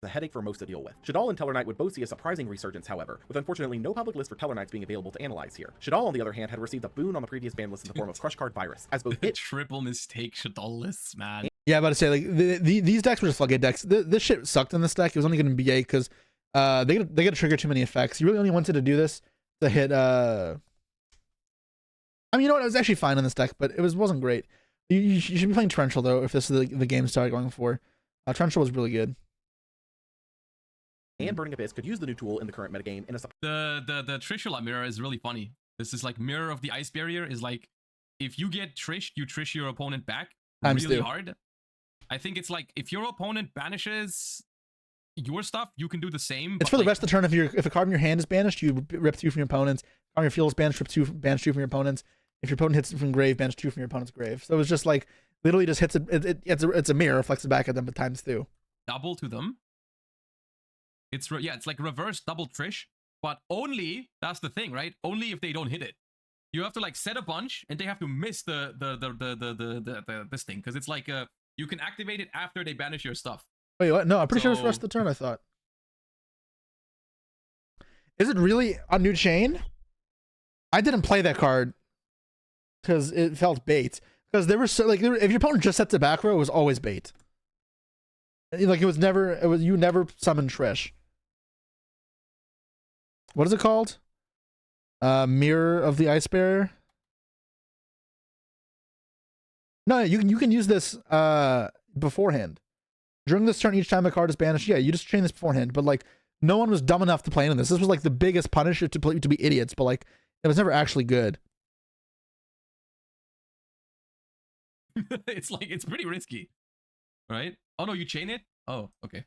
The headache for most to deal with. Shadal and Teller Knight would both see a surprising resurgence, however, with unfortunately no public list for Teller Knights being available to analyze here. Shadal, on the other hand, had received a boon on the previous ban list in the form of Crush Card Virus, as both it Triple mistake Shadal lists, man. Yeah, about to say, like, these decks were just Floodgate decks. This shit sucked in this deck. It was only going to be BA because they get to trigger too many effects. You really only wanted to do this to hit... I mean, you know what? It was actually fine in this deck, but it wasn't great. You should be playing Torrential, though, if this is the game started going for. Torrential was really good. and Burning Abyss could use the new tool in the current metagame in a The Trishula mirror is really funny. This is like Mirror of the Ice Barrier is like, if you get Trished, you Trish your opponent back really hard. I think it's like, if your opponent banishes your stuff, you can do the same. It's for the rest of the turn. If a card in your hand is banished, you rip 2 from your opponent's. On your field is banished, banish 2 from your opponent's. If your opponent hits it from grave, banish 2 from your opponent's grave. So it's just like, literally just hits it. It's a mirror, reflects it back at them, but times 2. Double to them. It's like reverse double Trish, but only, that's the thing, right? Only if they don't hit it. You have to like set a bunch, and they have to miss the this thing, because it's like you can activate it after they banish your stuff. Wait, what? No, I'm pretty sure it's the rest of the turn. I thought. Is it really a new chain? I didn't play that card because it felt bait. Because there was if your opponent just sets the back row, it was always bait. Like you never summon Trish. What is it called? Mirror of the Ice Barrier. No, you can use this beforehand. During this turn, each time a card is banished, yeah, you just train this beforehand. But like, no one was dumb enough to play into this. This was like the biggest punisher to be idiots. But like, it was never actually good. It's pretty risky, right? Oh no, you chain it. Oh, okay.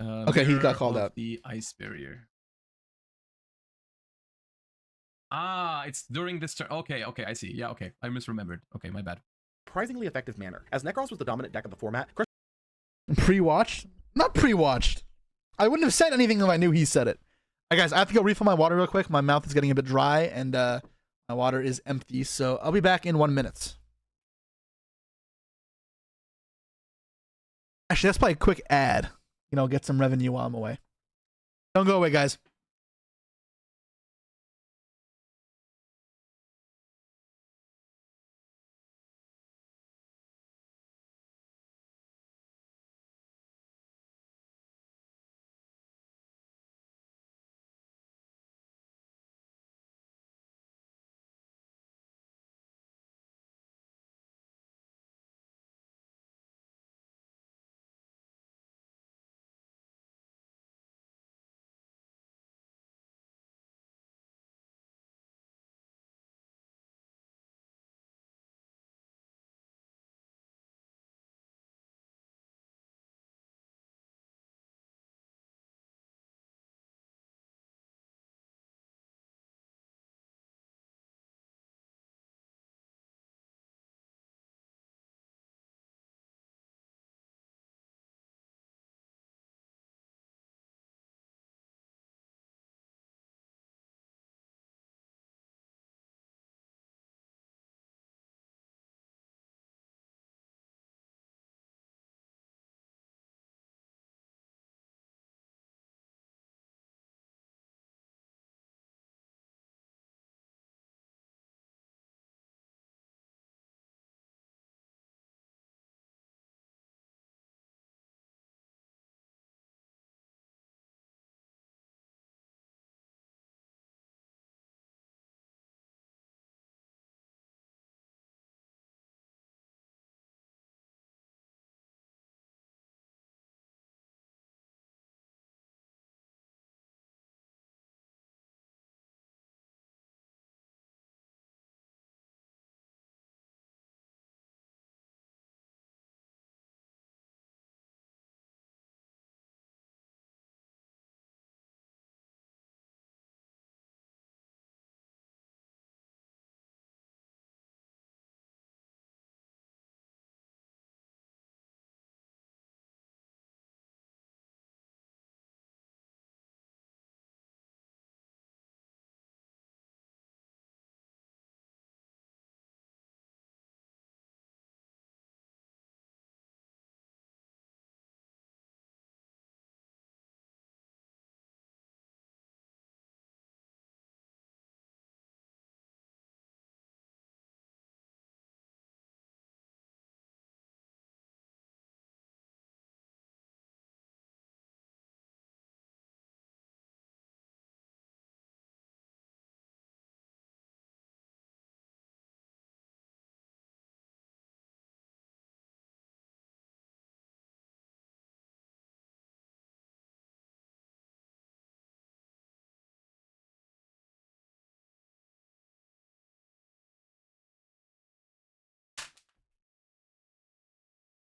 Okay, he got called out. The Ice Barrier. Ah, it's during this turn. Okay, I see. Yeah, okay, I misremembered. Okay, my bad. surprisingly effective manner. As Necros was the dominant deck of the format, Pre-watched? Not pre-watched. I wouldn't have said anything if I knew he said it. All right, guys, I have to go refill my water real quick. My mouth is getting a bit dry, and my water is empty, so I'll be back in 1 minute. Actually, let's play a quick ad. You know, get some revenue while I'm away. Don't go away, guys.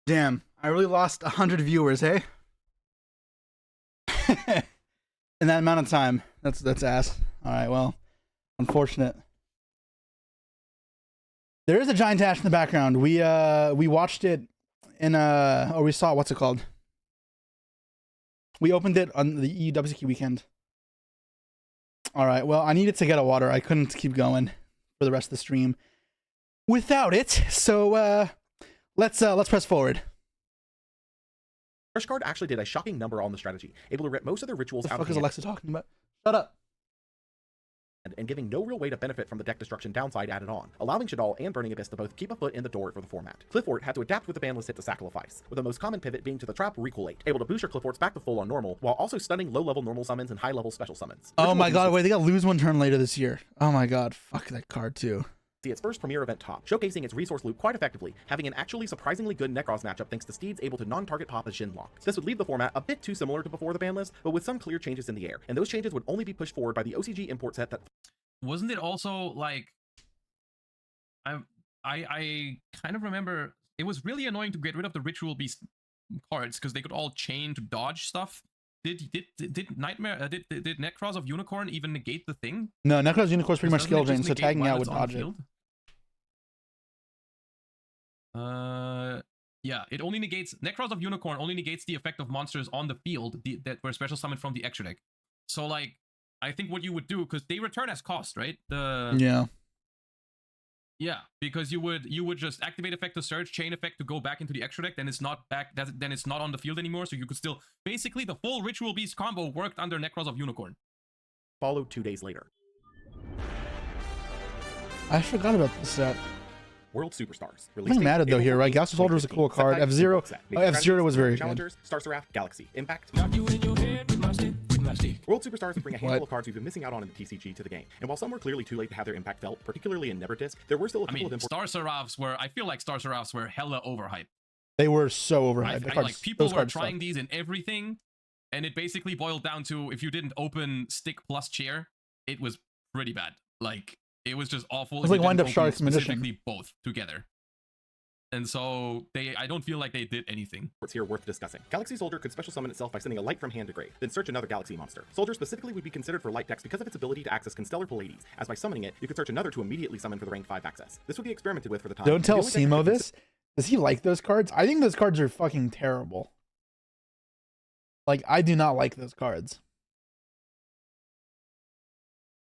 Damn, I really lost 100 viewers, hey? In that amount of time. That's ass. Alright, well. Unfortunate. There is a giant ash in the background. We watched it in or we saw, what's it called? We opened it on the EWC weekend. Alright, well, I needed to get a water. I couldn't keep going for the rest of the stream without it. So let's press forward. Rush Guard actually did a shocking number on the strategy, able to rip most of their rituals What the out fuck of is hand Alexa talking about? Shut up. and giving no real way to benefit from the deck destruction downside added on, allowing Shaddoll and Burning Abyss to both keep a foot in the door for the format. Cliffort had to adapt with the ban list hit to sacrifice, with the most common pivot being to the trap Recollate, able to boost your Clifforts back to full on normal, while also stunning low-level normal summons and high-level special summons. Oh my god, wait, they gotta lose one turn later this year. Oh my god, fuck that card too. See its first premier event top, showcasing its resource loop quite effectively, having an actually surprisingly good Necros matchup thanks to Steed's able to non-target pop as Shin locks. This would leave the format a bit too similar to before the ban list, but with some clear changes in the air, and those changes would only be pushed forward by the OCG import set that... Wasn't it also like... I kind of remember it was really annoying to get rid of the Ritual Beast cards because they could all chain to dodge stuff. Did Nightmare did Necros of Unicorn even negate the thing? No, Necros Unicorn's pretty much skill drain, so negate tagging while out it's would on dodge it. field? Yeah, it only negates Necros of Unicorn only negates the effect of monsters on the field that were special summoned from the extra deck. So like, I think what you would do, because they return as cost, right? Yeah, because you would just activate effect to search, chain effect to go back into the extra deck, then it's not back. Then it's not on the field anymore. So you could still basically the full Ritual Beast combo worked under Necros of Unicorn. Followed 2 days later. I forgot about this set. World Superstars. I'm getting mad at though here, right? Galaxy Soldier was a cool card. F-Zero was very good. Challengers, Star Seraph, Galaxy, Impact. World Superstars bring a handful of cards we've been missing out on in the TCG to the game, and while some were clearly too late to have their impact felt, particularly in Never Disc, there were still a couple of important... Star Seraphs were, I feel like Star Seraphs were hella overhyped. They were so overhyped. Like people were trying these in everything, and it basically boiled down to if you didn't open Stick plus Chair, it was pretty bad. Like, it was just awful. It's like Wind Up Sharks specifically both together. And so I don't feel like they did anything. What's here worth discussing. Galaxy Soldier could special summon itself by sending a light from hand to grave, then search another Galaxy monster. Soldier specifically would be considered for light decks because of its ability to access Constellar Pleiades, as by summoning it, you could search another to immediately summon for the rank 5 access. This would be experimented with for the time. Don't tell Simo this. Does he like those cards? I think those cards are fucking terrible. Like, I do not like those cards.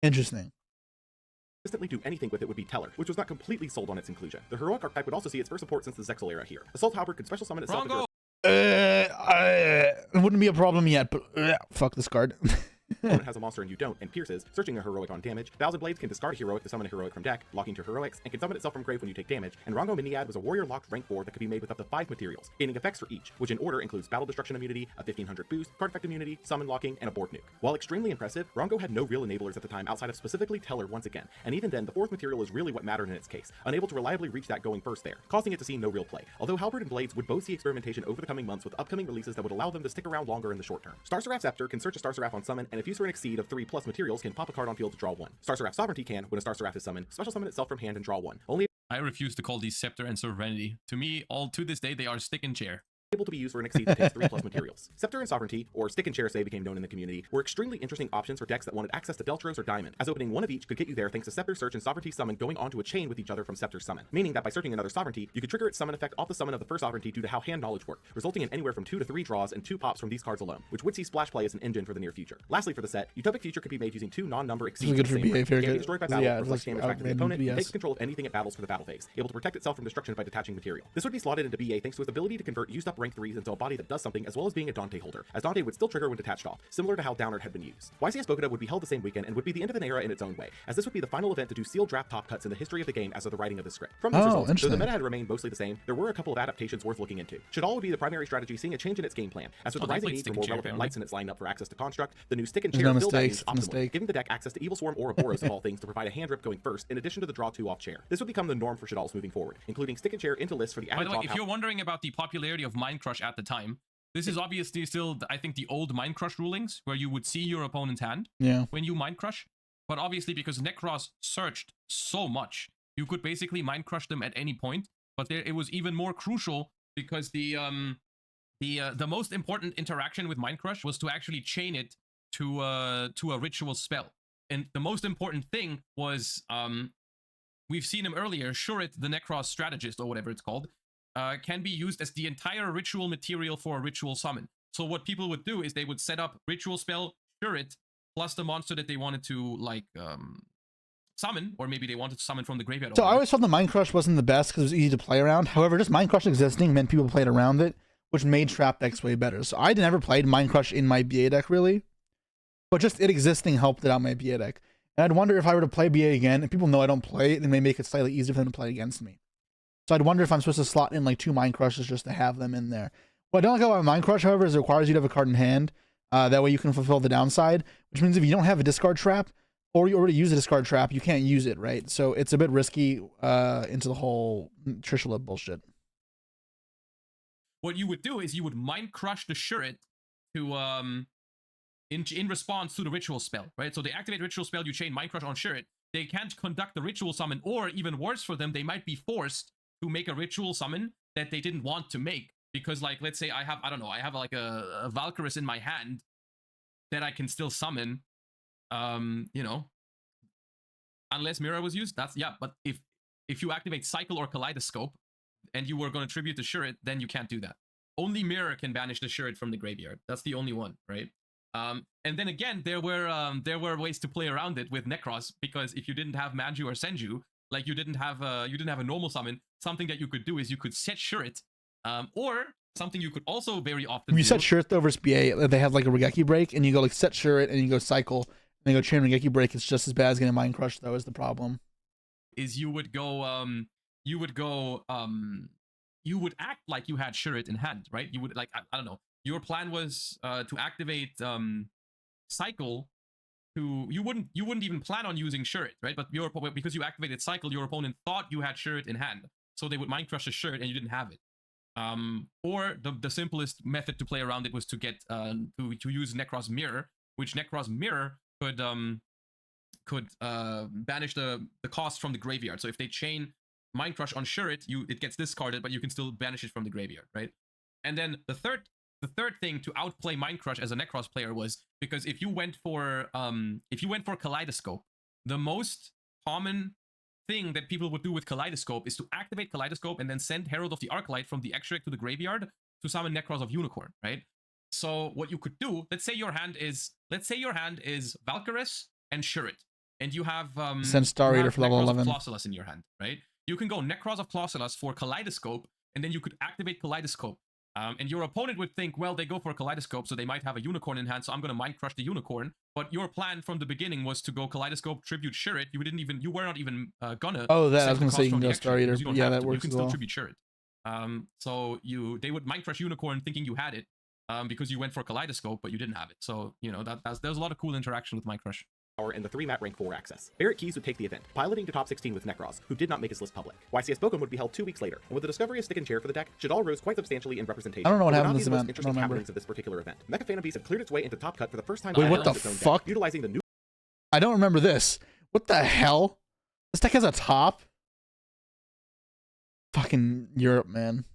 Interesting. Consistently do anything with it would be Teller, which was not completely sold on its inclusion. The heroic archetype would also see its first support since the Zexal era here. Assault Halberd could special summon itself. It wouldn't be a problem yet, but fuck this card. Opponent has a monster and you don't, and pierces, searching a heroic on damage. Thousand Blades can discard a heroic to summon a heroic from deck, locking to heroics, and can summon itself from grave when you take damage. And Rongo Miniad was a warrior locked rank 4 that could be made with up to 5 materials, gaining effects for each, which in order includes battle destruction immunity, a 1500 boost, card effect immunity, summon locking, and a board nuke. While extremely impressive, Rongo had no real enablers at the time outside of specifically Teller once again, and even then the 4th material is really what mattered in its case, unable to reliably reach that going first there, causing it to see no real play. Although Halberd and Blades would both see experimentation over the coming months with upcoming releases that would allow them to stick around longer in the short term. Star Seraph Scepter can search a Star Seraph on summon, and if used for an exceed of 3+ materials can pop a card on field to draw 1. Star Seraph Sovereignty can, when a Star Seraph is summoned, special summon itself from hand and draw 1. Only I refuse to call these Scepter and Sovereignty. To me, all to this day, they are stick and chair. Able to be used for an exceed that takes 3+ materials. Scepter and Sovereignty, or Stick and Chair as they became known in the community, were extremely interesting options for decks that wanted access to Deltros or Diamond, as opening one of each could get you there thanks to Scepter Search and Sovereignty Summon going onto a chain with each other from Scepter Summon, meaning that by searching another Sovereignty, you could trigger its summon effect off the summon of the first Sovereignty due to how hand knowledge worked, resulting in anywhere from 2 to 3 draws and 2 pops from these cards alone, which would see Splash Play as an engine for the near future. Lastly for the set, Utopic Future could be made using 2 non-number exceeds. Good for BA, very good. Destroyed by battle, reflects damage back to the opponent, and takes control of anything it battles for the battle phase, able to protect itself from destruction by detaching material. This would be slotted into BA thanks to its ability to convert used up rank 3s into a body that does something, as well as being a Dante holder, as Dante would still trigger when detached off, similar to how Downard had been used. YCS Bokuda would be held the same weekend and would be the end of an era in its own way, as this would be the final event to do sealed draft top cuts in the history of the game as of the writing of the script. From these results, though the meta had remained mostly the same, there were a couple of adaptations worth looking into. Shaddoll would be the primary strategy, seeing a change in its game plan, as with the rising need for more relevant lights in its lineup for access to Construct, the new Stick and Chair build is optimal, giving the deck access to Evil Swarm or Ouroboros of all things to provide a hand rip going first, in addition to the draw 2 off chair. This would become the norm for Shaddolls moving forward, including Stick and Chair into lists for the added. By the way, if you're wondering about the popularity of Mind Crush at the time, this is obviously still, I think, the old Mind Crush rulings, where you would see your opponent's hand when you Mind Crush. But obviously, because Necros searched so much, you could basically Mind Crush them at any point. But it was even more crucial because the most important interaction with Mind Crush was to actually chain it to a ritual spell. And the most important thing was, we've seen him earlier, Shurit, the Necros strategist, or whatever it's called, can be used as the entire ritual material for a ritual summon. So what people would do is they would set up ritual spell, Shurit, plus the monster that they wanted to, like, summon, or maybe they wanted to summon from the graveyard. So I always felt the Mind Crush wasn't the best because it was easy to play around. However, just Mind Crush existing meant people played around it, which made trap decks way better. So I never played Mind Crush in my BA deck, really. But just it existing helped it out my BA deck. And I'd wonder if I were to play BA again, and people know I don't play it, it may make it slightly easier for them to play against me. So I'd wonder if I'm supposed to slot in like 2 Mind Crushes just to have them in there. What I don't like about Mind Crush, however, is it requires you to have a card in hand. That way you can fulfill the downside, which means if you don't have a discard trap, or you already use a discard trap, you can't use it, right? So it's a bit risky into the whole Trishula bullshit. What you would do is you would Mind Crush the Shurit to in response to the ritual spell, right? So they activate ritual spell, you chain Mind Crush on Shurit. They can't conduct the ritual summon, or even worse for them, they might be forced to make a ritual summon that they didn't want to make. Because, like, let's say I have like a Valkyrus in my hand that I can still summon, you know, unless Mirror was used. That's, yeah, but if you activate Cycle or Kaleidoscope and you were going to tribute the Shurit, then you can't do that. Only Mirror can banish the Shurit from the graveyard. That's the only one, right? And then again, there were ways to play around it with Necros, because if you didn't have Manju or Senju, like you didn't have a normal summon, something that you could do is you could set Shurit, or something you could also very often You set Shurit though versus BA, they have like a Regeki break, and you go like set Shurit and you go Cycle, and then go chain Regeki break. It's just as bad as getting Mind Crush though, is the problem. Is you would act like you had Shurit in hand, right? You would, like, I don't know. Your plan was to activate Cycle. You wouldn't even plan on using Shurit, right? But because you activated Cycle, your opponent thought you had Shurit in hand, so they would Mind Crush a Shurit and you didn't have it. Or the simplest method to play around it was to get to use Necros Mirror, which Necros Mirror could banish the cost from the graveyard. So if they chain Mind Crush on Shurit, it gets discarded, but you can still banish it from the graveyard, right? And then the third thing to outplay Mind Crush as a Necros player was, because if you went for Kaleidoscope, the most common thing that people would do with Kaleidoscope is to activate Kaleidoscope and then send Herald of the Arclight from the extract to the graveyard to summon Necros of Unicorn, right? So what you could do, let's say your hand is Valkyrus and Shurit, and you have send Star Eater for level 11 Clausulus in your hand, right? You can go Necros of Clausulus for Kaleidoscope, and then you could activate Kaleidoscope. And your opponent would think, well, they go for a Kaleidoscope, so they might have a Unicorn in hand, so I'm going to Mind Crush the Unicorn. But your plan from the beginning was to go Kaleidoscope, tribute Shurit. You were not even gonna. Oh, that I was going to say you can go Star Eater. Yeah, that works. You can still tribute Shurit. So they would Mind Crush Unicorn thinking you had it, because you went for Kaleidoscope, but you didn't have it. So, you know, there's a lot of cool interaction with Mind Crush. And the 3 mat rank 4 access. Barrett Keys would take the event, piloting to top 16 with Necros, who did not make his list public. YCS Bochum would be held 2 weeks later, and with the discovery of Stick and Chair for the deck, Shadal rose quite substantially in representation. I don't know what happened to this event. I don't remember. Happenings of this particular event. Mecha Phantom Beast had cleared its way into top cut for the first time. Wait, what the fuck? Deck, utilizing the new. I don't remember this. What the hell? This deck has a top? Fucking Europe, man.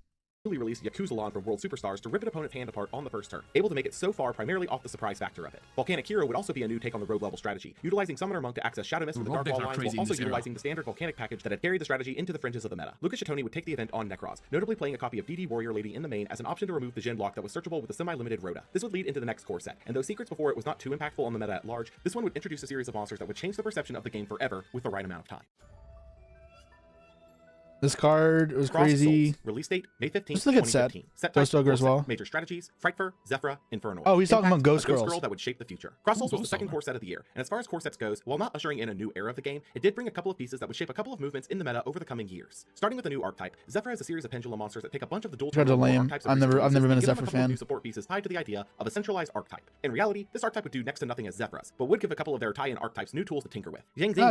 Newly released Yakuza from World Superstars to rip an opponent's hand apart on the first turn, able to make it so far primarily off the surprise factor of it. Volcanic Hero would also be a new take on the rogue level strategy, utilizing Summoner Monk to access Shadow Mist with the Dark Wall lines, while also utilizing the standard Volcanic package that had carried the strategy into the fringes of the meta. Lucas Chitoni would take the event on Necros, notably playing a copy of DD Warrior Lady in the main as an option to remove the Jin block that was searchable with a semi-limited Rhoda. This would lead into the next core set, and though Secrets before it was not too impactful on the meta at large, this one would introduce a series of monsters that would change the perception of the game forever with the right amount of time. This card was crazy. Souls. Release date May 15th. Just look at set. Ghost Ogre as well. Major strategies: Frightfur, Zephyra, Inferno. Oh, he's talking about Ghost Girl Girls. That would shape the future. Cross Souls was the second core set of the year, and as far as core sets goes, while not ushering in a new era of the game, it did bring a couple of pieces that would shape a couple of movements in the meta over the coming years. Starting with the new archetype, Zephyra is a series of pendulum monsters that take a bunch of the dual archetypes. I've never been a Zephyr fan. New support pieces tied to the idea of a centralized archetype. In reality, this archetype would do next to nothing as Zephyras, but would give a couple of their tie-in archetypes new tools to tinker with.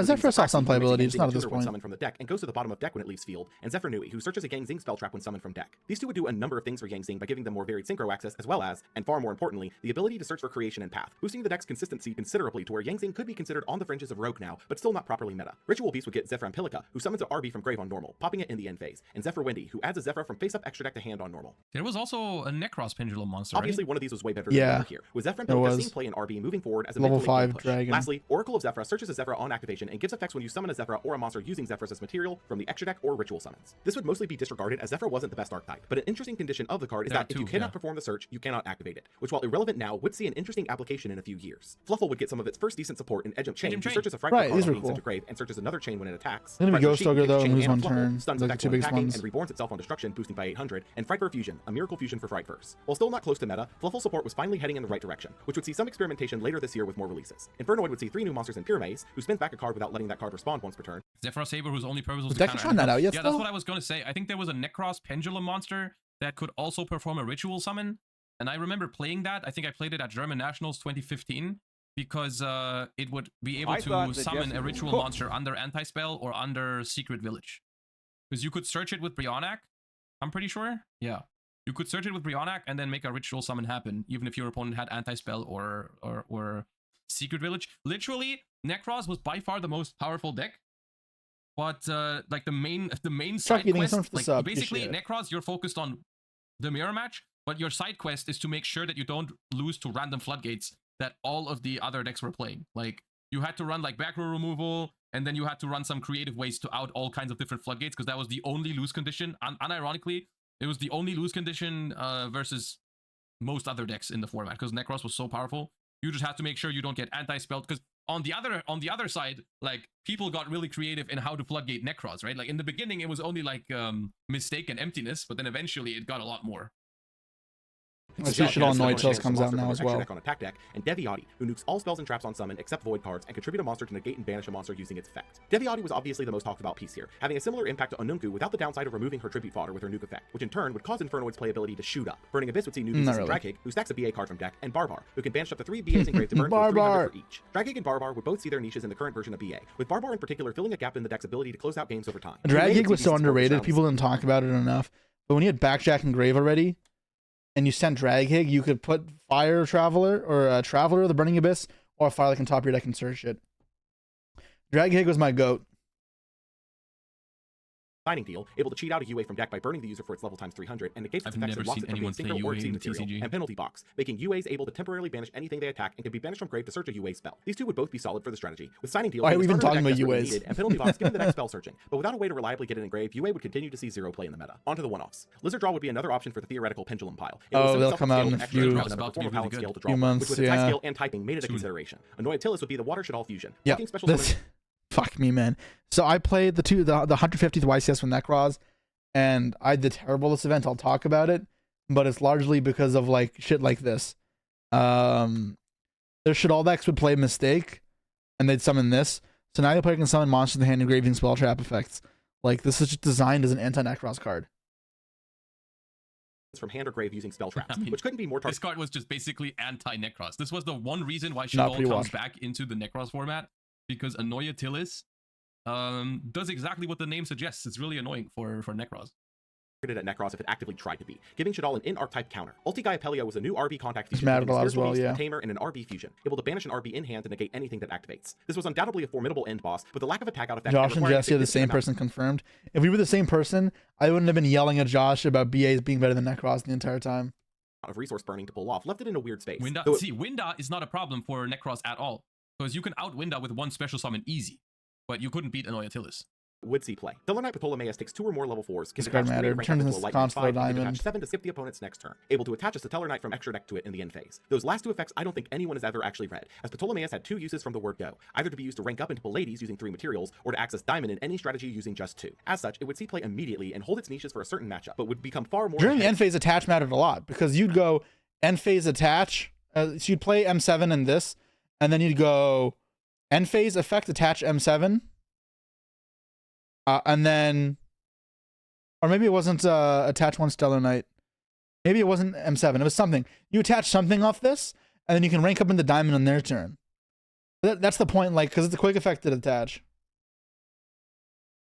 Zephyr saw some playability. It's not at this point. Summon from the deck and goes to the bottom of deck when it leaves field. Shield, and Zephyr Nui, who searches a Yang Zing spell trap when summoned from deck. These two would do a number of things for Yang Zing by giving them more varied synchro access, as well as, and far more importantly, the ability to search for creation and path, boosting the deck's consistency considerably to where Yang Zing could be considered on the fringes of Rogue now, but still not properly meta. Ritual Beast would get Zephyr Ampilica, who summons a RB from grave on normal, popping it in the end phase, and Zephyr Windy, who adds a Zephyr from face-up extra deck to hand on normal. There was also a Necros Pendulum monster, Obviously, right? one of these was way better than the other here, with Zephyr Ampilica seeing play in RB moving forward as a level mid-to-late 5 push. dragon. Lastly, Oracle of Zephyr searches a Zephyr on activation and gives effects when you summon a Zephyr or a monster using Zephyrs as material from the extra deck or ritual summons. This would mostly be disregarded as Zephyr wasn't the best archetype, but an interesting condition of the card is that if you cannot perform the search, you cannot activate it, which while irrelevant now, would see an interesting application in a few years. Fluffle would get some of its first decent support in Edge of Chain, who searches a fragment card being sent to grave and searches another chain when it attacks. It's gonna be Ghost Ogre though, and lose one Fluffle turn. stuns Like effects the two when biggest attacking ones. and reborns itself on destruction, boosting by 800, and Frightfur Fusion, a miracle fusion for Frightfurs. While still not close to meta, Fluffle support was finally heading in the right direction, which would see some experimentation later this year with more releases. Infernoid would see 3 new monsters in Pyramaze, who spins back a card without letting that card respond once per turn. Zephyr Saber, whose only purpose was Did to Deckard counter. that out yet? Yeah, that's what I was going to say. I think there was a Necros Pendulum monster that could also perform a ritual summon. And I remember playing that. I think I played it at German Nationals 2015 because it would be able to summon a ritual monster under Anti-Spell or under Secret Village. Because you could search it with Brionac, I'm pretty sure. Yeah. You could search it with Brionac and then make a ritual summon happen, even if your opponent had Anti-Spell or Secret Village. Literally, Necros was by far the most powerful deck. But like the main side quest, like basically Necros, you're focused on the mirror match, but your side quest is to make sure that you don't lose to random floodgates that all of the other decks were playing. Like you had to run like back row removal, and then you had to run some creative ways to out all kinds of different floodgates because that was the only lose condition. Unironically, it was the only lose condition versus most other decks in the format because Necros was so powerful. You just have to make sure you don't get anti-spelled because on the other side, like people got really creative in how to floodgate Necros, right? Like in the beginning, it was only like mistake and emptiness, but then eventually it got a lot more. Institutional Annoyed Tails comes out now as well. On attack deck, and Deviati, who nukes all spells and traps on summon except void cards and contribute a monster to negate and banish a monster using its effect. Deviati was obviously the most talked about piece here, having a similar impact to Onunku without the downside of removing her tribute fodder with her nuke effect, which in turn would cause Infernoid's playability to shoot up. Burning Abyss would see newbies as Dragig, who stacks a BA card from deck, and Barbar, who can banish up to 3 BAs engraved to burn for 300 for each. Dragig and Barbar would both see their niches in the current version of BA, with Barbar in particular filling a gap in the deck's ability to close out games over time. Dragig was so underrated, people didn't talk about it enough. But when you had Backjack and Grave already, and you sent Dragig, you could put Fire Traveler or Traveler, the Burning Abyss, or Firelight on top of your deck and search it. Dragig was my goat. Signing Deal, able to cheat out a UA from deck by burning the user for its level times 300, and negates its effects and blocks it from being synchro or exceed material, and Penalty Box, making UAs able to temporarily banish anything they attack and can be banished from grave to search a UA spell. These two would both be solid for the strategy, with Signing Deal Why are we even talking about UAs? Needed, and Penalty Box giving the deck spell searching, but without a way to reliably get it in grave, UA would continue to see zero play in the meta. On to the one-offs. Lizard Draw would be another option for the theoretical pendulum pile. They'll come out in a few months, months, which with attack scale and typing made it a consideration. Annoyed Tillis would be the Water Should All fusion. Yeah, fuck me, man. So I played the 150th YCS with Necros, and I did terrible this event. I'll talk about it, but it's largely because of like shit like this. Their shit all decks would play Mistake, and they'd summon this. So now your player can summon monsters in the hand engraving spell trap effects. Like this is just designed as an anti-Necros card. From hand or grave using spell traps, which couldn't be more This card was just basically anti-Necros. This was the one reason why Shadol comes back into the Necros format, because Annoya Tillis does exactly what the name suggests. It's really annoying for Necros. At Necros if it actively tried to be, giving Shadol an in-archetype counter. Ulti-Gaia Pelio was a new RB contact fusion, as well, a tamer, and an RB fusion, able to banish an RB in hand to negate anything that activates. This was undoubtedly a formidable end boss, but the lack of attack out effect. Josh and Jesse are the same person confirmed. If we were the same person, I wouldn't have been yelling at Josh about BAs being better than Necros the entire time. Of resource burning to pull off, left it in a weird space. Winda is not a problem for Necros at all, because you can out Winda with one special summon easy, but you couldn't beat Annoya Tillis. Would see play. Stellar Knight Ptolemaeus takes 2 or more level 4s, can attach 3 turns into a lightning 5, and attach 7 to skip the opponent's next turn. Able to attach a Stellar Knight from extra deck to it in the end phase. Those last 2 effects I don't think anyone has ever actually read, as Ptolemaeus had 2 uses from the word go, either to be used to rank up into Pallades using 3 materials, or to access Diamond in any strategy using just 2. As such, it would see play immediately and hold its niches for a certain matchup, but would become far more... During the end phase, attach mattered a lot, because you'd go end phase attach, so you'd play M7 and this, and then you'd go end phase effect attach M7, and then... Or maybe it wasn't attach 1 Stellar Knight. Maybe it wasn't M7. It was something. You attach something off this, and then you can rank up into Diamond on their turn. That's the point, like, because it's a quick effect to attach.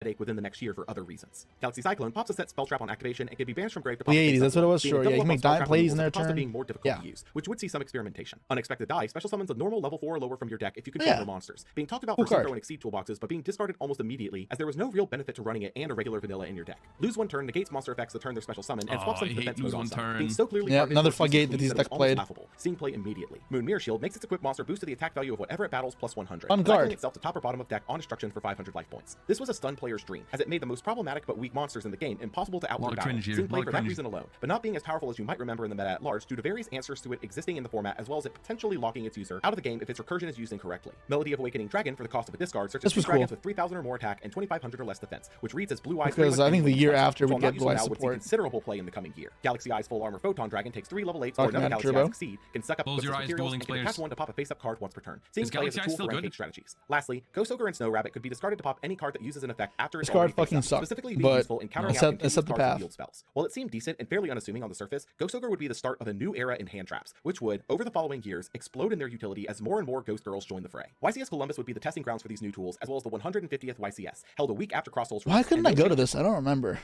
headache within the next year for other reasons. Galaxy Cyclone pops a set spell trap on activation and can be banished from grave to pop The a 80s, that's what it was. being Sure, a yeah, double you up can on make spell giant trap plays in removals their at the cost of turn. being more difficult Yeah. to use, which would see some experimentation. Unexpected Die special summons a normal level 4 or lower from your deck if you control Yeah. no monsters. Being talked about Cool for card. Synchro and Exceed toolboxes, but being discarded almost immediately as there was no real benefit to running it and a regular vanilla in your deck. Lose one turn negates monster effects the turn their special summon and swaps them to I hate defense lose mode on one summon. turn. Being so clearly Yeah, targeted another for its use floodgate that that these it was deck almost played. laughable. Seeing play immediately. Moon Mirror Shield makes its equipped monster boost to the attack value of whatever it battles plus 100. On guard. Cycling itself to top or bottom of deck on destruction for 500 life points. This was a stun player's dream, as it made the most problematic but weak monsters in the game impossible to outrun Lot of battle. cringe here, Seeing play lot of for that cringe. reason alone, but not being as powerful as you might remember in the meta at large due to various answers to it existing in the format as well as it potentially locking its user out of the game if its recursion is used incorrectly. Melody of Awakening Dragon for the cost of a discard searches This was two dragons cool. with 3,000 or more attack and 2,500 or less defense, which reads as Blue Eyes. Because I think the year after we while not get useful Blue Eye now, would see support. considerable play in the coming year. Galaxy Eyes Full Armor Photon Dragon takes 3 level 8s or Talking another about Galaxy Turbo. Eyes Exceed, can suck up Close equips your of eyes, materials, dueling and can players. attach one to pop a face-up card once per turn. Seeing Is play as Galaxy a Eyes tool still for good? rampage strategies. Lastly, Ghost Ogre and Snow Rabbit could be discarded to pop any card that uses an effect after it's This card already face fucking up, sucked, specifically being but useful in countering it out set continuous the cards path. with yield spells. While it seemed decent and fairly unassuming on the surface, Ghost Ogre would be the start of a new era in hand traps, which would, over the following years, explode in their utility as more and more Ghost Girls join the fray. YCS Columbus would be the testing grounds for these new tools, as well as the 150th YCS, held a week after Cross Souls. Why couldn't I go to this? I don't remember.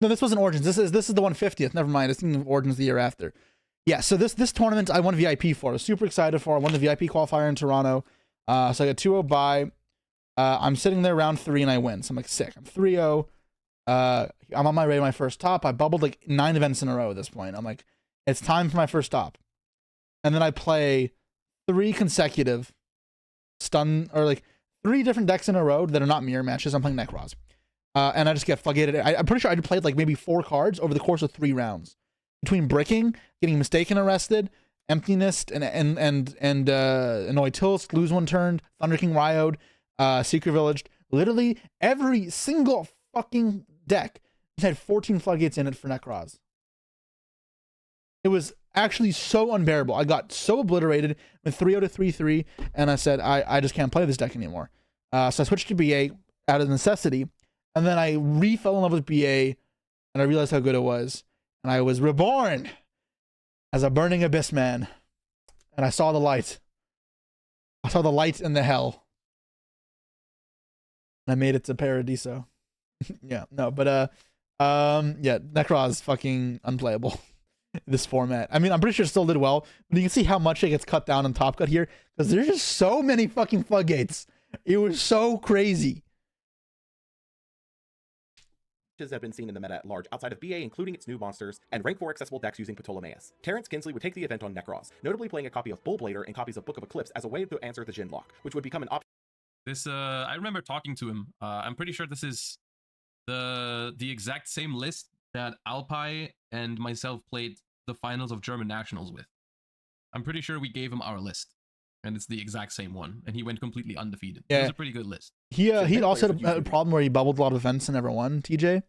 No, this wasn't Origins. This is the 150th. Never mind. It's in Origins the year after. Yeah, so this tournament I won VIP for. I was super excited for. I won the VIP qualifier in Toronto. So I got 2-0 bye. I'm sitting there round 3 and I win. So I'm like sick. I'm 3-0. I'm on my way to my first top. I bubbled like 9 events in a row at this point. I'm like, it's time for my first top. And then I play 3 consecutive stun or like 3 different decks in a row that are not mirror matches. I'm playing Necros. And I just get floodgated. I'm pretty sure I played like maybe 4 cards over the course of 3 rounds. Between bricking, getting mistaken arrested, emptiness, and annoyed Tilsk, lose one turn, Thunder King Ryode, Secret Village. Literally every single fucking deck had 14 floodgates in it for Necros. It was actually so unbearable. I got so obliterated with 3-0 to 3-3, and I said, I just can't play this deck anymore. So I switched to BA out of necessity, and then I fell in love with BA, and I realized how good it was. And I was reborn as a burning abyss man. And I saw the light. I saw the light in the hell. And I made it to Paradiso. Yeah, no, but yeah, Necros is fucking unplayable. This format. I mean, I'm pretty sure it still did well, but you can see how much it gets cut down on Top Cut here, because there's just so many fucking floodgates. It was so crazy. Have been seen in the meta at large outside of BA, including its new monsters and rank 4 accessible decks using Ptolemaeus. Terrence Kinsley would take the event on Necros, notably playing a copy of Bullblader and copies of Book of Eclipse as a way to answer the Jin lock, which would become an option. This I remember talking to him. I'm pretty sure this is the exact same list that Alpi and myself played the finals of German Nationals with. I'm pretty sure we gave him our list, and it's the exact same one, and he went completely undefeated. Yeah. It was a pretty good list. He also had a problem where he bubbled a lot of events and never won, TJ.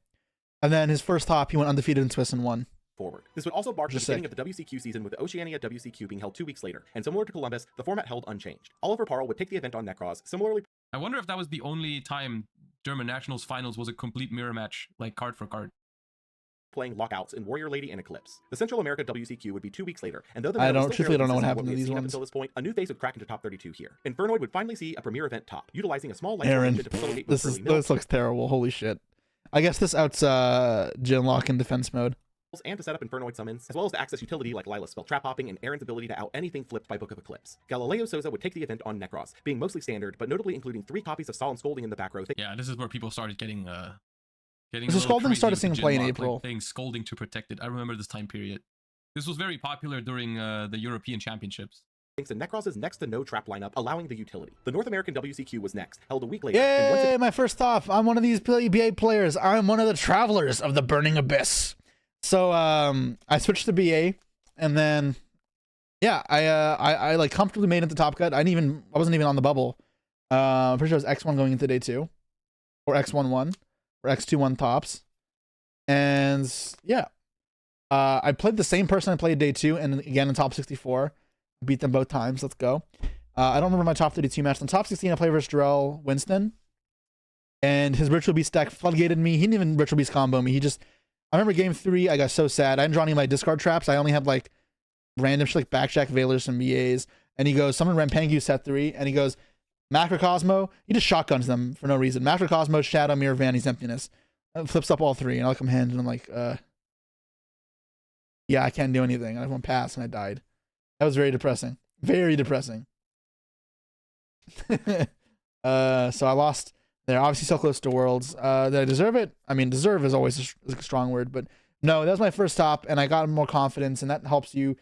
And then his first top, he went undefeated in Swiss and won. Forward. This would also mark the Just beginning of the WCQ season, with the Oceania WCQ being held 2 weeks later, and similar to Columbus, the format held unchanged. Oliver Parle would take the event on Necros, similarly I wonder if that was the only time German Nationals finals was a complete mirror match, like card for card. playing Lockouts in Warrior Lady and Eclipse. The Central America WCQ would be 2 weeks later, and though the I meta was don't still truthfully fairly don't know what consistent happened to we had these seen up ones. until this point, a new face would crack into top 32 here. Infernoid would finally see a premier event top, utilizing a small life Aaron, to facilitate this both early mills looks terrible. Holy shit. I guess this outs Jinlock in defense mode. and to set up Infernoid summons, as well as to access utility like Lila's spell trap hopping and Aaron's ability to out anything flipped by Book of Eclipse. Galileo Souza would take the event on Necros, being mostly standard, but notably including 3 copies of Solemn Scolding in the back row. Yeah, this is where people started getting So a little Scolding crazy started with the seeing play in Jinlock, April. like playing Scolding to protect it. I remember this time period. This was very popular during the European Championships. Thanks to Necros' next to no trap lineup, allowing the utility. The North American WCQ was next, held a week later. and once Yay, my first top. I'm one of these BA players. I'm one of the travelers of the Burning Abyss. So I switched to BA, and then yeah, I like comfortably made it to top cut. I wasn't even on the bubble. I'm pretty sure it was X1 going into day 2, or X11, or X21 tops. And yeah, I played the same person I played day 2, and again in top 64. Beat them both times. Let's go. I don't remember my top 32 match. In top 16, I played versus Jarrell Winston, and his Ritual Beast deck floodgated me. He didn't even Ritual Beast combo me. I remember game 3, I got so sad. I didn't draw any of my discard traps. I only had like random shit like Backjack, Valors, and BAs. And he goes, summon Rampangu set 3, and he goes, Macrocosmo, he just shotguns them for no reason. Macrocosmo, Shadow, Mirror, Vanity's Emptiness. Flips up all three, and I look him hand, and I'm like, yeah, I can't do anything. And I went past, and I died. That was very depressing. Very depressing. So I lost there. Obviously, so close to Worlds. Did I deserve it? I mean, deserve is always a strong word, but no, that was my first top, and I got more confidence, and that helps you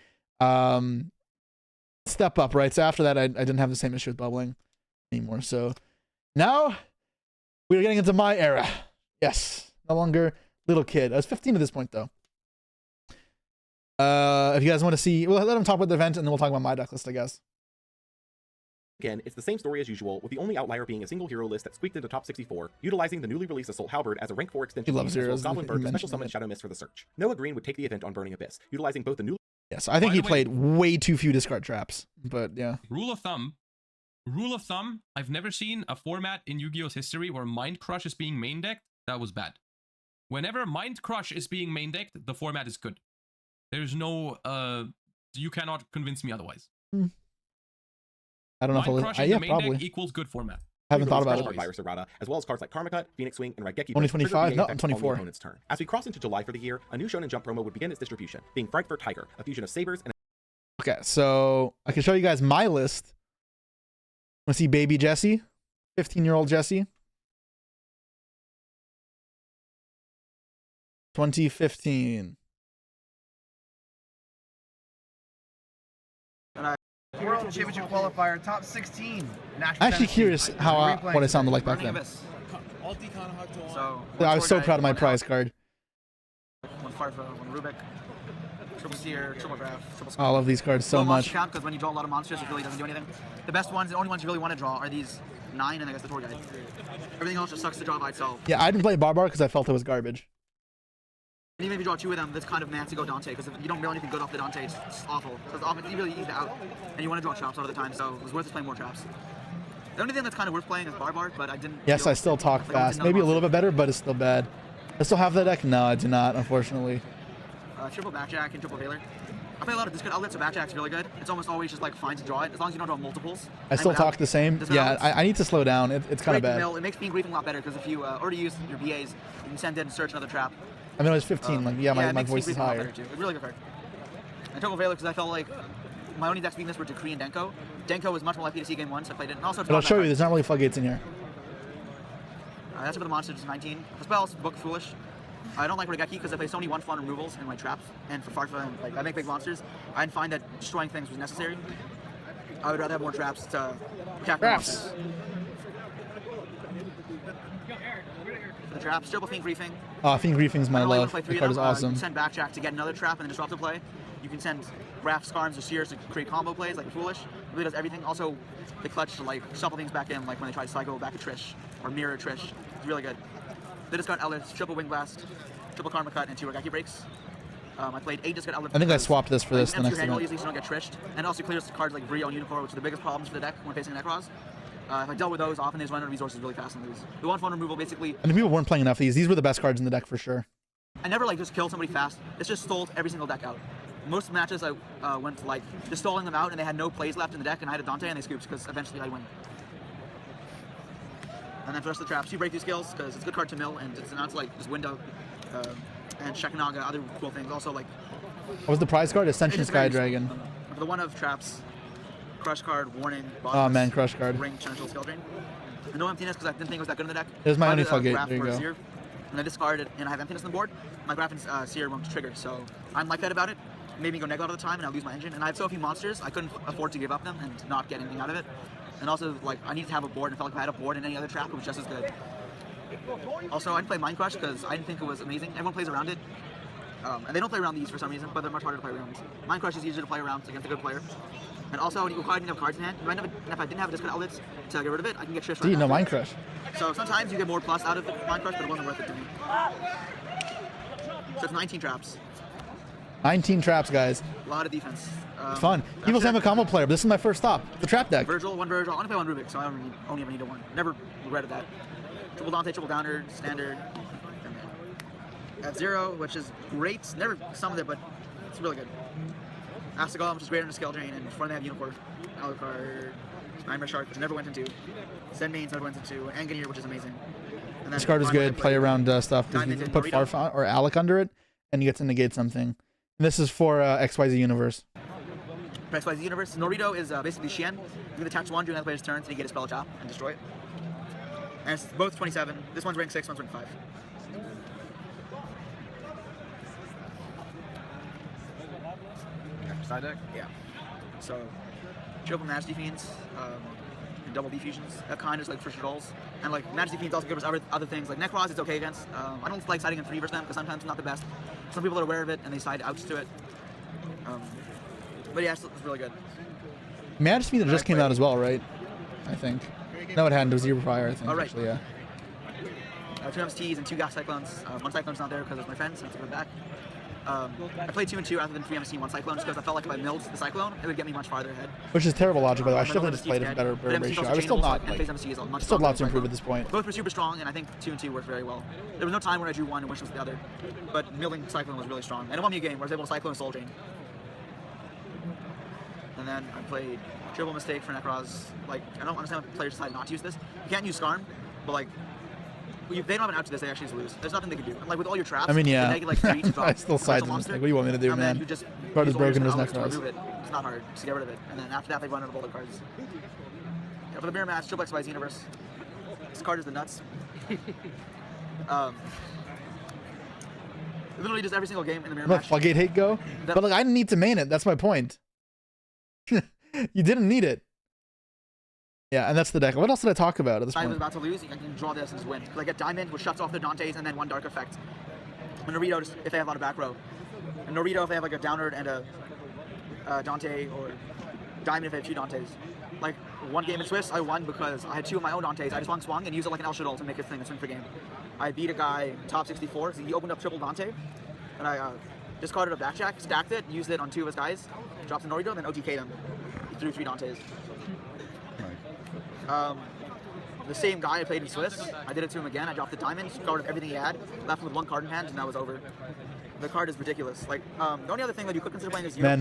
step up, right? So after that, I didn't have the same issue with bubbling anymore. So now we're getting into my era. Yes, no longer little kid. I was 15 at this point, though. If you guys want to see, well, let him talk about the event, and then we'll talk about my deck list, I guess. Again, it's the same story as usual, with the only outlier being a single hero list that squeaked into top 64, utilizing the newly released Assault Halberd as a rank 4 extension, He loves as well zeros. as Goblin Bird to special Mentioned summon it. Shadow Mist for the search. Noah Green would take the event on Burning Abyss, utilizing both the new Yes, I think By he the way- played way too few discard traps, but yeah. Rule of thumb, I've never seen a format in Yu-Gi-Oh's history where Mind Crush is being main decked. That was bad. Whenever Mind Crush is being main decked, the format is good. There's no, you cannot convince me otherwise. I don't know Mind if Crush I'll, in yeah, the main probably. deck equals good format. I haven't thought about special it. card by Ursa, as well as cards like Karma Cut, Phoenix Swing, and Raigeki. 2025? No, I'm 24. Opponent's turn. As we cross into July for the year, a new Shonen Jump promo would begin its distribution, being Frankfurt Tiger, a fusion of sabers and Okay, so I can show you guys my list. Want to see baby Jesse? 15-year-old Jesse. 2015. World Championship qualifier, top 16. I'm actually curious how what it sounded like back then. So I was so proud of my prize card. One Farfa, one Rubik, triple Seer, triple Graph, triple I love these cards so much. Because when you draw a lot of monsters, it really doesn't do anything. The best ones, the only ones you really want to draw are these 9 and I guess the tour guide. Everything else just sucks to draw by itself. Yeah, I didn't play Barbar because I felt it was garbage. And even if you draw 2 of them, that's kind of mad to go Dante, because if you don't draw anything good off the Dante, it's awful. So it's often really easy to out, and you want to draw traps all the time, so it was worth just playing more traps. The only thing that's kind of worth playing is Barbar, but I didn't. Yes, feel I still talk like I fast. wanted Maybe a another little bit better, but it's still bad. I still have that deck? No, I do not, unfortunately. Triple Backjack and Triple Veiler. I play a lot of discard outlets, so Backjack's really good. It's almost always just like fine to draw it, as long as you don't draw multiples. I still talk the same. Yeah, I need to slow down. It's kind of bad. It makes being griefing a lot better, because if you already use your BAs, you can send in and search another trap. I mean, I was 15. Like, yeah, my voice is higher. It's a really good card. And Triple Veiler, because I felt like my only deck's weakness were Decree and Denko. Denko was much more likely to see game 1, so I played it. And also, But I'll show you, there's not really floodgates in here. that's for the monsters, 19. For spells, Book Foolish. I don't like Raigeki because I play so many 1/1 removals in my traps, and for Farfa, and like I make big monsters. I didn't find that destroying things was necessary. I would rather have more traps to protect the monsters. For the traps, Triple Fiend Griefing. Oh, I think Griefing's my I only love. play The 3 card of is them. awesome. You can send Backjack to get another trap and then disrupt the play. You can send Graph, Scarms, or Sears to create combo plays like Foolish. It really does everything. Also, the clutch to like shuffle things back in, like when they try to cycle back at Trish or mirror Trish. It's really good. They discard Elders, Triple Wing Blast, Triple Karma Cut, and 2 Raigeki Breaks. I played 8 discard Elders. I think I swapped this for this the next event. event. Easily so you don't get trished. And also clears cards like Brio and Unicorn, which are the biggest problems for the deck when facing Necros. If I dealt with those, often they just run out of resources really fast and lose. The 1/1 removal basically. And people weren't playing enough of these. These were the best cards in the deck for sure. I never like just killed somebody fast. It's just stole every single deck out. Most matches I went to like just stalling them out, and they had no plays left in the deck, and I had a Dante and they scoops because eventually I win. And then for the rest of the traps, you break these skills because it's a good card to mill, and it's announced like just window and Shekinaga, other cool things. Also like. What was the prize card? Ascension It's Sky very Dragon. useful. For the 1 of traps, Crush card, Warning. Oh man, Crush card. Ring, Channel Skill Drain. And no emptiness because I didn't think it was that good in the deck. There's my I only did a floodgate. Graph There you for go. Seer, and I discard it, and I have emptiness on the board. My Graph and Seer won't trigger, so I'm like that about it. Made me go neg all the time, and I lose my engine. And I have so few monsters, I couldn't afford to give up them and not get anything out of it. And also, like, I needed to have a board, and I felt like if I had a board in any other trap, it was just as good. Also, I didn't play Mind Crush because I didn't think it was amazing. Everyone plays around it. And they don't play around these for some reason, but they're much harder to play around. Mind Crush is easier to play around against a good player. And also, when you require to have cards in hand, if I didn't have a discard outlets to get rid of it, I can get Trish. Dude, no Mind Crush. So sometimes you get more plus out of Mind Crush, but it wasn't worth it to me. So it's 19 traps. 19 traps, guys. A lot of defense. Fun. People say I'm a combo player, but this is my first stop. The trap deck. Virgil. I only play 1 Rubik, so I only ever need a 1. Never regretted that. Triple Dante, triple Downer, standard. At 0, which is great. Never summoned it, but it's really good. Astigol, which is greater than a skill drain, and in front they have Unicorn, Alucard, Nightmare Shark, which never went into, Zenmaines never went into, and Ganir, which is amazing. And This card is good. Play around stuff. You Diamond can and put Norito. Farfont or Alec under it, and you get to negate something. And this is for XYZ Universe. For XYZ Universe, Norito is basically Xian. You can attach one during the player's turn, so you get a spell attack and destroy it. And it's both 27. This one's rank 6, one's rank 5. Side deck? Yeah. So, triple Majesty Fiends, and double B fusions. That kind is like for Shadolls. And like Majesty Fiends also good versus other things. Like Necroz is okay against. I don't like siding in 3 versus them because sometimes it's not the best. Some people are aware of it and they side outs to it. But yeah, it's really good. Majesty that just came out as well, right? I think. No, it hadn't. It was the year prior, I think. Oh, right. Actually, yeah. 2 MSTs and 2 Gas Cyclones. One Cyclone's not there because it's my friend, so I took it back. I played 2 and 2 rather than 3 MST, 1 Cyclone, just because I felt like if I milled the Cyclone, it would get me much farther ahead. Which is terrible logic, by the way. I My should have normal just played MST a is better dead, but ratio. MST I was still also not changeable, like. and MST is much Still a lot to stronger improve than at this point. Both were super strong, and I think 2 and 2 worked very well. There was no time when I drew one and wished was the other, but milling Cyclone was really strong. And it won me a game where I was able to Cyclone Soul Drain. And then I played Triple Mistake for Necroz. Like, I don't understand why players decide not to use this. You can't use Skarm, but like, if they don't have an out to this, they actually just lose. There's nothing they can do. And like with all your traps, I mean, yeah. they like 3 to drop I still side the monster, Mistake. What do you want me to do, and then man? you just Card is use all your broken as outlets to Necroz. remove it. It's not hard. Just get rid of it. And then after that, they run out of all the cards. Yeah, for the mirror match, Triple XYZ Universe. This card is the nuts. It literally does every single game in the mirror Let match. Floodgate Hate go? But like, I didn't need to main it. That's my point. You didn't need it. Yeah, and that's the deck. What else did I talk about at this If I was point? about to lose, I can draw this and just win. Because I get Diamond, which shuts off their Dantes, and then 1 Dark Effect. And Norito, just, if they have a lot of back row. And Norito, if they have like a Downward and a Dante, or Diamond if they have 2 Dantes. Like, one game in Swiss, I won because I had 2 of my own Dantes. I just swung and used it like an El Shadol to make his thing and swing for game. I beat a guy top 64, so he opened up triple Dante. And I discarded a Backjack, stacked it, used it on 2 of his guys, dropped a Norito, and then OTK'd him. He threw 3 Dantes. The same guy I played in Swiss, I did it to him again. I dropped the diamond, discarded everything he had, left him with 1 card in hand, and that was over. The card is ridiculous. Like, the only other thing that you could consider playing is Man,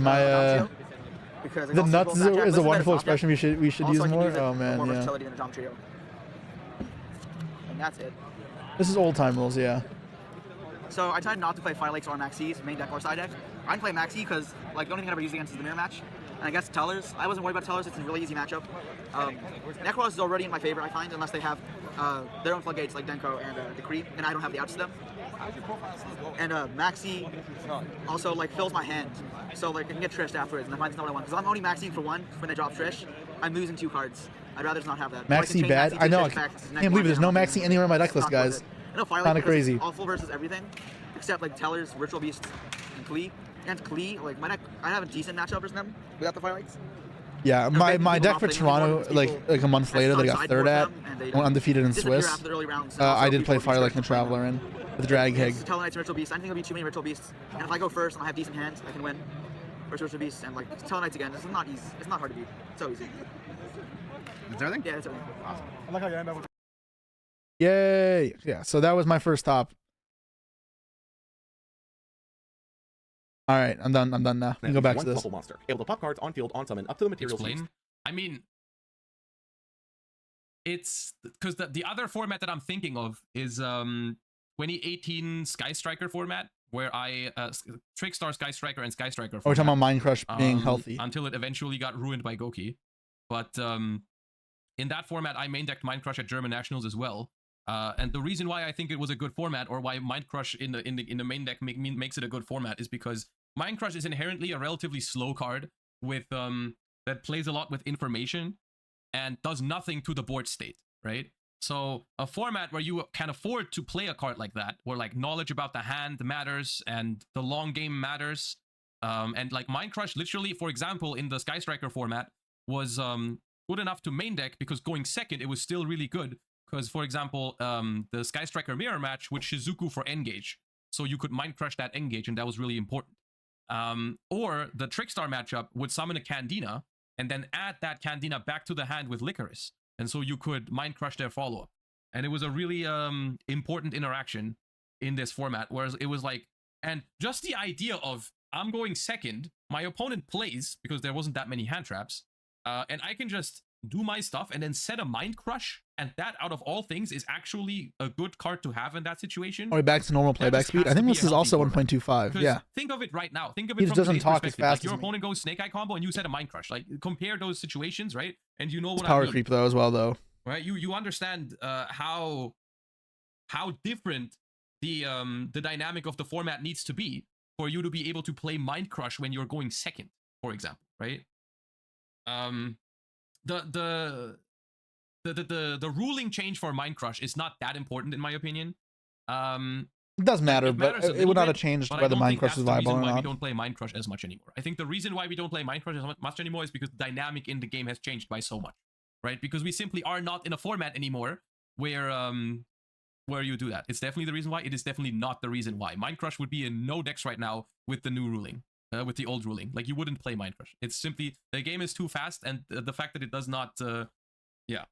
because the nuts is a wonderful expression we should use more. Oh man, more yeah. versatility than a Dom Trio. And that's it. This is old time rules, yeah. So I tried not to play Fire Lakes or Maxis, main deck or side deck. I didn't play Maxi because like the only thing I ever used against is the mirror match. And I guess Tellers, I wasn't worried about Tellers, it's a really easy matchup. Necroz is already in my favor, I find, unless they have their own floodgates like Denko and Decree, and I don't have the outs to them. And Maxi also like fills my hand, so like I can get Trished afterwards, and I find that's not what I want. Because I'm only Maxing for 1 when they drop Trish, I'm losing 2 cards. I'd rather just not have that. Maxi bad? I know, I can't believe there's no Maxi anywhere in my deck list, guys. I know Fire Kinda crazy. Awful versus everything, except like Tellers, Ritual Beast, and Klee. And Klee, like my deck, I have a decent matchup versus them without the Firelights. Yeah, my deck for Toronto, like a month later, that I got 3rd at, went undefeated in Swiss. I did play Fire Like and Traveler in with Drag Hig. Tellar Knights and Ritual Beasts. I think there'll be too many Ritual Beasts, and if I go first and I have decent hands, I can win. Versus Ritual Beasts and like Tellar Knights again. This is not easy. It's not hard to beat. It's so easy. That's everything? Yeah, that's everything. Awesome. I like how you end up with. Yay! Yeah, so that was my first top. All right, I'm done. I'm done now. We can go back to this. Bubble monster, able to pop cards on field, on summon, up to the materials used. Explain. I mean, it's because the other format that I'm thinking of is 2018 Sky Striker format, where I Trickstar, Sky Striker, and Sky Striker. Oh, we're talking about Mind Crush being healthy. Until it eventually got ruined by Goki. But in that format, I main decked Mind Crush at German Nationals as well. And the reason why I think it was a good format, or why Mind Crush in the main deck makes it a good format, is because Mind Crush is inherently a relatively slow card with that plays a lot with information and does nothing to the board state, right? So a format where you can afford to play a card like that, where like knowledge about the hand matters and the long game matters, and like Mind Crush literally, for example, in the Sky Striker format was good enough to main deck because going second, it was still really good. Because, for example, the Sky Striker mirror match with Shizuku for Engage. So you could Mind Crush that Engage, and that was really important. Or the Trickstar matchup would summon a Candina, and then add that Candina back to the hand with Licorice. And so you could Mind Crush their follow-up. And it was a really important interaction in this format, whereas it was like... And just the idea of I'm going second. My opponent plays because there wasn't that many hand traps, and I can just do my stuff and then set a Mind Crush, and that, out of all things, is actually a good card to have in that situation. Are we back to normal playback speed? I think this is also 1.25. Yeah. Think of it right now. Think of He it just from doesn't today's talk as perspective. fast Like, your as me. opponent goes Snake Eye combo and you set a Mind Crush. Like, compare those situations, right? And you know what It's I power mean. creep though as well though. Right? You understand how different the dynamic of the format needs to be for you to be able to play Mind Crush when you're going second, for example, right? The ruling change for Mind Crush is not that important in my opinion. It does matter, but matters a it little would not have bit, changed but I whether don't Mind think Crush that's is the viable reason or why we not. don't play Mind Crush as much anymore. I think the reason why we don't play Mind Crush as much anymore is because the dynamic in the game has changed by so much, right? Because we simply are not in a format anymore where you do that. It's definitely the reason why. It is definitely not the reason why. Mind Crush would be in no decks right now with the new ruling, with the old ruling. Like, you wouldn't play Mind Crush. It's simply, the game is too fast, and the fact that it does not, yeah.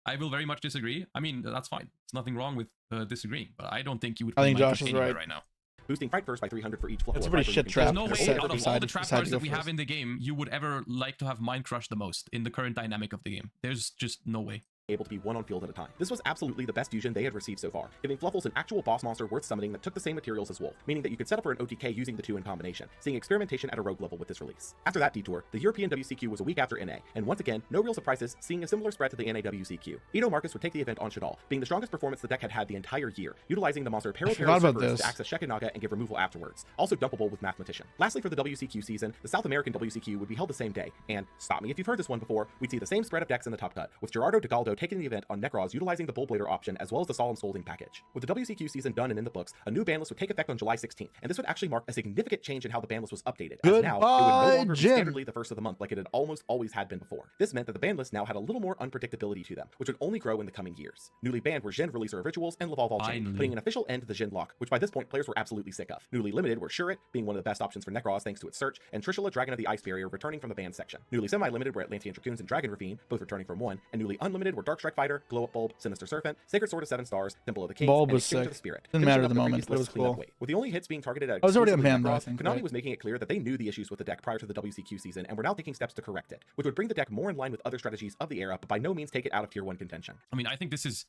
I will very much disagree. I mean, that's fine. There's nothing wrong with disagreeing, but I don't think you would play I think Mind Josh Crush is anywhere right. right now. Boosting Fight First by 300 for each Fluffle. It's a pretty shit trap. There's no way Set out of all decide- the trap decide to cards go that we have first. in the game, you would ever like to have Mind Crush the most in the current dynamic of the game. There's just no way. Able to be one on field at a time. This was absolutely the best fusion they had received so far, giving Fluffles an actual boss monster worth summoning that took the same materials as Wolf, meaning that you could set up for an OTK using the two in combination, seeing experimentation at a rogue level with this release. After that detour, the European WCQ was a week after NA, and once again, no real surprises, seeing a similar spread to the NA WCQ. Edo Marcus would take the event on Shadal, being the strongest performance the deck had had the entire year, utilizing the monster forgot Peril about Cerberus this. to access Shekinaga and give removal afterwards, also dumpable with Mathematician. Lastly, for the WCQ season, the South American WCQ would be held the same day, and, stop me if you've heard this one before, we'd see the same spread of decks in the top cut, with Gerardo DeGaldo taking the event on Necros utilizing the Bullblader option as well as the Solemn Scolding package. With the WCQ season done and in the books, a new ban list would take effect on July 16th, and this would actually mark a significant change in how the ban list was updated, as now it would no longer be Jim. standardly the first of the month like it had almost always had been before. This meant that the ban list now had a little more unpredictability to them, which would only grow in the coming years. Newly banned were Jin Releaser of Rituals and Laval Volchain, Finally. putting an official end to the Jin lock, which by this point players were absolutely sick of. Newly limited were Shurit, being one of the best options for Necros thanks to its search, and Trishula, Dragon of the Ice Barrier, returning from the banned section. Newly semi-limited were Atlantean Dracoons and Dragon Ravine, both returning from 1, and newly unlimited were Dark Strike Fighter, Glow Up Bulb, Sinister Serpent, Sacred Sword of 7 Stars, Temple of the Kings, Bulb and was Extinct sick. of the Spirit. Didn't Finishing matter up at the the moment, previous but it was list's cleanup cool. weight. With the only hits being targeted at I was already exclusively unbanned, though, I Necros, think, Konami right? was making it clear that they knew the issues with the deck prior to the WCQ season and were now taking steps to correct it, which would bring the deck more in line with other strategies of the era, but by no means take it out of tier 1 contention. I mean, I think this is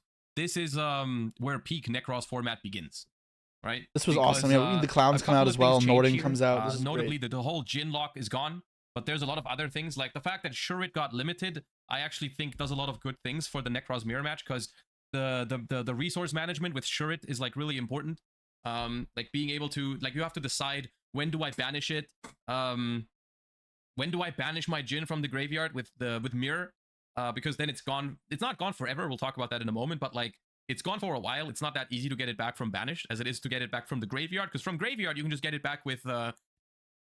where peak Necros format begins, right? This was Because, awesome. Yeah, the clowns a come out couple as of well. things change Norden here. comes out. This is Notably, great. the whole Jin lock is gone, but there's a lot of other things, like the fact that Shurit got limited. I actually think does a lot of good things for the Necros mirror match, because the resource management with Shurit is like really important. Like being able to, like, you have to decide, when do I banish it? When do I banish my Jin from the graveyard with mirror? Because then it's gone. It's not gone forever. We'll talk about that in a moment, but like, it's gone for a while. It's not that easy to get it back from banished as it is to get it back from the graveyard, because from graveyard you can just get it back with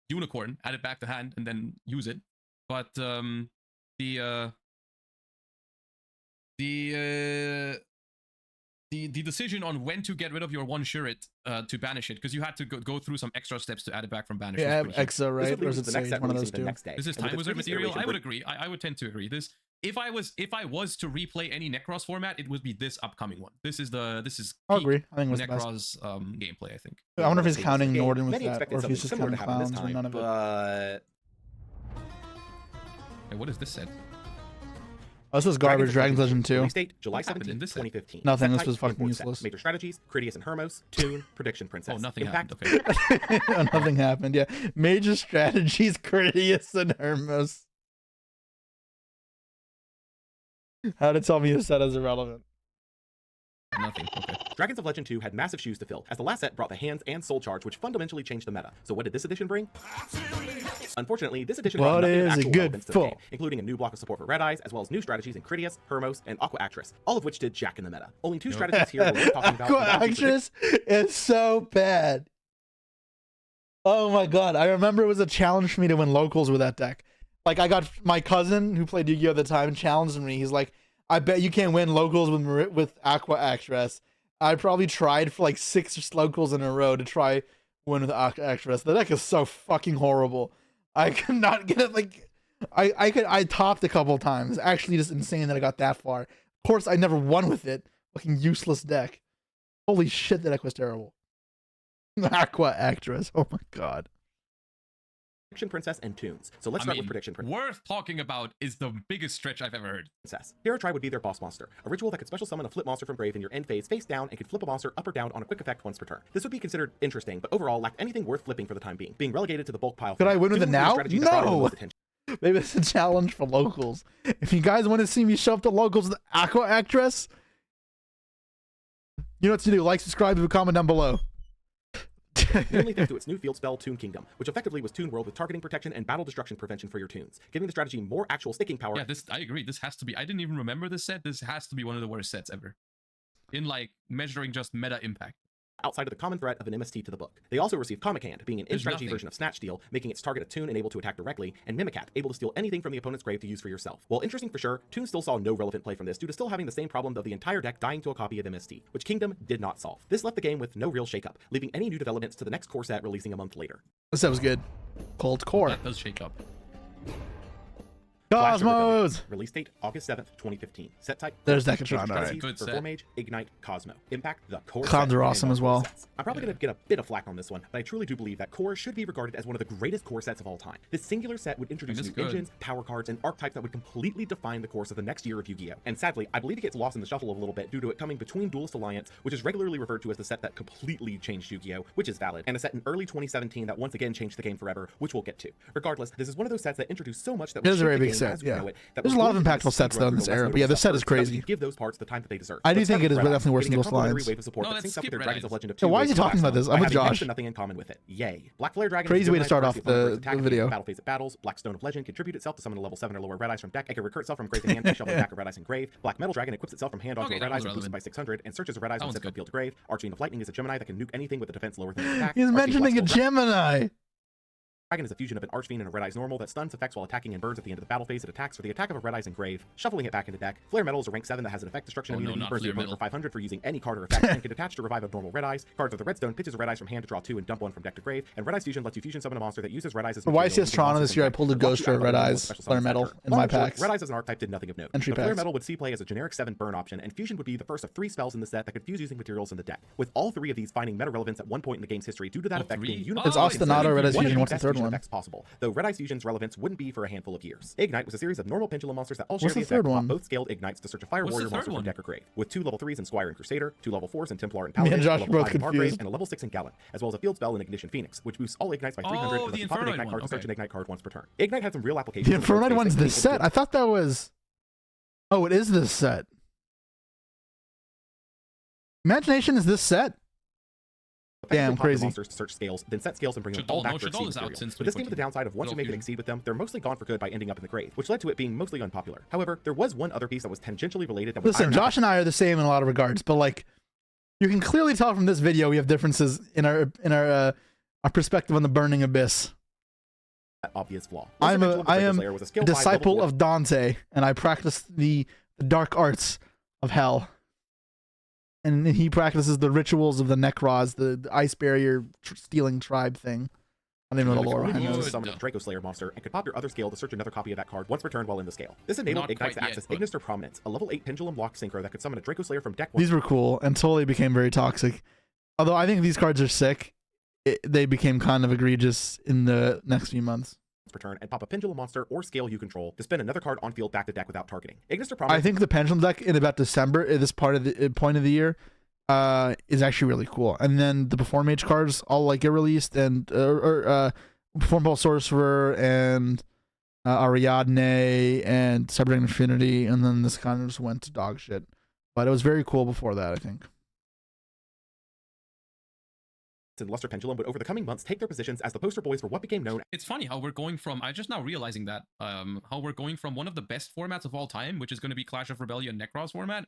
Unicorn, add it back to hand, and then use it. But the decision on when to get rid of your one Shurit to banish it, because you had to go through some extra steps to add it back from banish. Yeah, was pretty huge. Exa, right? This Or would lead is to it the next Sage? set One of those releasing the two. next day. This is And with Time its Wizard previous material. iteration I would agree. I would tend to agree. This, if I was to replay any Necros format, it would be this upcoming one. This is I'll peak agree. I think it was the best. Necros gameplay, I think. I wonder if he's Game. counting Norden with Many that, expected or if he's something just similar counting to happen this clowns or time, none of it. but Hey, what is this set? Oh, this was garbage. Dragon's Legend 2. Release date July What happened 17, in this set? 2015. Nothing, Set this was type, fucking import set. useless. Major strategies, Critias and Hermos, Tune, Prediction Princess. Oh, nothing Impact, happened. Okay. Nothing happened. Yeah, major strategies, Critias and Hermos. How to tell me a set is irrelevant? Nothing. Okay. Dragons of Legend 2 had massive shoes to fill, as the last set brought the hands and soul charge, which fundamentally changed the meta. So what did this edition bring? Unfortunately, this edition brought What nothing of is a actual good relevance to the full? game, including a new block of support for Red Eyes, as well as new strategies in Critias, Hermos, and Aqua Actress, all of which did jack in the meta. Only two strategies here we're worth talking about. Aqua without being Actress is so bad. Oh my god, I remember it was a challenge for me to win locals with that deck. Like, I got my cousin who played Yu-Gi-Oh! At the time challenged me. He's like, I bet you can't win locals with Aqua Actress. I probably tried for like 6 locals in a row to try win with Aqua Actress. The deck is so fucking horrible. I could not get it. Like, I topped a couple times. Actually, just insane that I got that far. Of course, I never won with it. Fucking useless deck. Holy shit, that deck was terrible. Aqua Actress. Oh my god. Prediction Princess and Tunes. So let's start with Prediction Princess. Worth talking about is the biggest stretch I've ever heard. Hero Try would be their boss monster, a ritual that could special summon a flip monster from grave in your end phase face down and could flip a monster up or down on a quick effect once per turn. This would be considered interesting, but overall lacked anything worth flipping for the time being relegated to the bulk pile. Could I win with it now? No! Maybe it's a challenge for locals. If you guys want to see me show up to locals with Aqua Actress, you know what to do. Like, subscribe, leave a comment down below. Mainly thanks to its new field spell, Toon Kingdom, which effectively was Toon World with targeting protection and battle destruction prevention for your tunes, giving the strategy more actual sticking power. Yeah, I agree. This has to be. I didn't even remember this set. This has to be one of the worst sets ever, in like measuring just meta impact. Outside of the common threat of an MST to the book. They also received Comic Hand, being an in-strategy version of Snatch Steal, making its target a Toon and able to attack directly, and Mimicat, able to steal anything from the opponent's grave to use for yourself. While interesting for sure, Toon still saw no relevant play from this due to still having the same problem of the entire deck dying to a copy of MST, which Kingdom did not solve. This left the game with no real shakeup, leaving any new developments to the next core set releasing a month later. This set was good. Cold Core. That does shake up. Cosmos! Release date August 7th, 2015. Set type. There's Decatron, alright. Good for set. 4-Mage, Ignite, Cosmo. Impact, the core. Cons are awesome as well. I'm probably going to get a bit of flack on this one, but I truly do believe that core should be regarded as one of the greatest core sets of all time. This singular set would introduce new engines, power cards, and archetypes that would completely define the course of the next year of Yu-Gi-Oh! And sadly, I believe it gets lost in the shuffle a little bit due to it coming between Duelist Alliance, which is regularly referred to as the set that completely changed Yu-Gi-Oh!, which is valid, and a set in early 2017 that once again changed the game forever, which we'll get to. Regardless, this is one of those sets that introduced so much that it is a very big set, yeah. There's a lot of impactful sets though in this era, but yeah, this set is crazy. Give those parts the time that they deserve. I do think it is definitely worse than Duelist Alliance. So why is he talking about this? I'm with Josh. Nothing in common with it. Yay. Black Flare Dragon. Crazy way to start off the video. Battle phase of battles. Black Stone of Legend contribute itself to summon a level 7 or lower red eyes from deck. It can recur itself from grave to hand, shuffle back a red eyes in grave. Black Metal Dragon equips itself from hand onto a red eyes and boosted by 600 and searches a red eyes from set from field to grave. Arching of Lightning is a Gemini that can nuke anything with a defense lower than its attack. He's mentioning a Gemini. Dragon is a fusion of an Archfiend and a Red Eyes normal that stuns effects while attacking and burns at the end of the battle phase. It attacks for the attack of a Red Eyes and grave, shuffling it back into deck. Flare Metal is a rank 7 that has an effect destruction immunity, burns the opponent for 500 for using any card or effect, and can attach to revive a normal Red Eyes. Cards of the Redstone pitches a Red Eyes from hand to draw 2 and dump 1 from deck to grave. And Red Eyes Fusion lets you fusion summon a monster that uses Red Eyes as material. For YCS Toronto this year, I pulled a Ghost for Red Eyes, Flare Metal in my packs. Red Eyes as an archetype did nothing of note. Entry Flare Metal would see play as a generic 7 burn option, and Fusion would be the first of 3 spells in the set that could fuse using materials in the deck. With all 3 of these finding meta relevance at one point in the game's history due to that effect being universal. It's Ostinato Red Eyes Fusion. What's the third one? Possible, though Red Eyes Fusion's relevance wouldn't be for a handful of years. Ignite was a series of normal pendulum monsters that all share the effect of both scaled ignites to search a fire warrior monster from deck or grave, with 2 level 3s in Squire and Crusader, 2 level 4s in Templar and Paladin, Josh level 5 in confused. Margrave, and a level 6 in Gallant, as well as a field spell in Ignition Phoenix, which boosts all ignites by 300 and lets you pop an ignite card to search an ignite card once per turn. Ignite had some real applications. The Infernoid one's this set. I thought that was. Oh, it is this set. Imagination is this set. Damn, crazy. Monsters to search scales, then set scales and bring them all back to exceed material. But this came with the downside of once you make an exceed with them, they're mostly gone for good by ending up in the grave, which led to it being mostly unpopular. However, there was one other piece that was tangentially related. That was Listen, Josh and I are the same in a lot of regards, but like, you can clearly tell from this video we have differences in our perspective on the Burning Abyss. That obvious flaw. I am a disciple of Dante, and I practice the dark arts of hell. And he practices the rituals of the Necros, the ice barrier stealing tribe thing. I don't even know the lore behind those. Summon a Draco Slayer monster and could pop your other scale to search another copy of that card once per turn while in the scale. This enabled Ignite to access Ignister Prominence, a level 8 pendulum lock synchro that could summon a Draco Slayer from deck. These were cool until they became very toxic. Although I think these cards are sick, they became kind of egregious in the next few months. Per turn and pop a pendulum monster or scale you control to spin another card on field back to deck without targeting. Ignister Prominence. I think the pendulum deck in about December, at this part of the point of the year, is actually really cool. And then the Perform Mage cards all like get released, and Perform Ball Sorcerer and Ariadne and Cyberdragon Infinity, and then this kind of just went to dog shit. But it was very cool before that, I think. And Luster Pendulum would over the coming months take their positions as the poster boys for what became known. It's funny how we're going from, I just now realizing that, how we're going from one of the best formats of all time, which is going to be Clash of Rebellion Necros format,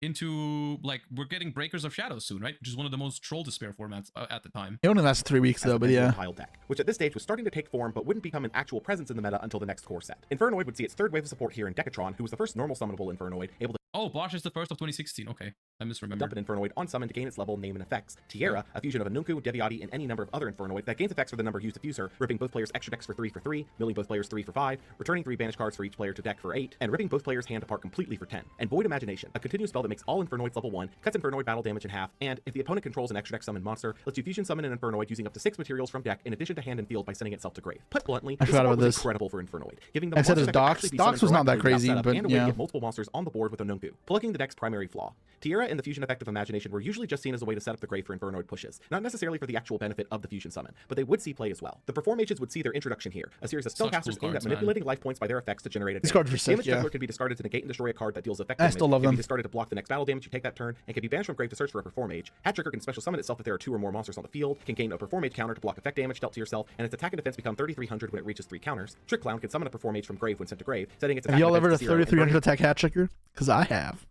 into, like, we're getting Breakers of Shadows soon, right? Which is one of the most troll despair formats at the time. It only lasted 3 weeks though, but yeah. Pile deck, which at this stage was starting to take form, but wouldn't become an actual presence in the meta until the next core set. Infernoid would see its third wave of support here in Decatron, who was the first normal summonable Infernoid, able to Oh, Bosch is the first of 2016. Okay, I misremembered. Dump an Infernoid on summon to gain its level, name, and effects. Tierra, a fusion of a Nunku, Deviati, and any number of other Infernoid that gains effects for the number used to fuse her, ripping both players' extra decks for 3, milling both players 3 for 5, returning 3 banish cards for each player to deck for 8, and ripping both players' hand apart completely for 10. And Void Imagination, a continuous spell that makes all Infernoids level 1, cuts Infernoid battle damage in half, and if the opponent controls an extra deck summon monster, lets you fusion summon an Infernoid using up to 6 materials from deck in addition to hand and field by sending itself to grave. Put bluntly, I forgot about was this. Incredible for Infernoid, giving them I said monsters his that could Docs. actually be Docs summoned was not that directly without crazy, setup, but and a way to yeah. get multiple monsters on the board with a Nunku, plugging the deck's primary flaw. Tierra and the fusion effect of Imagination were usually just seen as a way to set up the grave for Infernoid pushes, not necessarily for the actual benefit of the fusion summon, but they would see play as well. The Perform Mages would see their introduction here, a series of Such spellcasters cool aimed at cards, manipulating life points by their effects to generate These advantage. cards were sick, Damage yeah. Juggler can be discarded to negate and destroy a card that deals effect I damage. still love Can them. be discarded to block the next battle damage you take that turn, and can be banished from grave to search for a Perform Mage. Hat Trigger can special summon itself if there are 2 or more monsters on the field, can gain a Perform Mage counter to block effect damage dealt to yourself, and its attack and defense become 3300 when it reaches 3 counters. Trick Clown can summon a Perform Mage from grave when sent to grave, setting its Have attack y'all and ever defense a to 0 and 3300 burning attack hat checker? Because I have.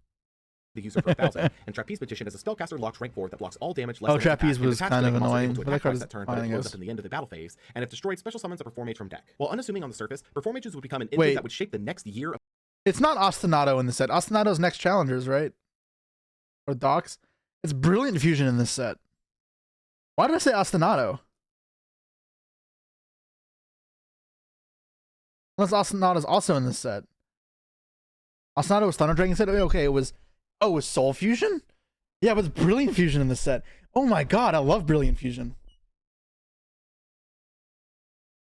the user for 1000, and Trapeze Magician is a spellcaster locked rank 4 that blocks all damage less Oh, than its attack, Trapeze and was attached kind to of make a monster annoying, able to but that attack card twice is that turn, fine, but I it blows guess. up in the end of the battle phase, and if destroyed, special summons a Perform Mage from deck. While unassuming on the surface, Perform Mages would become an engine Wait. that would shape the next year of It's not Ostinato in this set. Ostinato's next challengers, right? Or Docs. It's Brilliant Fusion in this set. Why did I say Ostinato? Unless Ostinato's also in this set. Ostinato was Thunder Dragon set? Okay, it was... Oh, it was Soul Fusion? Yeah, it was Brilliant Fusion in this set. Oh my god, I love Brilliant Fusion.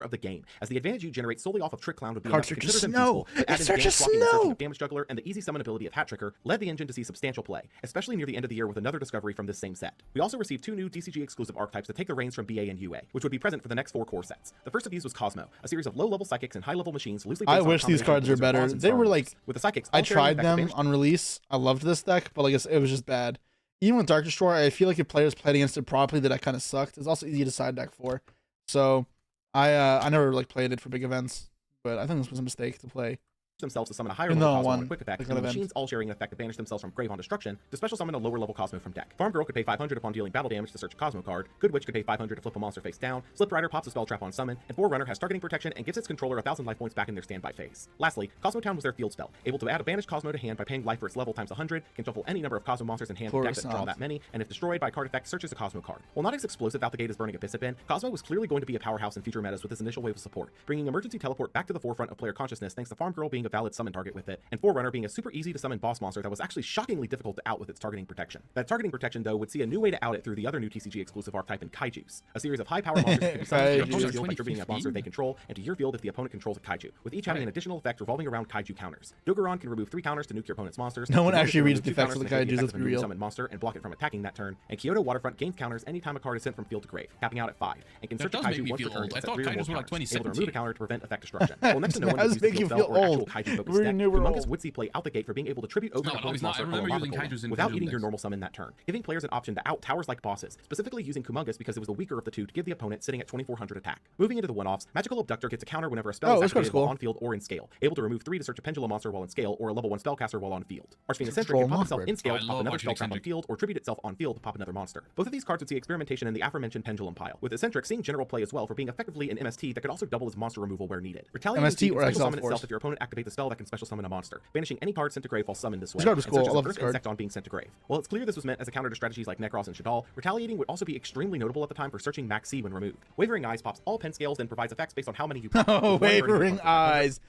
of the game, as the advantage you generate solely off of Trick Clown would be Cards enough to are just consider them snow. useful, but added It's such a advanced blocking and searching snow. of Damage Juggler and the easy summon ability of Hat Tricker led the engine to see substantial play, especially near the end of the year with another discovery from this same set. We also received 2 new DCG exclusive archetypes to take the reins from BA and UA, which would be present for the next 4 core sets. The first of these was Cosmo, a series of low-level psychics and high-level machines loosely based I on a wish these combination of cards are Blizzard better. Claws and They Star were Wars. like... With the psychics I all sharing tried the effect of them banished on release. I loved this deck, but like it was just bad. Even with Dark Destroyer, I feel like if players played against it properly, that kind of sucked. It's also easy to side deck for. So I never like played it for big events, but I think this was a mistake to play. themselves to summon a higher Even level though Cosmo one, on quick effect, like and the an event. machines all sharing an effect to banish themselves from grave on destruction to special summon a lower level Cosmo from deck. Farm Girl could pay 500 upon dealing battle damage to search a Cosmo card, Good Witch could pay 500 to flip a monster face down, Slip Rider pops a spell trap on summon, and Forerunner has targeting protection and gives its controller 1000 life points back in their standby phase. Lastly, Cosmo Town was their field spell, able to add a banished Cosmo to hand by paying life for its level times 100, can shuffle any number of Cosmo monsters in hand to deck that draw that many, and if destroyed by card effect, searches a Cosmo card. While not as explosive out the gate as Burning Abyss had been, Cosmo was clearly going to be a powerhouse in future metas with this initial wave of support, bringing emergency teleport back to the forefront of player consciousness thanks to Farm Girl being a valid summon target with it, and Forerunner being a super easy to summon boss monster that was actually shockingly difficult to out with its targeting protection. That targeting protection, though, would see a new way to out it through the other new TCG exclusive archetype in Kaijus, a series of high power monsters that can be summoned to your opponent's field by triggering a monster they control, and to your field if the opponent controls a Kaiju, with each having an additional effect revolving around Kaiju counters. Dogoron can remove 3 counters to nuke your opponent's monsters. No one Kyoto actually can reads remove the 2 effects of the counters to negate Kaijus, let's effect of be a newly real. summoned monster and block it from attacking that turn, and Kyoto Waterfront gains counters anytime a card is sent from field to grave, capping out at 5, and can That search a does make Kaiju me once feel per turn old. to I set thought 3 or more Kaijus were like counters, able to remove a 2017. counter to prevent effect destruction. Well, next to no one Does would use make the you field spell feel or actual old. Kaiju focused We deck. knew we were Humongous old. would see play out the gate for being able to tribute over No, an no, he's opponent's not. I monster remember or using Lava Golem Kaijus in without Pendulum eating your decks. normal summon that turn, giving players an option to out towers like bosses, specifically using Humongous because it was the weaker of the two to give the opponent sitting at 2400 attack. Moving into the one-offs, Magical Abductor gets a counter whenever a spell Oh, is this card's activated while cool. on field or in scale, able to remove 3 to search a Pendulum monster while in scale or a level 1 spellcaster while on field. Archfiend Eccentric Troll can pop itself Mockbird. in scale, Oh, I pop love another Archfiend spell trap on Eccentric. field, or tribute itself on field to pop another monster. Both of these cards would see experimentation in the aforementioned Pendulum pile, with Eccentric seeing general play as well for being effectively an MST that could also double as monster removal where needed. Retaliating MST can or special Exile summon Force. itself if your opponent activates a spell that can special summon a monster, banishing any card sent to grave while summoned this way. This card was and cool. searches I love the this first card. insect on being sent to grave. While it's clear this was meant as a counter to strategies like Necros and Shadal, Retaliating would also be extremely notable at the time for searching Max C when removed. Wavering Eyes pops all pen scales and provides effects based on how many you pop. Oh, with one burning Wavering hit point for 500. Eyes.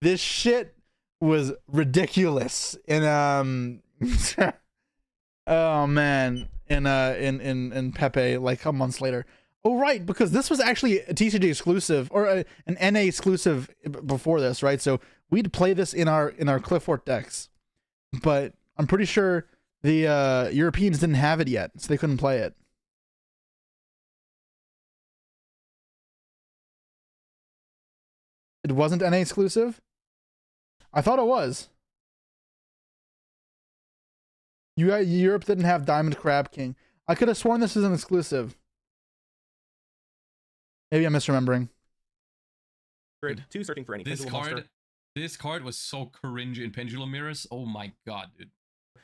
This shit was ridiculous in oh man, in Pepe like a couple months later. Oh right, because this was actually a TCG exclusive or an NA exclusive before this, right? So we'd play this in our Cliffort decks, but I'm pretty sure the Europeans didn't have it yet, so they couldn't play it. It wasn't NA exclusive? I thought it was. Europe didn't have Diamond Crab King. I could have sworn this is an exclusive. Maybe I'm misremembering. 2 searching for any This Pendulum monster. card was so cringe in Pendulum Mirrors. Oh my god, dude.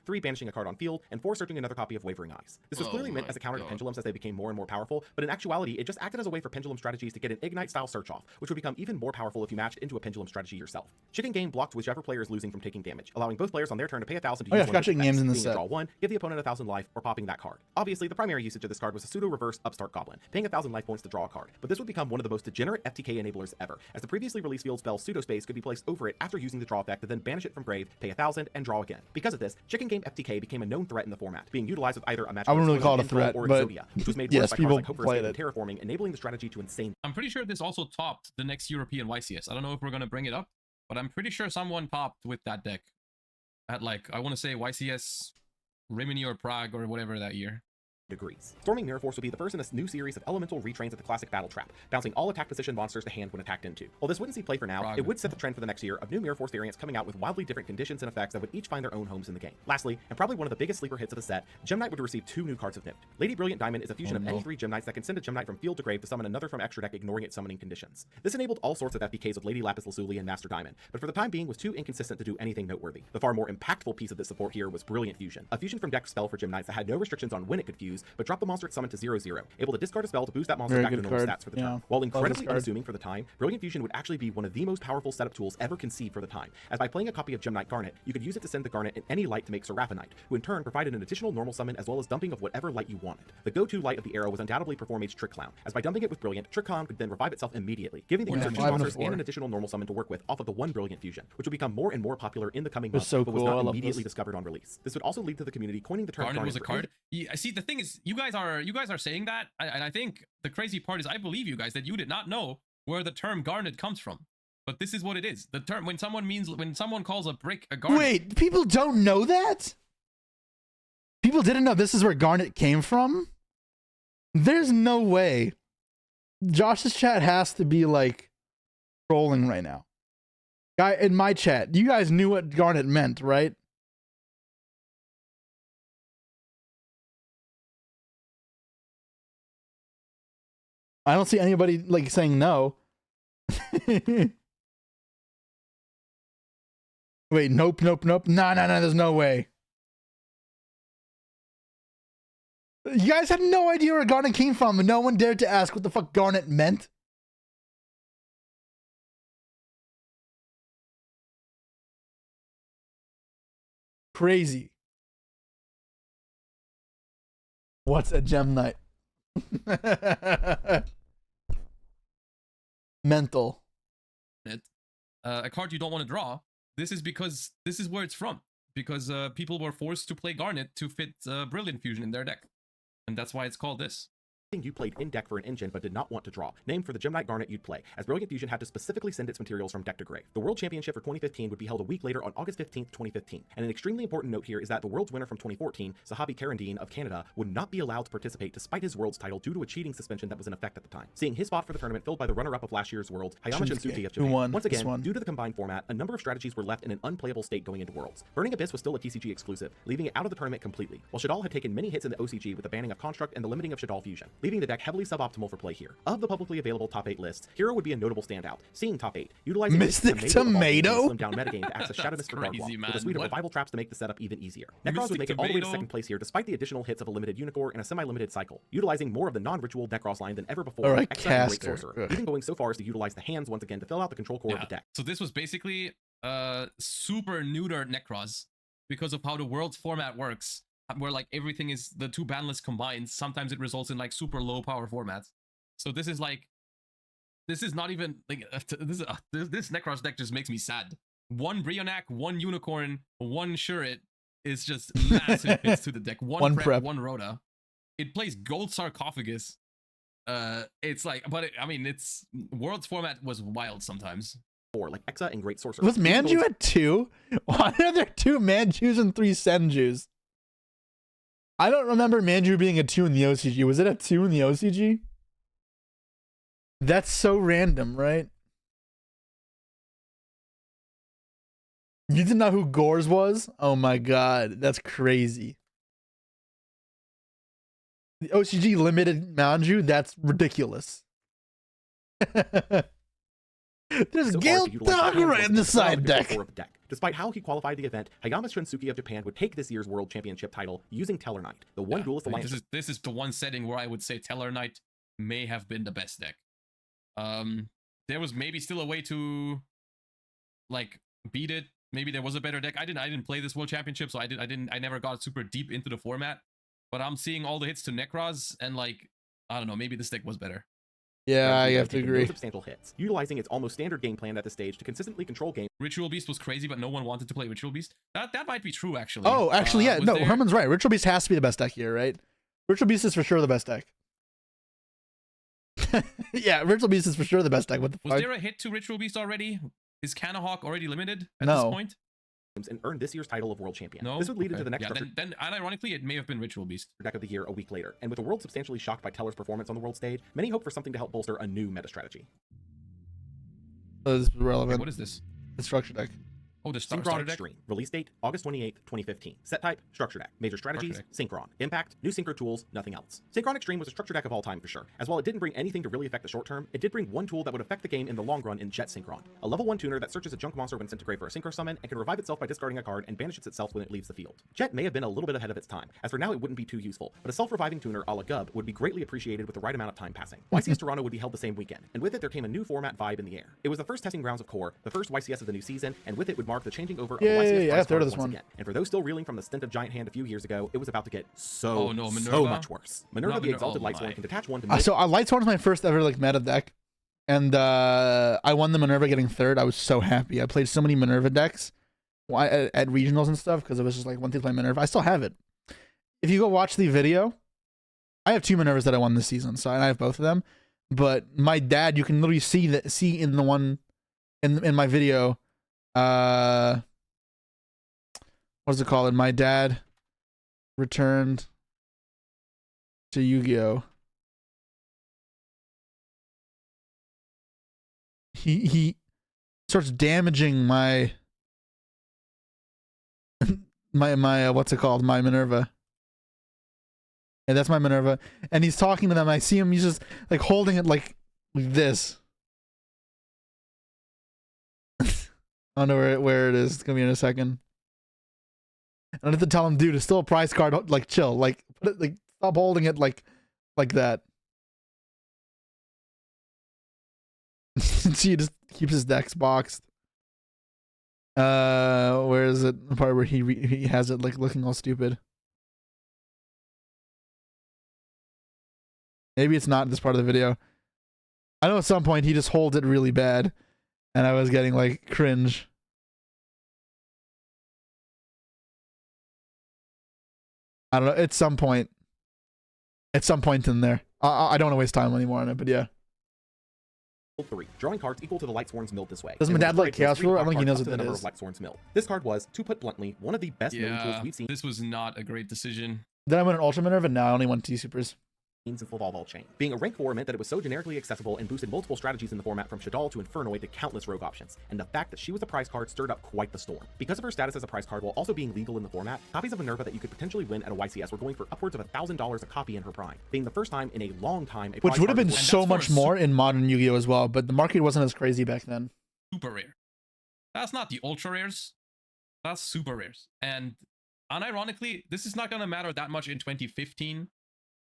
3 banishing a card on field, and 4 searching another copy of Wavering Eyes. This was clearly meant as a counter to pendulums as they became more and more powerful, but in actuality, it just acted as a way for pendulum strategies to get an Ignite-style search off, which would become even more powerful if you matched into a pendulum strategy yourself. Chicken Game blocked whichever player is losing from taking damage, allowing both players on their turn to pay 1,000 to use one of Chicken Games in the set. Draw 1, give the opponent 1,000 life, or popping that card. Obviously, the primary usage of this card was a pseudo-reverse Upstart Goblin, paying 1,000 life points to draw a card, but this would become one of the most degenerate FTK enablers ever, as the previously released field spell Pseudo Space could be placed over it after using the draw effect to then banish it from grave, pay 1,000, and draw again. Because of this, Chicken Game FTK became a known threat in the format, being utilized with either a match I wouldn't really call it a threat, or but Exodia, which was made yes, worse by people cards like Hope for played Escape it. and Terraforming, enabling the strategy to insane. I'm pretty sure this also topped the next European YCS. I don't know if we're going to bring it up, but I'm pretty sure someone topped with that deck at, like, I want to say YCS Rimini or Prague or whatever that year. Degrees. Storming Mirror Force would be the first in this new series of elemental retrains at the classic Battle Trap, bouncing all attack position monsters to hand when attacked into. While this wouldn't see play for now, it would set the trend for the next year of new Mirror Force variants coming out with wildly different conditions and effects that would each find their own homes in the game. Lastly, and probably one of the biggest sleeper hits of the set, Gem Knight would receive 2 new cards of note. Lady Brilliant Diamond is a fusion of any 3 Gem Knights that can send a Gem Knight from field to grave to summon another from extra deck, ignoring its summoning conditions. This enabled all sorts of FBKs with Lady Lapis Lazuli and Master Diamond, but for the time being was too inconsistent to do anything noteworthy. The far more impactful piece of this support here was Brilliant Fusion, a fusion from deck spell for Gem Knights that had no restrictions on when it could fuse, but dropped the monster at summon to 0/0, able to discard a spell to boost that monster Very back to good normal card. stats for the Yeah. turn. While incredibly card. unassuming for the time, Brilliant Fusion would actually be one of the most powerful setup tools ever conceived for the time, as by playing a copy of Gem Knight Garnet, you could use it to send the Garnet in any light to make Seraphinite, who in turn provided an additional normal summon as well as dumping of whatever light you wanted. The go-to light of the era was undoubtedly Perform Age Trick Clown, as by dumping it with Brilliant, Trick Clown could then revive itself immediately, giving the user 2 monsters and an additional normal summon to work with off of the 1 Brilliant Fusion, which would become more and more popular in the coming months, so but was cool. I not love immediately this. discovered on release. This would also lead to the community coining the term Garnet was a for card. Yeah, see, the thing is, you guys are saying that, and I think the crazy part is I believe you guys that you did not know where the term garnet comes from. But this is what it is. The term when someone calls a brick a garnet. Wait, people don't know that? People didn't know this is where garnet came from? There's no way. Josh's chat has to be like trolling right now. Guy in my chat, you guys knew what garnet meant, right? I don't see anybody like saying no. Wait, nope. No, there's no way. You guys had no idea where garnet came from, and no one dared to ask what the fuck garnet meant? Crazy. What's a Gem Knight? Mental. A card you don't want to draw. This is because this is where it's from. Because people were forced to play Garnet to fit Brilliant Fusion in their deck. And that's why it's called this. You played in deck for an engine but did not want to draw, named for the Gem Knight Garnet you'd play, as Brilliant Fusion had to specifically send its materials from deck to grave. The World Championship for 2015 would be held a week later on August 15th, 2015, and an extremely important note here is that the World's winner from 2014, Sahabi Karandine of Canada, would not be allowed to participate despite his World's title due to a cheating suspension that was in effect at the time, seeing his spot for the tournament filled by the runner-up of last year's World, Hayama Shinsuke of Japan. Once again, due to the combined format, a number of strategies were left in an unplayable state going into Worlds. Burning Abyss was still a TCG exclusive, leaving it out of the tournament completely, while Shadal had taken many hits in the OCG with the banning of Construct and the limiting of Shadal Fusion, leaving the deck heavily suboptimal for play here. Of the publicly available top 8 lists, Hero would be a notable standout, seeing top 8, utilizing Mystic Tomato? slim down metagame to access Shadow Mist for Guard Wall, Crazy, with a man. suite of What? revival traps to make the setup even easier. Necros would Mystic make it all the way to Tomato? second place here despite the additional hits of a limited Unicorn and a semi-limited cycle, utilizing more of the non-ritual Necros line than ever before, Or a Exa and Great caster. Sorcerer, Ugh. even going so far as to utilize the hands once again to fill out the control core of the deck. So this was basically super neuter Necros because of how the World's format works, where like everything is the 2 banlists combined. Sometimes it results in like super low power formats. So this is like, this is not even like this Necros deck just makes me sad. 1 Brionac, 1 Unicorn, 1 Shurit is just massive hits to the deck. 1 prep, 1 Rhoda. It plays Gold Sarcophagus. It's like, but I mean, it's World's format was wild sometimes. Or like Exa and Great Sorcerer. Was Manju at 2? Why are there 2 Manjus and 3 Senjus? I don't remember Manju being a 2 in the OCG. Was it a 2 in the OCG? That's so random, right? You didn't know who Gores was? Oh my god, that's crazy. The OCG limited Manju? That's ridiculous. There's So far, Gale to utilize that Dagger hand in the was the side deck. core of the deck. Despite how he qualified the event, Hayama Shunsuke of Japan would take this year's World Championship title using Teller Knight, the one duelist alliance. This is the one setting where I would say Teller Knight may have been the best deck. There was maybe still a way to like beat it. Maybe there was a better deck. I didn't play this World Championship, so I never got super deep into the format. But I'm seeing all the hits to Necros, and like, I don't know, maybe this deck was better. Yeah, I have to taking no agree. substantial hits, utilizing its almost standard game plan at this stage to consistently control game. Ritual Beast was crazy, but no one wanted to play Ritual Beast. That might be true, actually. Oh, actually, yeah. Was No, there- Herman's right. Ritual Beast has to be the best deck here, right? Ritual Beast is for sure the best deck. Yeah, Ritual Beast is for sure the best deck. What the Was fuck? there a hit to Ritual Beast already? Is Canahawk already limited at No. this point? And earned this year's title of World Champion. No. This would lead into Okay. the next Yeah, structured then unironically, it may have been Ritual Beast. deck of the year a week later. And with the world substantially shocked by Teller's performance on the world stage, many hope for something to help bolster a new meta strategy. This is relevant. What is this? The structure deck. Oh, the Synchron starter deck. Extreme. Release date, August 28th, 2015. Set type, Structure Deck. Major strategies, Synchron. Impact, new Synchro tools, nothing else. Synchron Extreme was a structure deck of all time for sure, as while it didn't bring anything to really affect the short term, it did bring one tool that would affect the game in the long run in Jet Synchron. A level 1 tuner that searches a junk monster when sent to grave for a Synchro summon, and can revive itself by discarding a card and banishes itself when it leaves the field. Jet may have been a little bit ahead of its time, as for now it wouldn't be too useful, but a self-reviving tuner a la Gub would be greatly appreciated with the right amount of time passing. YCS Toronto would be held the same weekend, and with it there came a new format vibe in the air. It was the first testing grounds of Core, the first YCS of the new season, and with it would mark the changing over of the YCS I prize heard of card this once one. again. And for those still reeling from the stint of Giant Hand a few years ago, it was about to get so Minerva? much worse. Minerva, Not the Exalted Minerva, Lightsworn, my. can detach one to So Lightsworn was my first ever like meta deck, and I won the Minerva getting third. I was so happy. I played so many Minerva decks at regionals and stuff because it was just like one thing to play Minerva. I still have it. If you go watch the video, I have 2 Minervas that I won this season, so I have both of them. But my dad, you can literally see in the one in my video. What's it called? My dad returned to Yugioh. He starts damaging my my what's it called? My Minerva. And that's my Minerva. And he's talking to them. I see him. He's just like holding it like this. I don't know where it is. It's gonna be in a second. And I have to tell him, dude, it's still a prize card. Like, chill. Like, put it, like, stop holding it like that. He just keeps his decks boxed. Where is it? The part where he has it like looking all stupid. Maybe it's not this part of the video. I know at some point he just holds it really bad, and I was getting like cringe. I don't know. At some point in there. I don't want to waste time anymore on it, but yeah. 3. Drawing cards equal to the Lightsworn's milled this way. Does my dad like Chaos Ruler? I don't think he knows what that number is. of Lightsworn's milled. This card was, to put bluntly, one of the best known tools we've seen This was not a great decision. Then I went an Ultra Minerva, and now I only want T Supers. since Evolve Chain. Being a rank 4 meant that it was so generically accessible and boosted multiple strategies in the format from Shaddoll to Infernoid to countless rogue options, and the fact that she was a prize card stirred up quite the storm. Because of her status as a prize card while also being legal in the format, copies of Minerva that you could potentially win at a YCS were going for upwards of $1,000 a copy in her prime, being the first time in a long time a Which prize would have card been was so much more in modern Yu-Gi-Oh as well, but the market wasn't as crazy back then. Super rare. That's not the ultra rares. That's super rares. And unironically, this is not gonna matter that much in 2015,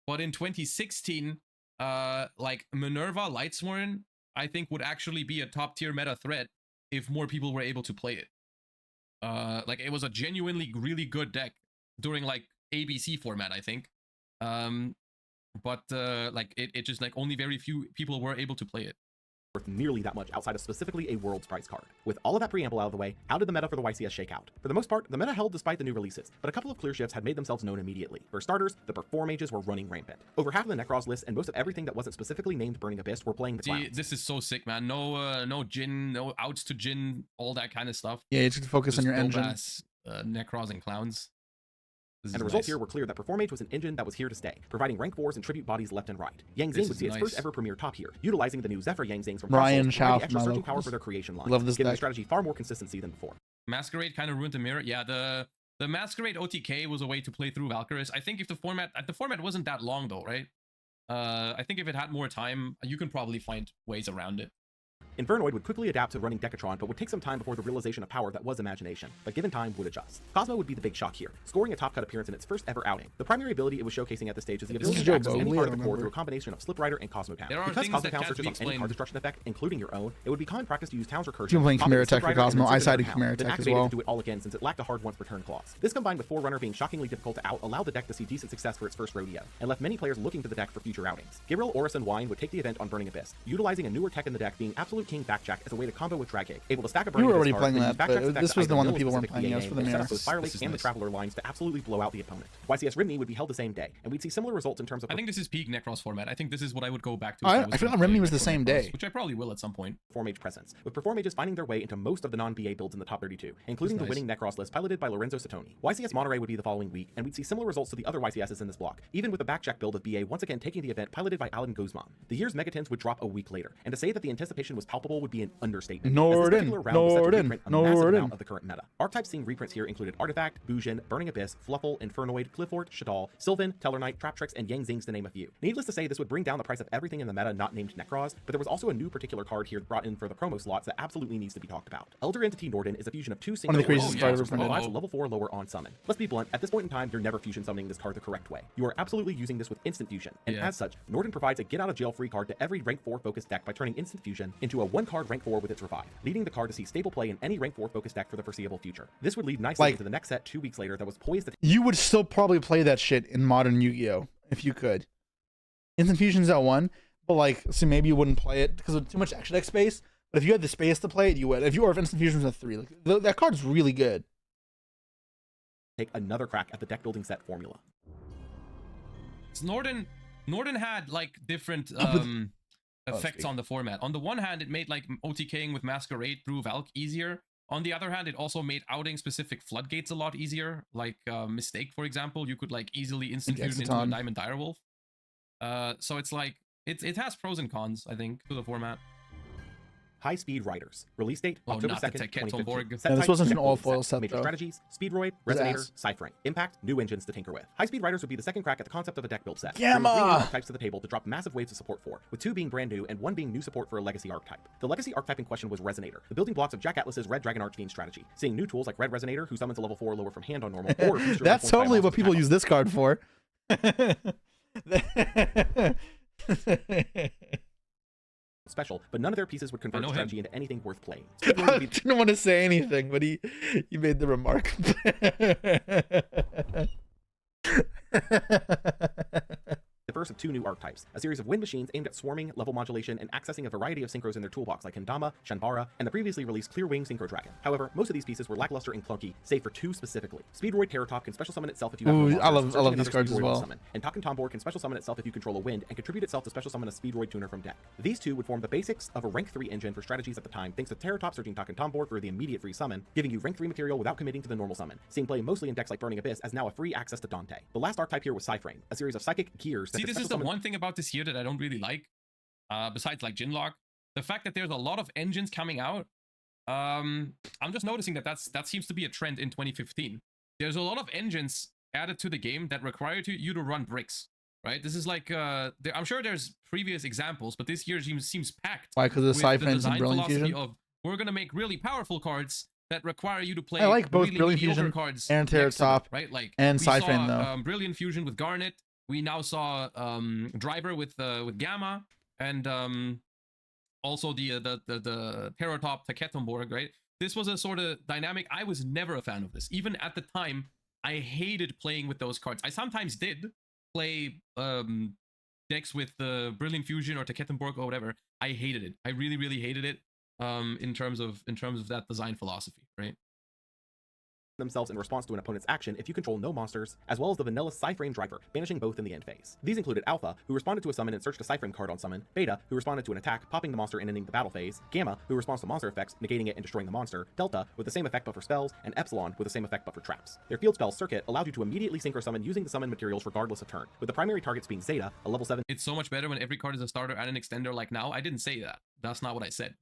but in 2016, like Minerva Lightsworn, I think would actually be a top tier meta threat if more people were able to play it. Like it was a genuinely really good deck during like ABC format, I think. But like it just like only very few people were able to play it. Worth nearly that much outside of specifically a World's Prize card. With all of that preamble out of the way, how did the meta for the YCS shake out? For the most part, the meta held despite the new releases, but a couple of clear shifts had made themselves known immediately. For starters, the Perform Mages were running rampant. Over half of the Necros list and most of everything that wasn't specifically named Burning Abyss were playing the See, clowns. this is so sick, man. No Jin, no outs to Jin, all that kind of stuff. Yeah, you just focus on your engine. Dope-ass, Necros and clowns. This And is the results nice. here were clear that Perform Mage was an engine that was here to stay, providing rank 4s and tribute bodies left and right. Yang This Zing would is see its nice. first ever premier top here, utilizing the new Zephyr Yang Zings from Ryan Crossroads to Schauf, provide extra my surging power locals. for their creation line, Love this giving the deck. strategy far more consistency than before. Masquerade kind of ruined the mirror. Yeah, the Masquerade OTK was a way to play through Valkyris. I think if the format wasn't that long though, right? I think if it had more time, you can probably find ways around it. Infernoid would quickly adapt to running Decatron, but would take some time before the realization of power that was imagination, but given time would adjust. Cosmo would be the big shock here, scoring a top cut appearance in its first ever outing. The primary ability it was showcasing at this stage is the ability to access any part of the core through a combination of Slip Rider and Cosmo Town. Because Cosmo Town searches on any card destruction effect, including your own, it would be common practice to use Town's recursion. You're playing Chimera Tech for Cosmo. I sided Chimera Tech as well. To do it all again since it lacked a hard once per turn clause. This combined with Forerunner being shockingly difficult to out allowed the deck to see decent success for its first rodeo, and left many players looking to the deck for future outings. Gabriel, Oris, and Wine would take the event on Burning Abyss, utilizing a newer tech in the deck being Absolute King Backjack as a way to combo with Drag Cake, able to stack a Burning You were already Abyss card, playing that, but this was the one that people weren't PA playing as for the mirror. both Fire Lake and the Traveler lines to absolutely blow out the opponent. YCS Rimney would be held the same day, and we'd see similar results in terms of. I think this is peak Necros format. I think this is what I would go back to. I feel like Rimney was the same day, which I probably will at some point. Perform Mage presence, with Perform Mages finding their way into most of the non-BA builds in the top 32, including the winning Necros list piloted by Lorenzo Satoni. YCS Monterey would be the following week, and we'd see similar results to the other YCSs in this block, even with the Backjack build of BA once again taking the event piloted by Alan Guzman. The year's Megatins would drop a week later, and to say that the anticipation was palpable would be an understatement. Norden of the current meta. Archetypes seeing reprints here included Artifact, Bujin, Burning Abyss, Fluffle, Infernoid, Clifford, Shadal, Sylvan, Tellarknight, Traptrix, and Yang Zings to name a few. Needless to say, this would bring down the price of everything in the meta not named Necros, but there was also a new particular card here brought in for the promo slots that absolutely needs to be talked about. Elder Entity Norden is a fusion of two single level 4 lower on summon. Let's be blunt, at this point in time, you're never fusion summoning this card the correct way. You are absolutely using this with instant fusion, and as such, Norden provides a get out of jail free card to every rank 4 focused deck by turning instant fusion into a 1-card rank 4 with its revive, leading the card to see stable play in any rank 4 focused deck for the foreseeable future. This would lead nicely into the next set 2 weeks later that was poised to. You would still probably play that shit in modern Yu-Gi-Oh! If you could. Instant Fusion's at 1, but like, so maybe you wouldn't play it because of too much extra deck space, but if you had the space to play it, you would. If Instant Fusion's at 3, like, that card's really good. Take another crack at the deck building set formula. Norden had like different effects on the format. On the one hand, it made like OTKing with Masquerade through Valk easier. On the other hand, it also made outing specific floodgates a lot easier. Like Mistake, for example, you could like easily instant fusion into a Diamond Direwolf. So it's like it has pros and cons, I think, to the format. High Speed Riders. Release date, October 2nd, 2015. Yeah, this wasn't an all-foil set, Major though. strategies, Speedroid, Resonator, Cyphering. Impact, new engines to tinker with. High Speed Riders would be the second crack at the concept of a deck build set. Gamma! Types to the table to drop massive waves of support for, with 2 being brand new and 1 being new support for a legacy archetype. The legacy archetype in question was Resonator, the building blocks of Jack Atlas's Red Dragon Archfiend strategy, seeing new tools like Red Resonator, who summons a level 4 lower from hand on normal, or that's totally what people use this card for. Special, but none of their pieces would convert strategy into anything worth playing. I didn't want to say anything, but he made the remark. The first of 2 new archetypes, a series of wind machines aimed at swarming, level modulation, and accessing a variety of synchros in their toolbox like Kendama, Shanbara, and the previously released Clear Wing Synchro Dragon. However, most of these pieces were lackluster and clunky, save for 2 specifically. Speedroid Terratop can special summon itself if you have I love these cards as well. Summon, and Taken Tombor can special summon itself if you control a wind and contribute itself to special summon a Speedroid tuner from deck. These 2 would form the basics of a rank 3 engine for strategies at the time, thanks to Terratop searching Taken Tombor for the immediate free summon, giving you rank 3 material without committing to the normal summon, seeing play mostly in decks like Burning Abyss as now a free access to Dante. The last archetype here was Cyphering, a series of psychic gears that this is the one thing about this year that I don't really like, besides like Jinlock, the fact that there's a lot of engines coming out. I'm just noticing that seems to be a trend in 2015. There's a lot of engines added to the game that require you to run bricks, right? This is like I'm sure there's previous examples, but this year seems packed. Why? Because of the Cyphering and Brilliant Fusion. Of, we're gonna make really powerful cards that require you to play. I like both really Brilliant Fusion cards and Terratop, right? Like and Cyphering though. Brilliant Fusion with Garnet. We now saw Driver with Gamma, and also the Terratop Taketomborg, right? This was a sort of dynamic. I was never a fan of this. Even at the time, I hated playing with those cards. I sometimes did play decks with the Brilliant Fusion or Taketomborg or whatever. I hated it. I really, really hated it in terms of that design philosophy, right? Themselves in response to an opponent's action if you control no monsters, as well as the vanilla Cyphering Driver, banishing both in the end phase. These included Alpha, who responded to a summon and searched a Cyphering card on summon, Beta, who responded to an attack, popping the monster and ending the battle phase, Gamma, who responds to monster effects, negating it and destroying the monster, Delta, with the same effect but for spells, and Epsilon, with the same effect but for traps. Their field spell circuit allowed you to immediately synchro summon using the summon materials regardless of turn, with the primary targets being Zeta, a level 7. It's so much better when every card is a starter and an extender like now. I didn't say that. That's not what I said.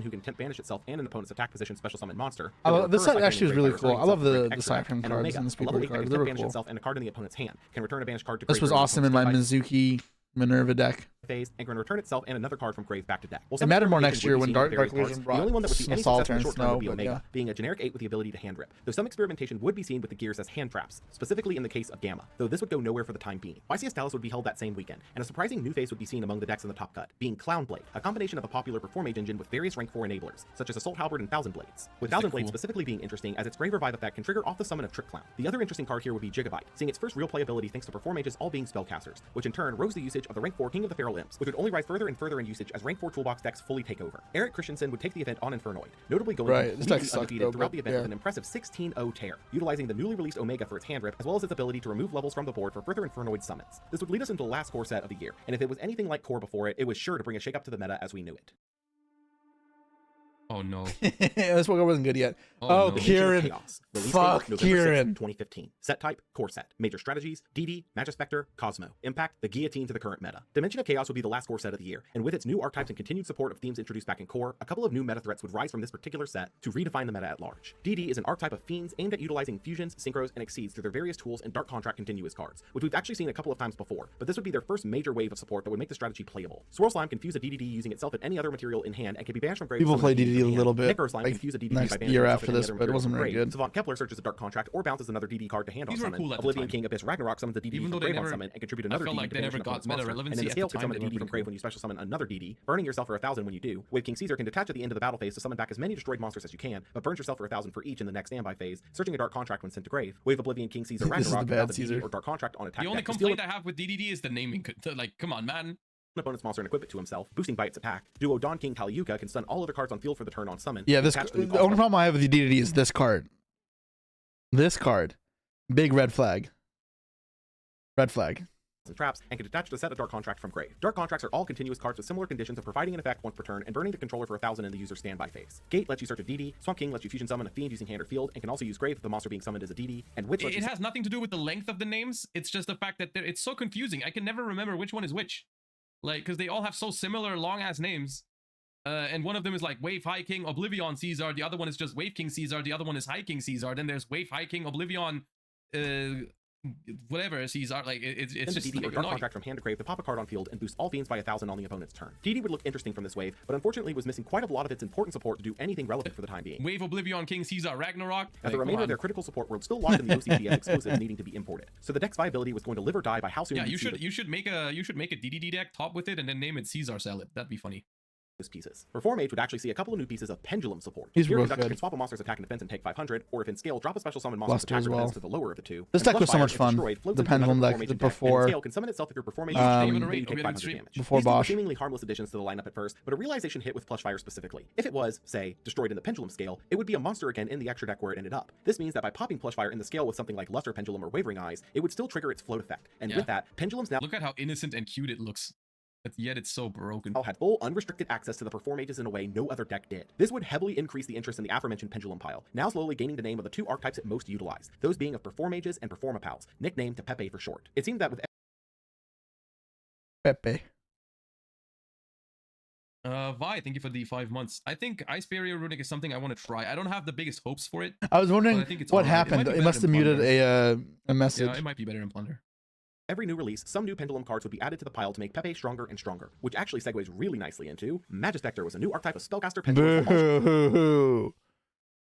Who can tempt banish itself and an opponent's attack position special summon monster. This set actually is really cool. I love the Cyphering cards and the Speedroid cards. They're really cool. Itself and a card in the opponent's hand can return a banished card to. This was awesome in my Mizuki Minerva deck. phase and can return itself and another card from grave back to deck. Well, It mattered more next year when Dark Legion Legion brought the only one that would see any Solitaire success in the and short term would be Snow, Omega, but yeah. being a generic 8 with the ability to hand rip. Though some experimentation would be seen with the gears as hand traps, specifically in the case of Gamma, though this would go nowhere for the time being. YCS Dallas would be held that same weekend, and a surprising new face would be seen among the decks in the top cut, being Clown Blade, a combination of a popular Performage engine with various rank 4 enablers, such as Assault Halberd and Thousand Blades, with Thousand Blades specifically being interesting as its Grave Revive effect can trigger off the summon of Trick Clown. The other interesting card here would be Gigabyte, seeing its first real playability thanks to Performages all being spellcasters, which in turn rose the usage of the rank 4 King of the Feral Imps, which would only rise further and further in usage as rank 4 toolbox decks fully take over. Eric Christensen would take the event on Infernoid, notably going completely undefeated throughout the event with an impressive 16-0 tear, utilizing the newly released Omega for its hand rip, as well as its ability to remove levels from the board for further Infernoid summons. This would lead us into the last core set of the year, and if it was anything like core before it, it was sure to bring a shake up to the meta as we knew it. Oh no. This one wasn't good yet. Oh, no. Kieran. Fuck Kieran. 2015. Set type, core set. Major strategies, DD, Magispector, Cosmo. Impact, the guillotine to the current meta. Dimension of Chaos would be the last core set of the year, and with its new archetypes and continued support of themes introduced back in core, a couple of new meta threats would rise from this particular set to redefine the meta at large. DD is an archetype of fiends aimed at utilizing fusions, synchros, and exceeds through their various tools and Dark Contract continuous cards, which we've actually seen a couple of times before, but this would be their first major wave of support that would make the strategy playable. Swirl Slime can fuse a DDD using itself and any other material in hand and can be banished from grave. People play DDD a little bit. Necro Slime can fuse a DDD next by banishing year itself after and any this, other but it material wasn't from very grave. good. Savant Kepler searches a Dark Contract or bounces another DD card to hand on These were summon. cool at the Oblivion time. King Abyss Ragnarok summons a DD Even from though they grave on never- summon and contribute I another felt DD like to they banish never from got its meta monster. relevancy And then the at scale the can time, summon a they DD never from grave did. when you special summon another DD, burning yourself for 1,000 when you do. Wave King Caesar can detach at the end of the battle phase to summon back as many destroyed monsters as you can, but burns yourself for 1,000 for each in the next standby phase, searching a Dark Contract when sent to grave. Wave Oblivion King Caesar This is the Ragnarok bad without the Caesar. DD or Dark Contract on attack The only deck to steal complaint I have with DDD is the naming. Like, come on, man. an opponent's monster and equip it to himself, boosting by its attack. Duo Dawn King Kaliuka can stun all other cards on field for the turn on summon. Yeah, this Attached to the new only problem I have with the DDD is this card. This card. Big red flag. Red flag. and traps, and can detach to set a Dark Contract from grave. Dark Contracts are all continuous cards with similar conditions of providing an effect once per turn and burning the controller for 1,000 in the user's standby phase. Gate lets you search a DD, Swamp King lets you fusion summon a fiend using hand or field, and can also use grave if the monster being summoned is a DD, and Witch lets It you has nothing to do with the length of the names. It's just the fact that it's so confusing. I can never remember which one is which. Like, because they all have so similar long-ass names. And one of them is like Wave High King Oblivion Caesar. The other one is just Wave King Caesar. The other one is High King Caesar. Then there's Wave High King Oblivion, whatever Caesar. Like it's just DD or like, Dark Contract from hand to grave to pop a card on field and boost all fiends by 1,000 on the opponent's turn. DD would look interesting from this wave, but unfortunately was missing quite a lot of its important support to do anything relevant for the time being. Wave Oblivion King Caesar Ragnarok. As the remainder of their critical support were still locked in the OCPS exclusive needing to be imported. So the deck's viability was going to live or die by how soon Yeah, we'd you see should make a DDD deck, top with it, and then name it Caesar Salad. That'd be funny. those pieces. Reformage would actually see a couple of new pieces of pendulum support. He's Here, real Conductor good. can swap a monster's attack and defense and take 500, or if in scale, drop a special summon monster's Luster attack as or well. defense to the lower of the two. This And deck was so Flushfire, much if fun. destroyed, floats The into another pendulum deck Reformage deck, before, and in scale can summon itself if your Reformage is um, chained, then you take 500 damage. before These two were Bosch. seemingly harmless additions to the lineup at first, but a realization hit with Flushfire specifically. If it was, say, destroyed in the pendulum scale, it would be a monster again in the extra deck where it ended up. This means that by popping Flushfire in the scale with something like Luster Pendulum or Wavering Eyes, it would still trigger its float effect. And Yeah. with that, pendulums now Look at how innocent and cute it looks. But yet it's so broken. had full unrestricted access to the Performages in a way no other deck did. This would heavily increase the interest in the aforementioned pendulum pile, now slowly gaining the name of the two archetypes it most utilized, those being of Performages and Performapals, nicknamed to Pepe for short. It seemed that with Pepe. Vi, thank you for the 5 months. I think Ice Barrier Runic is something I want to try. I don't have the biggest hopes for it. I was wondering But I think it's what alright. It happened. might be It better must have than muted Plunder. a message. Yeah, it might be better in Plunder. every new release, some new pendulum cards would be added to the pile to make Pepe stronger and stronger, which actually segues really nicely into Magispector was a new archetype of spellcaster pendulum. Boo!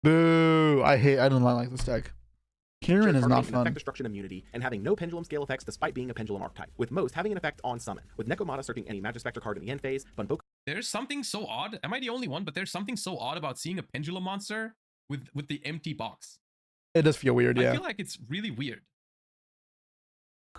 Boo! I don't like this deck. Kieran is not Effect fun. destruction immunity and having no pendulum scale effects despite being a pendulum archetype, with most having an effect on summon, with Nekomata searching any Magispector card in the end phase, Bunboku There's something so odd. Am I the only one? But there's something so odd about seeing a pendulum monster with the empty box. It does feel weird, I yeah. feel like it's really weird.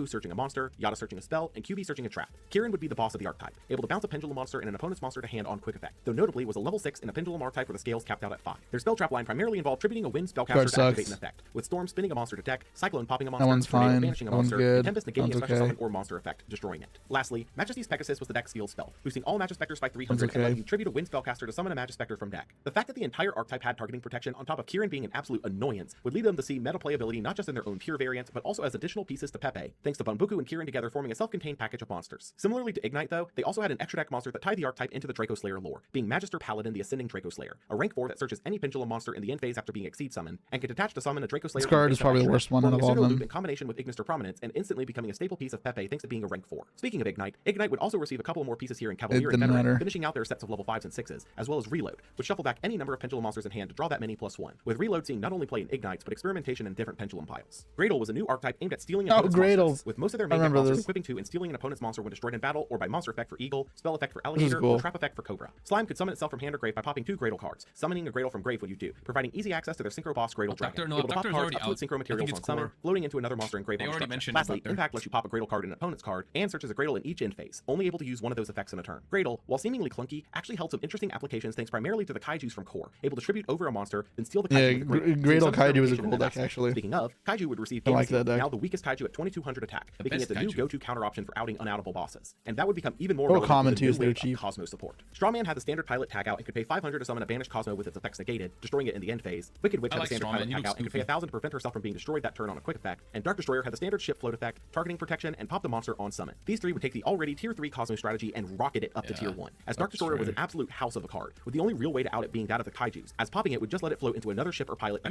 searching a monster, Yada searching a spell, and QB searching a trap. Kieran would be the boss of the archetype, able to bounce a pendulum monster and an opponent's monster to hand on quick effect, though notably was a level 6 in a pendulum archetype where the scales capped out at 5. Their spell trap line primarily involved tributing a wind spellcaster Card to activate sucks. an effect, with Storm spinning a monster to deck, Cyclone popping a That monster, one's Tornado fine. banishing a That one's monster, good. and Tempest negating That a one's special okay. summon or monster effect, destroying it. Lastly, Majesty's Pegasus was the deck's field spell, boosting all Magispectors by 300 That's and letting okay. you tribute a wind spellcaster to summon a Magispector from deck. The fact that the entire archetype had targeting protection on top of Kieran being an absolute annoyance would lead them to see meta playability not just in their own pure variants, but also as additional pieces to Pepe, thanks thanks to Bunbuku and Kirin together forming a self-contained package of monsters. Similarly to Ignite though, they also had an extra deck monster that tied the archetype into the Draco Slayer lore, being Magister Paladin the Ascending Draco Slayer, a rank 4 that searches any pendulum monster in the end phase after being Exceed summoned, and can detach to summon a Draco Slayer. This card is probably the worst one in all of them. In combination with Ignister Prominence and instantly becoming a staple piece of Pepe thanks to being a rank 4. Speaking of Ignite would also receive a couple more pieces here in Cavalier and Veteran, finishing out their sets of level 5s and 6s, as well as Reload, which shuffle back any number of pendulum monsters in hand to draw that many +1, with Reload seeing not only play in Ignites, but experimentation in different pendulum piles. Gradle was a new archetype aimed at stealing opponent's monsters, with most of their main deck monsters equipping to and stealing an opponent's monster when destroyed in battle, or by monster effect for Eagle, spell effect for Alligator, or trap effect for Cobra. Slime could summon itself from hand or grave by popping 2 Gradle cards, summoning a Gradle from grave when you do, providing easy access to their Synchro Boss Gradle Dragon, able to pop cards up to its Synchro materials on summon, floating into another monster in grave on destruction. Lastly, Impact lets you pop a Gradle card in an opponent's card, and searches a Gradle in each end phase, only able to use one of those effects in a turn. Gradle, while seemingly clunky, actually held some interesting applications thanks primarily to the Kaijus from Core, able to tribute over a monster, then steal the Kaiju with Gradle Kaiju is a cool deck, actually. Speaking of, Kaiju would receive now the weakest Kaiju at 2200 attack, making it the new go-to counter option for outing unoutable bosses. And that would become even more relevant with the new wave of Cosmo support. Strawman had the standard pilot tag out and could pay 500 to summon a banished Cosmo with its effects negated, destroying it in the end phase. Wicked Witch had the standard pilot tag out and could pay 1000 to prevent herself from being destroyed that turn on a quick effect, and Dark Destroyer had the standard ship float effect, targeting protection, and pop the monster on summon. These three would take the already tier 3 Cosmo strategy and rocket it up to tier 1, as Dark Destroyer was an absolute house of a card, with the only real way to out it being that of the Kaijus, as popping it would just let it float into another ship or pilot.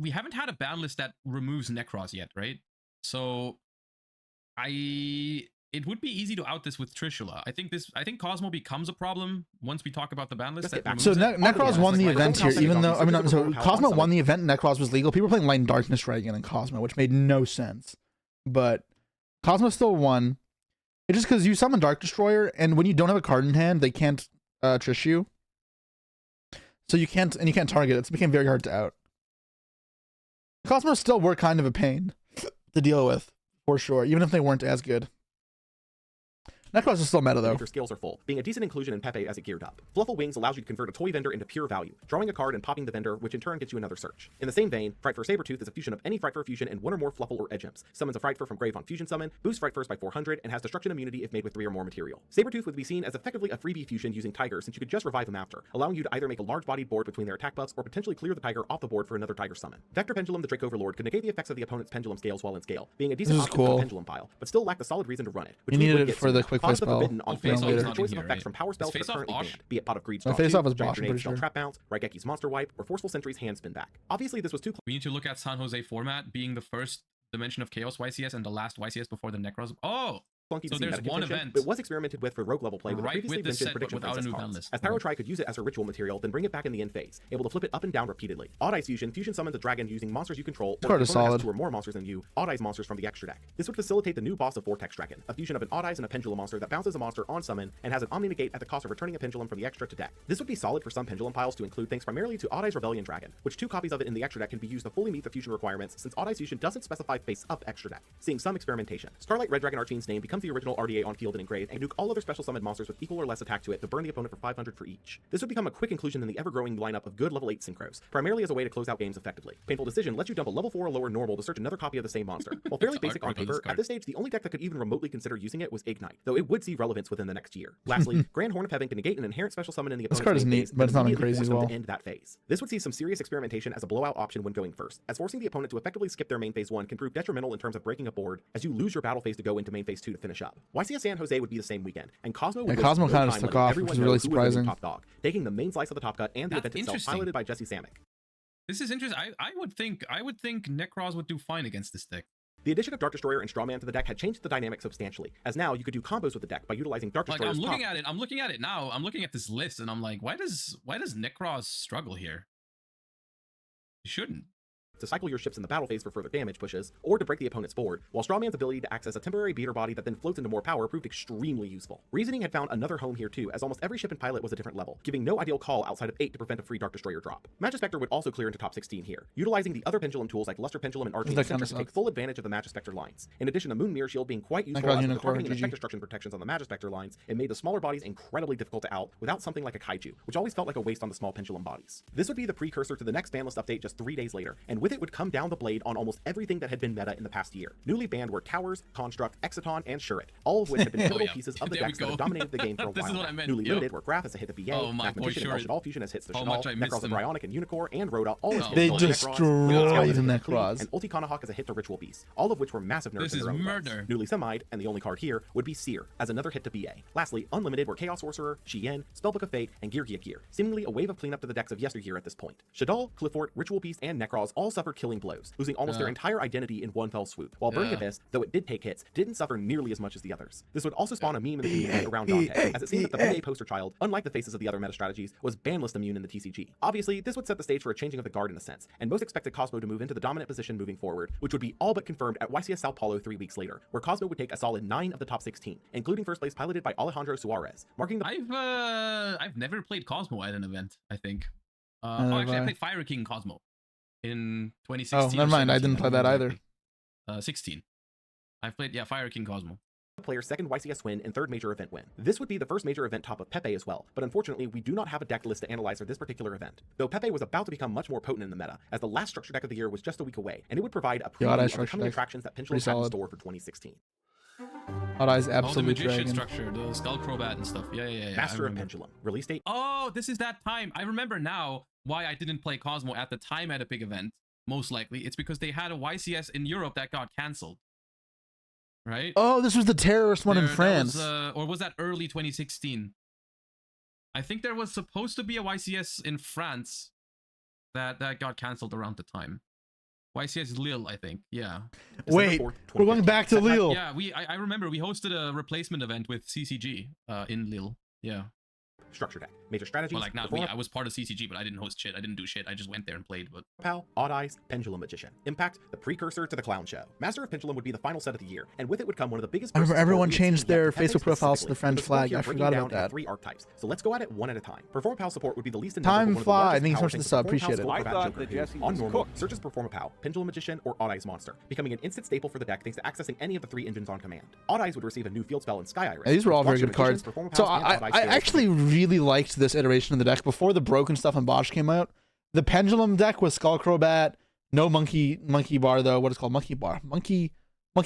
We haven't had a ban list that removes Necros yet, right? So it would be easy to out this with Trishula. I think Cosmo becomes a problem once we talk about the ban list. So Necros won the event here, even though Cosmo won the event and Necros was legal. People were playing Light and Darkness Dragon and Cosmo, which made no sense. But Cosmo still won. It's just because you summon Dark Destroyer, and when you don't have a card in hand, they can't Trish you. So you can't target it. So it became very hard to out. Cosmos still were kind of a pain to deal with, for sure, even if they weren't as good. Necros is still meta though. Your skills are full, being a decent inclusion in Pepe as it geared up. Fluffle Wings allows you to convert a toy vendor into pure value, drawing a card and popping the vendor, which in turn gets you another search. In the same vein, Frightfur Sabretooth is a fusion of any Frightfur fusion and one or more Fluffle or Edgems. Summons a Frightfur from grave on fusion summon, boosts Frightfurs by 400, and has destruction immunity if made with 3 or more material. Sabretooth would be seen as effectively a freebie fusion using Tiger, since you could just revive them after, allowing you to either make a large-bodied board between their attack buffs or potentially clear the Tiger off the board for another Tiger summon. Vector Pendulum the Drake Overlord could negate the effects of the opponent's pendulum scales while in scale, being a decent option for the pendulum pile, but still lacked the solid reason to run it. Which you needed it for the quick play spell. Choice of effects from power spells that are currently banned, be it Pot of Greed's Draw 2, Giant Grenade Spell Trap Bounce, Raigeki's Monster Wipe, or Forceful Sentry's Hand Spin Back. Obviously, this was too. We need to look at San Jose format being the first Dimension of Chaos YCS and the last YCS before the Necros. Oh! Clunky so to there's one event, but it was experimented with for rogue level play with a previously mentioned prediction without a new cards. list. As Pyrotry could use it as a ritual material, then bring it back in the end phase, able to flip it up and down repeatedly. Odd Eyes Fusion summons a dragon using monsters you control, or if the opponent has 2 or more monsters than you, Odd Eyes monsters from the extra deck. This would facilitate the new boss of Vortex Dragon, a fusion of an Odd Eyes and a Pendulum monster that bounces a monster on summon and has an Omni Negate at the cost of returning a Pendulum from the extra to deck. This would be solid for some Pendulum piles to include thanks primarily to Odd Eyes Rebellion Dragon, which 2 copies of it in the extra deck can be used to fully meet the fusion requirements since Odd Eyes Fusion doesn't specify face-up extra deck, seeing some experimentation. Starlight Red Dragon Archine's name becomes the original RDA on field and engraved, and nuke all other special summoned monsters with equal or less attack to it to burn the opponent for 500 for each. This would become a quick inclusion in the ever-growing lineup of good level 8 synchros, primarily as a way to close out games effectively. Painful Decision lets you dump a level 4 or lower normal to search another copy of the same monster. While fairly basic on paper, at this stage the only deck that could even remotely consider using it was Ignite, though it would see relevance within the next year. Lastly, Grand Horn of Heaven can negate an inherent special summon in the opponent's this card is neat, but it's not crazy as well. To end that phase. This would see some serious experimentation as a blowout option when going first, as forcing the opponent to effectively skip their main phase 1 can prove detrimental in terms of breaking a board, as you lose your battle phase to go into main phase 2 to finish up. YCS San Jose would be the same weekend, and Cosmo would Cosmo kind of took off, which is really surprising. Top dog, taking the main slice of the top cut and the event itself piloted by Jesse Samick. This is interesting. I would think Necros would do fine against this deck. The addition of Dark Destroyer and Strawman to the deck had changed the dynamic substantially, as now you could do combos with the deck by utilizing Dark Destroyer's I'm looking at it now. I'm looking at this list and I'm like, why does Necros struggle here? He shouldn't. To cycle your ships in the battle phase for further damage pushes, or to break the opponent's board, while Strawman's ability to access a temporary beater body that then floats into more power proved extremely useful. Reasoning had found another home here too, as almost every ship in Pilot was a different level, giving no ideal call outside of 8 to prevent a free Dark Destroyer drop. Magispector would also clear into top 16 here, utilizing the other pendulum tools like Luster Pendulum and Arching to take full advantage of the Magispector lines. In addition to Moon Mirror Shield being quite useful as the targeting and effect destruction protections on the Magispector lines, it made the smaller bodies incredibly difficult to out without something like a Kaiju, which always felt like a waste on the small pendulum bodies. This would be the precursor to the next ban list update just 3 days later, and with with it would come down the blade on almost everything that had been meta in the past year. Newly banned were Towers, Construct, Exciton, and Shuret, all of which had been pivotal pieces of the decks that have dominated the game for a This is while. what I meant. Newly limited were Graph as a hit to BA, Oh, my boy Mathematician and Shuret. All Fusion as hits to How Shadal, much I missed Necros and him. Bryonic and Unicorn, and Rhoda, all as hits They to destroyed Necros, Necros. and Ulti Kanahawk as a hit to Ritual Beast, all of which were massive nerfs This in is their own murder. rights. Newly semied, and the only card here, would be Seer, as another hit to BA. Lastly, unlimited were Chaos Sorcerer, Shien, Spellbook of Fate, and Gear, seemingly a wave of cleanup to the decks of yesteryear at this point. Shadal, Clifford, Ritual Beast, and Necros all suffered killing blows, losing almost their entire identity in one fell swoop, while Burning Abyss, though it did take hits, didn't suffer nearly as much as the others. This would also spawn a meme in the community around Dante, as it seemed that the BA poster child, unlike the faces of the other meta strategies, was banlist immune in the TCG. Obviously, this would set the stage for a changing of the guard in a sense, and most expected Cosmo to move into the dominant position moving forward, which would be all but confirmed at YCS Sao Paulo 3 weeks later, where Cosmo would take a solid 9 of the top 16, including first place piloted by Alejandro Suarez, marking the I've never played Cosmo at an event, I think. Actually, I played Fire King Cosmo in 2016. Oh, never mind. I didn't play that either. 16. I've played, Fire King Cosmo. player's second YCS win and third major event win. This would be the first major event top of Pepe as well, but unfortunately we do not have a deck list to analyze for this particular event. Though Pepe was about to become much more potent in the meta, as the last structure deck of the year was just a week away, and it would provide a preview of the coming attractions that Pendulum had in store for 2016. Hot Eyes Absolute the magician Dragon. structure, the Skull Crobat and stuff. Yeah. Master of Pendulum. Release date. Oh, this is that time. I remember now why I didn't play Cosmo at the time at a big event. Most likely, it's because they had a YCS in Europe that got cancelled. Right? Oh, this was the terrorist one in France. Or was that early 2016? I think there was supposed to be a YCS in France that got cancelled around the time. YCS Lille, I think. Yeah. Wait, we're going back to Lille. Yeah, I remember we hosted a replacement event with CCG in Lille. Yeah. Structure deck. Major strategies. Well, like not me. I was part of CCG, but I didn't host shit. I didn't do shit. I just went there and played. But Pal, Odd Eyes, Pendulum Magician. Impact, the precursor to the Clown Show. Master of Pendulum would be the final set of the year, and with it would come one of the biggest. I remember everyone bursts of changed their Pepe Facebook profiles to the French flag. I forgot about that. 3 archetypes. So let's go at it one at a time. Perform Pal support would be the least in Time number, fly. I think think it's the sub. Appreciate it. I thought that Jesse on normal, searches Perform a Pal, Pendulum Magician, or Odd Eyes Monster, becoming an instant staple for the deck thanks to accessing any of the 3 engines on command. Odd Eyes would receive a new field spell in Sky Iris. Yeah, these were all very good cards. So I actually really liked this iteration of the deck before the broken stuff on Bosch came out. The Pendulum deck was Skull Crobat, no monkey bar though. What is it called? Monkey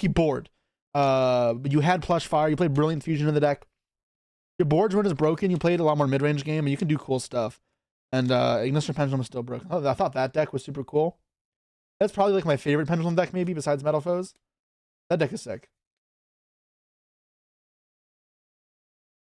board. You had Plush Fire. You played Brilliant Fusion in the deck. Your boards weren't as broken. You played a lot more mid-range game, and you can do cool stuff. And Ignition Pendulum is still broken. I thought that deck was super cool. That's probably like my favorite Pendulum deck, maybe besides Metal Foes. That deck is sick.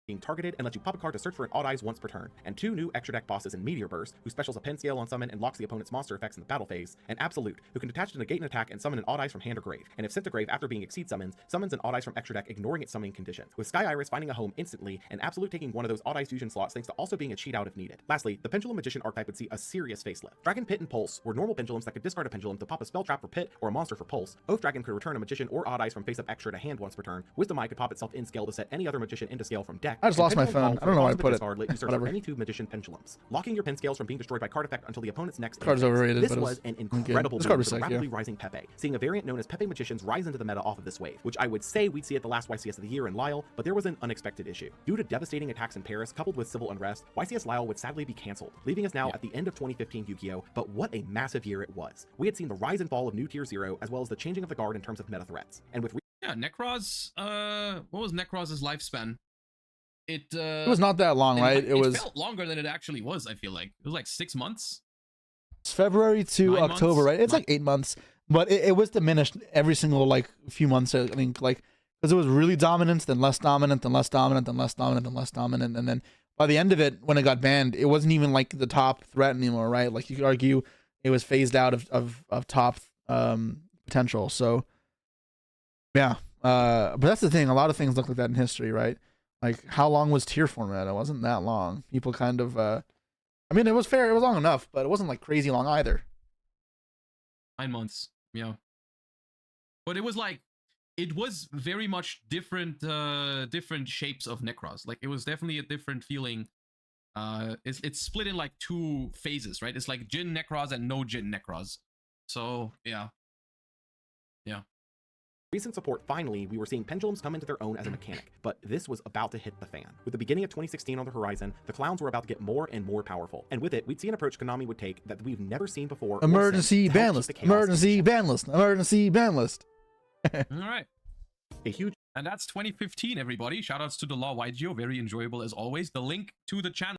Being targeted and lets you pop a card to search for an Odd Eyes once per turn, and 2 new extra deck bosses in Meteor Burst, who specials a pen scale on summon and locks the opponent's monster effects in the battle phase, and Absolute, who can detach to negate an attack and summon an Odd Eyes from hand or grave, and if sent to grave after being Exceed summons, summons an Odd Eyes from extra deck ignoring its summoning condition, with Sky Iris finding a home instantly, and Absolute taking one of those Odd Eyes fusion slots thanks to also being a cheat out if needed. Lastly, the Pendulum Magician archetype would see a serious facelift. Dragon Pit and Pulse were normal pendulums that could discard a pendulum to pop a spell trap for Pit or a monster for Pulse. Oath Dragon could return a magician or Odd Eyes from face up extra to hand once per turn. Wisdom Eye could pop itself in scale to set any other magician into scale from deck. I just lost my phone. I don't know why I put it. Let you search for any 2 magician pendulums, locking your pen scales from being destroyed by card effect until the opponent's next. Card's overrated. This was an incredible move for the rapidly rising Pepe, seeing a variant known as Pepe Magicians rise into the meta off of this wave, which I would say we'd see at the last YCS of the year in Lyle, but there was an unexpected issue. Due to devastating attacks in Paris coupled with civil unrest, YCS Lyle would sadly be cancelled, leaving us now at the end of 2015 Yugioh, but what a massive year it was. We had seen the rise and fall of new Tier 0, as well as the changing of the guard in terms of meta threats, and with Necros, what was Necros's lifespan? It was not that long, right? It felt longer than it actually was, I feel like. It was like 6 months. It's February to October, right? It's like 8 months, but it was diminished every single like few months. I think like because it was really dominant, then less dominant, then less dominant, then less dominant, then less dominant, and then by the end of it, when it got banned, it wasn't even like the top threat anymore, right? Like you could argue it was phased out of top potential. So yeah, but that's the thing. A lot of things look like that in history, right? Like, how long was tier format? It wasn't that long. People kind of, I mean, it was fair. It was long enough, but it wasn't, like, crazy long either. 9 months, yeah. But it was, like, it was very much different shapes of Necros. Like, it was definitely a different feeling. It's split in, like, 2 phases, right? It's, like, Jin Necros and no Jin Necros. So, yeah. Yeah. recent support, finally, we were seeing pendulums come into their own as a mechanic, but this was about to hit the fan. With the beginning of 2016 on the horizon, the clowns were about to get more and more powerful, and with it, we'd see an approach Konami would take that we've never seen before. Emergency ban list. Emergency ban list. Emergency ban list. All right. A huge. And that's 2015, everybody. Shoutouts to TheLawYGO. Very enjoyable as always. The link to the channel.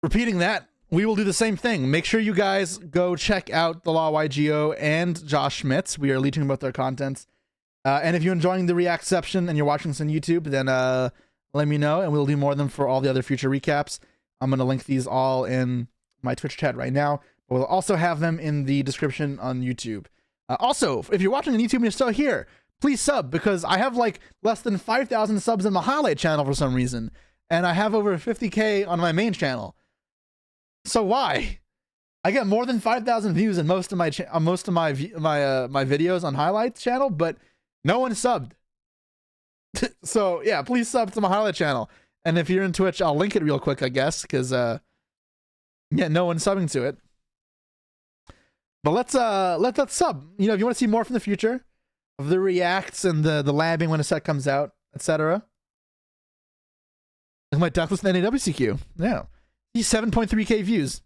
Repeating that, we will do the same thing. Make sure you guys go check out TheLawYGO and Josh Schmitz. We are leeching about their contents. And if you're enjoying the Reaception and you're watching this on YouTube, then let me know, and we'll do more of them for all the other future recaps. I'm going to link these all in my Twitch chat right now. We'll also have them in the description on YouTube. Also, if you're watching on YouTube and you're still here, please sub, because I have like less than 5,000 subs in my highlight channel for some reason, and I have over 50K on my main channel. So why? I get more than 5,000 views in most of my my videos on highlights channel, but no one subbed. So yeah, please sub to my highlight channel. And if you're in Twitch, I'll link it real quick, I guess, because yeah, no one's subbing to it. But let's sub. You know, if you want to see more from the future of the reacts and the labbing when a set comes out, etc. Like my Duckless and NAWCQ. Yeah. He's 7.3k views.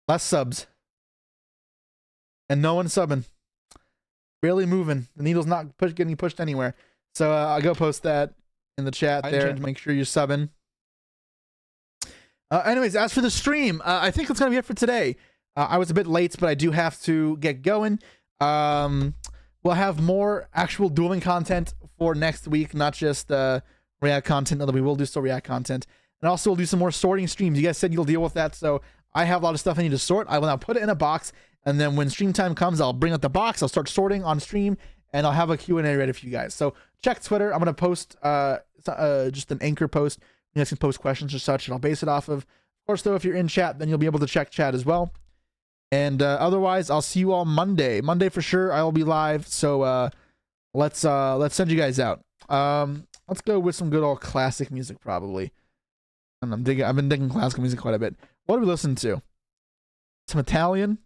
Less subs. And no one subbing. Barely moving. The needle's not getting pushed anywhere. So I'll go post that in the chat there to make sure you're subbing. Anyways, as for the stream, I think that's going to be it for today. I was a bit late, but I do have to get going. We'll have more actual dueling content for next week, not just React content, although we will do still React content. And also we'll do some more sorting streams. You guys said you'll deal with that, so I have a lot of stuff I need to sort. I will now put it in a box, and then when stream time comes, I'll bring out the box, I'll start sorting on stream, and I'll have a Q&A ready for you guys. So check Twitter. I'm going to post just an anchor post. You guys can post questions or such, and I'll base it off of course, though, if you're in chat, then you'll be able to check chat as well. And otherwise, I'll see you all Monday. Monday for sure, I will be live. So let's send you guys out. Let's go with some good old classic music, probably. And I've been digging classical music quite a bit. What do we listen to? Some Italian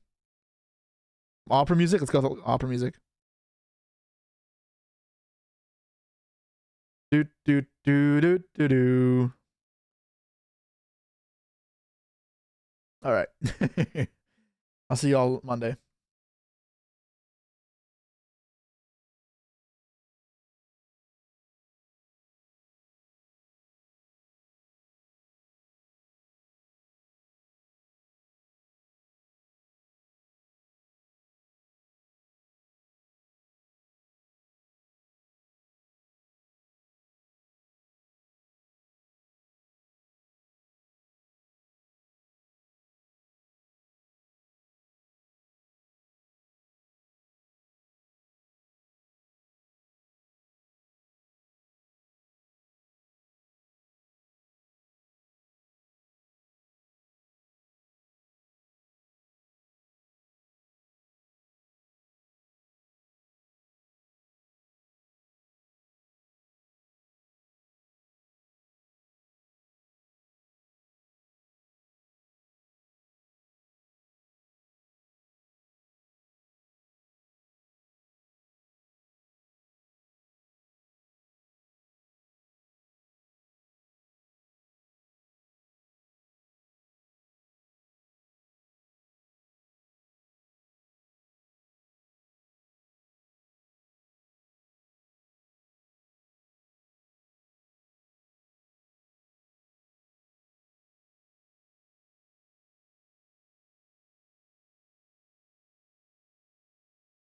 opera music. Let's go with opera music. Do do do do do do. All right. I'll see y'all Monday.